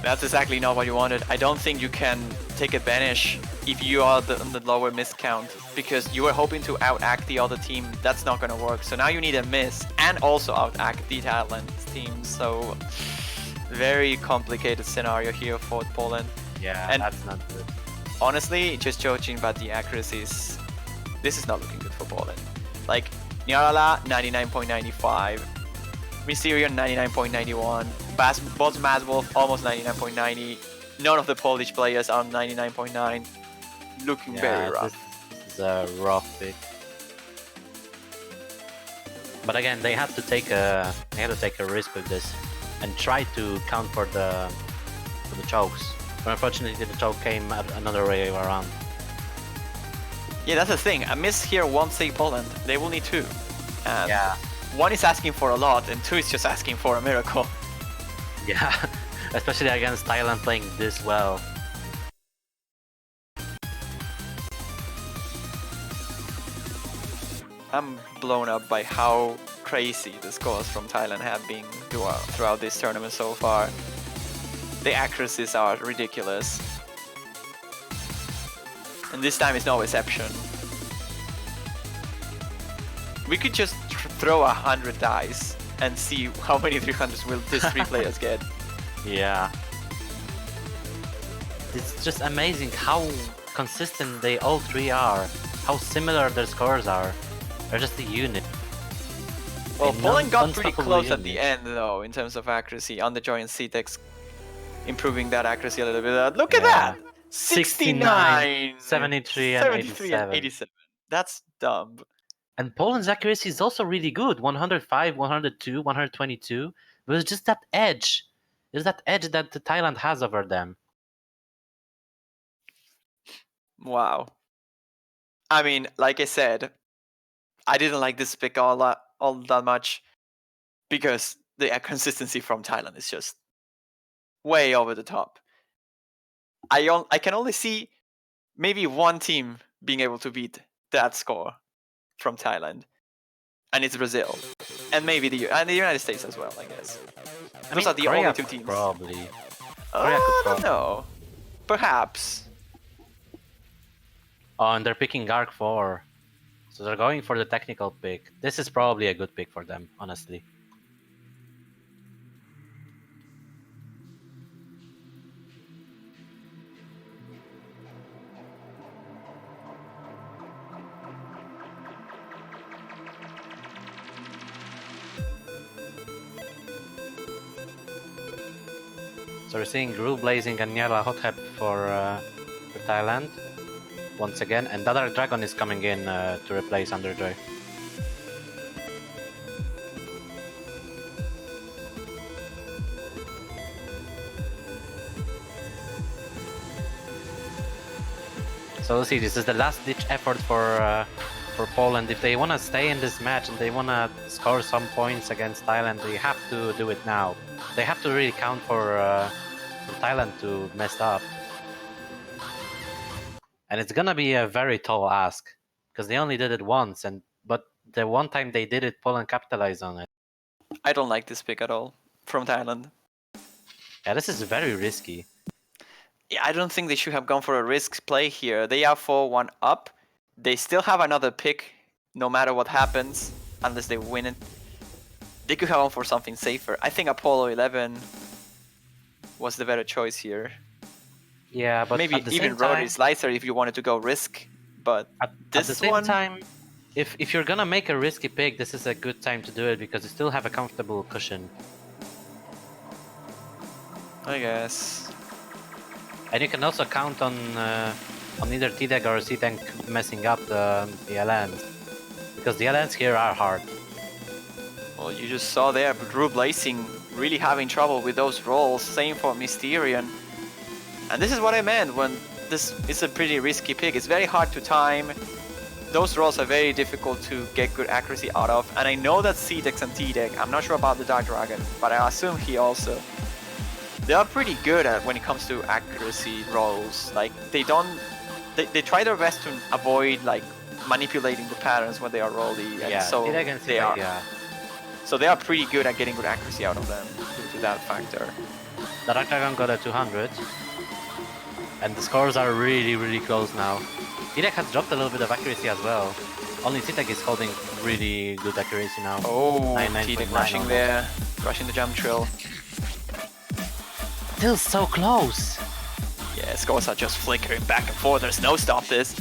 That's exactly not what you wanted. I don't think you can take advantage if you are on the lower miss count, because you were hoping to out-act the other team. That's not gonna work. So now you need a miss and also out-act the Thailand team. So very complicated scenario here for Poland. Yeah, And- that's not good. Honestly, just judging by the accuracies, this is not looking good for Poland. Like, Nyarala, 99.95. Mysterion 99.91, both Mad Wolf almost 99.90. None of the Polish players are 99.9. Looking very rough. This is a rough pick. But again, they had to take a risk with this and try to count for the chokes. But unfortunately, the choke came another way around. Yeah, that's the thing. A miss here won't save Poland. They will need two. And Yeah. one is asking for a lot, and two is just asking for a miracle. Yeah, especially against Thailand playing this well. I'm blown up by how crazy the scores from Thailand have been throughout this tournament so far. The accuracies are ridiculous. And this time is no exception. We could just throw 100 dice and see how many 300s will these three players get. Yeah. It's just amazing how consistent they all three are, how similar their scores are. They're just a unit. Well, A Poland got pretty unstoppable close at the unit. end though, in terms of accuracy. Underjoy and CTEX improving that accuracy a little bit. Look at Yeah. that! 69! 73 and 87. 87. That's dumb. And Poland's accuracy is also really good. 105, 102, 122. But it's just that edge. It's that edge that the Thailand has over them. Wow. I mean, like I said, I didn't like this pick all that much because the consistency from Thailand is just way over the top. I can only see maybe one team being able to beat that score from Thailand, and it's Brazil, and maybe the United States as well, I guess. Those are the Korea only two could teams. Probably. I could don't know. Perhaps. Oh, and they're picking Arc 4. So they're going for the technical pick. This is probably a good pick for them, honestly. So we're seeing Gru Blazing and Nyala Hothep for Thailand once again, and Dadar Dragon is coming in to replace Underjoy. So we'll see, this is the last ditch effort for Poland. If they want to stay in this match and they want to score some points against Thailand, they have to do it now. They have to really count for Thailand to mess up. And it's gonna be a very tall ask, because they only did it once, but the one time they did it, Poland capitalized on it. I don't like this pick at all from Thailand. Yeah, this is very risky. Yeah, I don't think they should have gone for a risk play here. They are 4-1 up. They still have another pick, no matter what happens, unless they win it. They could have gone for something safer. I think Apollo 11 was the better choice here. Yeah, but maybe at the even same time, Rotary Slicer if you wanted to go risk, but at this the same one, time, if you're gonna make a risky pick, this is a good time to do it because you still have a comfortable cushion. I guess. And you can also count on either T-Deck or C-Tank messing up the LNs, because the LNs here are hard. Well, you just saw there, Drew Blazing really having trouble with those rolls. Same for Mysterion. And this is what I meant when this is a pretty risky pick. It's very hard to time. Those rolls are very difficult to get good accuracy out of. And I know that C-Dex and T-Deck, I'm not sure about the Dark Dragon, but I assume he also. They are pretty good at when it comes to accuracy rolls. Like they try their best to avoid like manipulating the patterns when they are rolling. And Yeah, so T-Deck and they C-Tank, are. yeah. So they are pretty good at getting good accuracy out of them due to that factor. The Dark Dragon got a 200. And the scores are really, really close now. T-Deck has dropped a little bit of accuracy as well. Only T-Deck is holding really good accuracy now. Oh, 99.9 T-Deck rushing almost. there, rushing the jump trill. Still so close! Yeah, scores are just flickering back and forth. There's no stop this.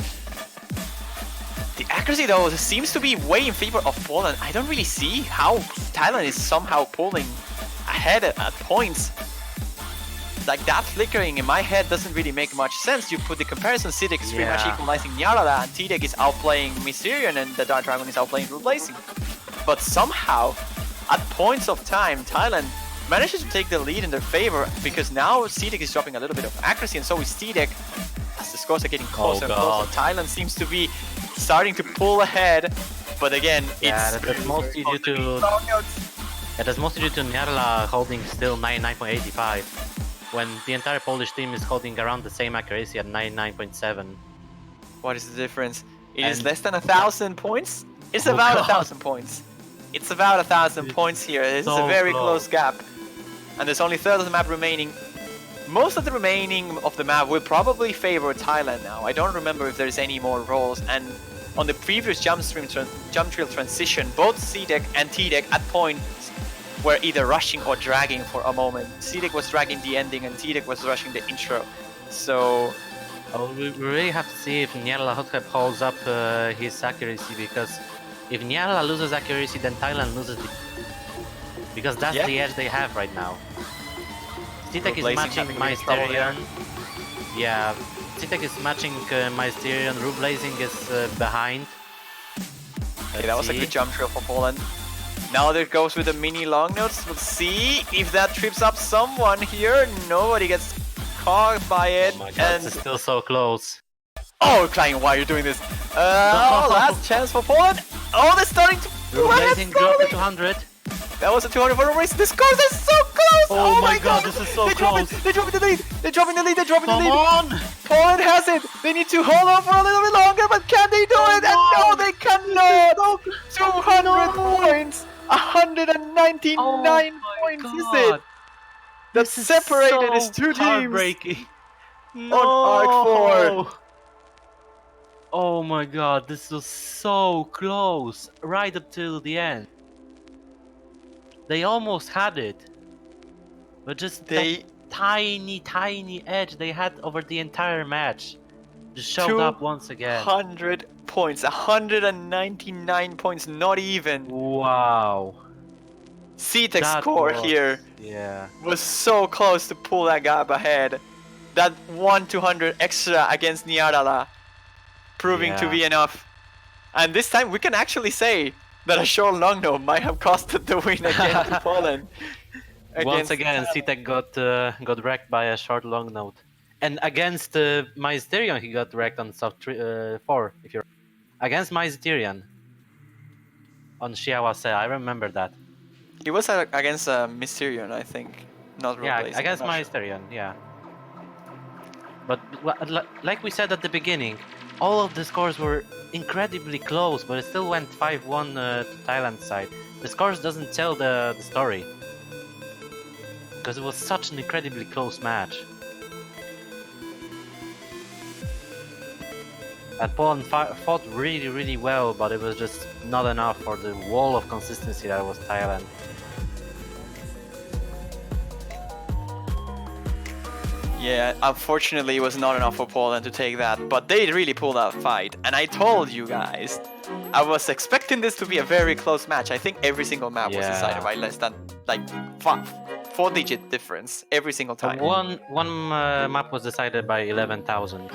The accuracy though seems to be way in favor of Poland. I don't really see how Thailand is somehow pulling ahead at points. Like that flickering in my head doesn't really make much sense. You put the comparison, Sidek is pretty much Yeah. equalizing Nyarala, and Tidek is outplaying Mysterion, and the Dark Dragon is outplaying Replacing. But somehow, at points of time, Thailand manages to take the lead in their favor, because now Sidek is dropping a little bit of accuracy, and so is Tidek. As the scores are getting closer and God. closer, Thailand seems to be starting to pull ahead. But again, Yeah, it's that's mostly due to that's mostly due to Nyarla holding still 99.85, when the entire Polish team is holding around the same accuracy at 99.7. What is the difference? It is And- less than 1,000 points? It's Oh about God. 1,000 points. It's about 1,000 points here. It's a so very close. close gap. And there's only a third of the map remaining. Most of the remaining of the map will probably favor Thailand now. I don't remember if there's any more rolls. And on the previous jump trail transition, both C-Deck and T-Deck at points were either rushing or dragging for a moment. C-Deck was dragging the ending and T-Deck was rushing the intro. So Oh, we really have to see if Nyarla Hothep holds up his accuracy, because if Nyarla loses accuracy, then Thailand loses because that's Yeah. the edge they have right now. Citek is Replacing matching having a bit of trouble there. Mysterion. Yeah, Citek is matching Mysterion. Rublazing is behind. okay, that was a good jump trail for Poland. Now there goes with the mini long notes. We'll see if that trips up someone here. Nobody gets caught by it. Oh my god, And this is still so close. oh, Klein, why are you doing this? Last chance for Poland. Oh, they're starting to. Rublazing dropped to 200. That was a 200 for a race. The scores are so close. Oh my God, this is so They're dropping- close. They're dropping the lead. They're dropping the lead. They're dropping the Come lead. on! Poland has it. They need to hold on for a little bit longer, but can they do it? And no, they cannot. 200 points. 199 Oh my points is God. it? That This is separated so is two teams. heartbreaking. Arc 4. Oh my god, this was so close, right up till the end. They almost had it, but just They that tiny edge they had over the entire match just showed up once again. 100 points, 199 points, not even. Wow. CTEC That score was- here Yeah. was so close to pull that gap ahead. That 1-200 extra against Nyarala proving to Yeah. be enough. And this time we can actually say that a short long no might have costed the win again to Poland. Once Against- again, CTEC got wrecked by a short long note. And against Mysterion, he got wrecked on sub 4, if you're against Mysterion on Shiawase, I remember that. It was against Mysterion, I think. Not Yeah, Roleplacing, against I'm not sure. Mysterion, yeah. But like we said at the beginning, all of the scores were incredibly close, but it still went 5-1 to Thailand's side. The scores doesn't tell the story, because it was such an incredibly close match. And Poland fought really well, but it was just not enough for the wall of consistency that was Thailand. Yeah, unfortunately it was not enough for Poland to take that, but they really pulled out a fight. And I told you guys, I was expecting this to be a very close match. I think every single map was Yeah. decided by less than like 4-digit difference every single time. One map was decided by 11,000,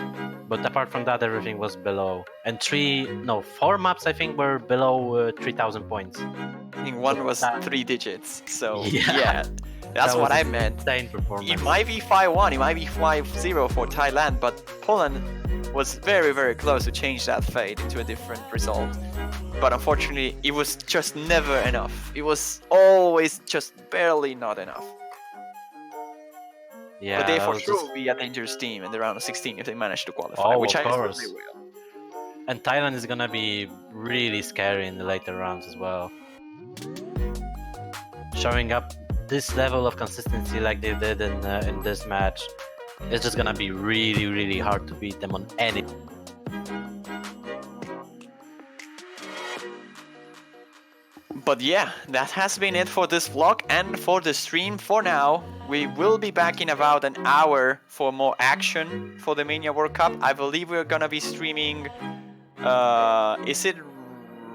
but apart from that, everything was below. And 4 maps I think were below 3,000 points. I think one was 3 digits. So Yeah. yeah, that's That what was I meant. Insane performance. It might be 5-1, it might be 5-0 for Thailand, but Poland was very close to change that fate into a different result. But unfortunately, it was just never enough. It was always just barely not enough. Yeah, But they that for was sure just- will be a dangerous team in the round of 16 if they manage to qualify, Oh, which of I assume course. they will. And Thailand is gonna be really scary in the later rounds as well. Showing up this level of consistency like they did in this match, it's just gonna be really hard to beat them on any. But yeah, that has been it for this vlog and for the stream for now. We will be back in about an hour for more action for the Mania World Cup. I believe we're gonna be streaming Is it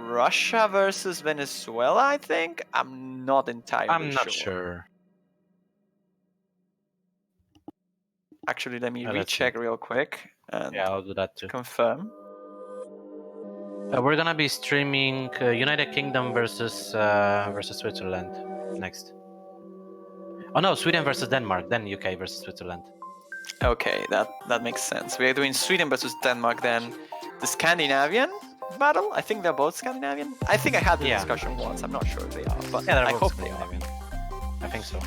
Russia versus Venezuela? I think I'm not entirely I'm not sure. Actually, let me Let's recheck real quick and Yeah, I'll do that too. confirm. We're gonna be streaming United Kingdom versus Switzerland next. Oh no, Sweden versus Denmark, then UK versus Switzerland. Okay, that makes sense. We are doing Sweden versus Denmark, then the Scandinavian battle. I think they're both Scandinavian. I think I had the Yeah. discussion once. I'm not sure if they are, but Yeah, they're I both hope they are. Scandinavian. I think so.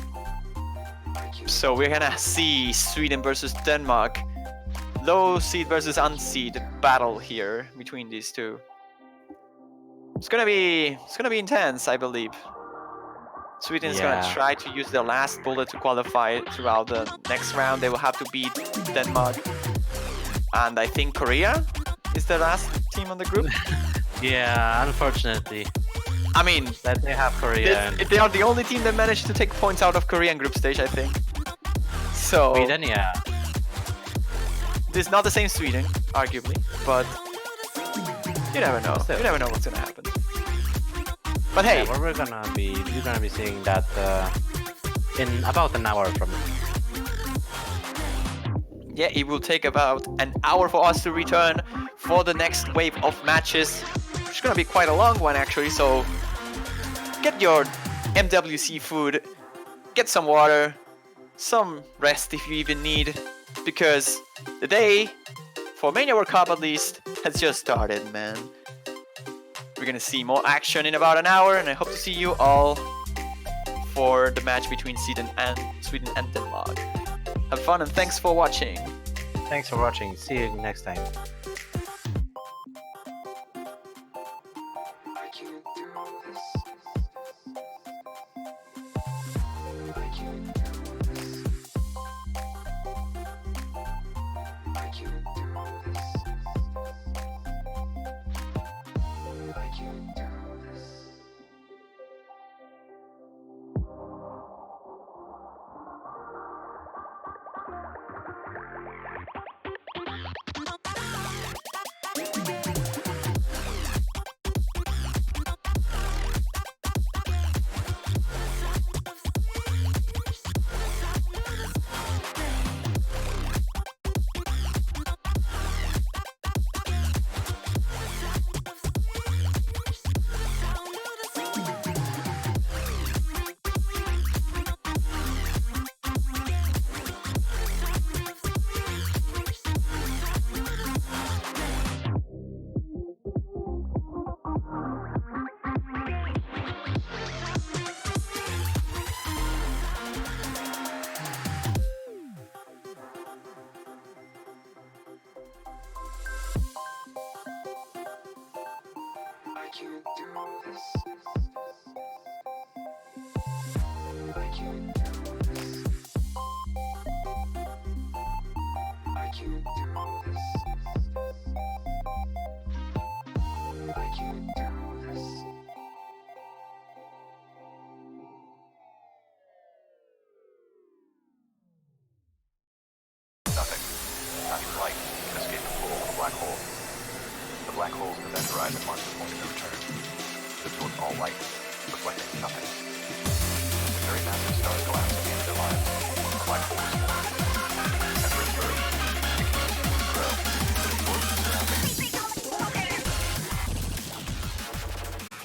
So we're gonna see Sweden versus Denmark, low seed versus unseed battle here between these two. It's gonna be intense, I believe. Sweden's gonna Yeah. try to use their last bullet to qualify throughout the next round. They will have to beat Denmark, and I think Korea is the last team on the group. Yeah, unfortunately. I mean, That they have Korea and they are the only team that managed to take points out of Korean group stage, I think. So Sweden, yeah. this is not the same Sweden, arguably, but you never know. Still. You never know what's gonna happen. But hey, Yeah, we're gonna be seeing that in about an hour from now. yeah, it will take about an hour for us to return for the next wave of matches. It's gonna be quite a long one actually, so get your MWC food, get some water, some rest if you even need, because the day, for Mania World Cup at least, has just started, man. We're gonna see more action in about an hour, and I hope to see you all for the match between Sweden and Denmark. Have fun and thanks for watching. Thanks for watching. See you next time. Nothing. Not even light can escape the pull of a black hole. The black hole's in the event horizon marks the point of no return. It absorbs all light, reflecting nothing. The very massive stars go out.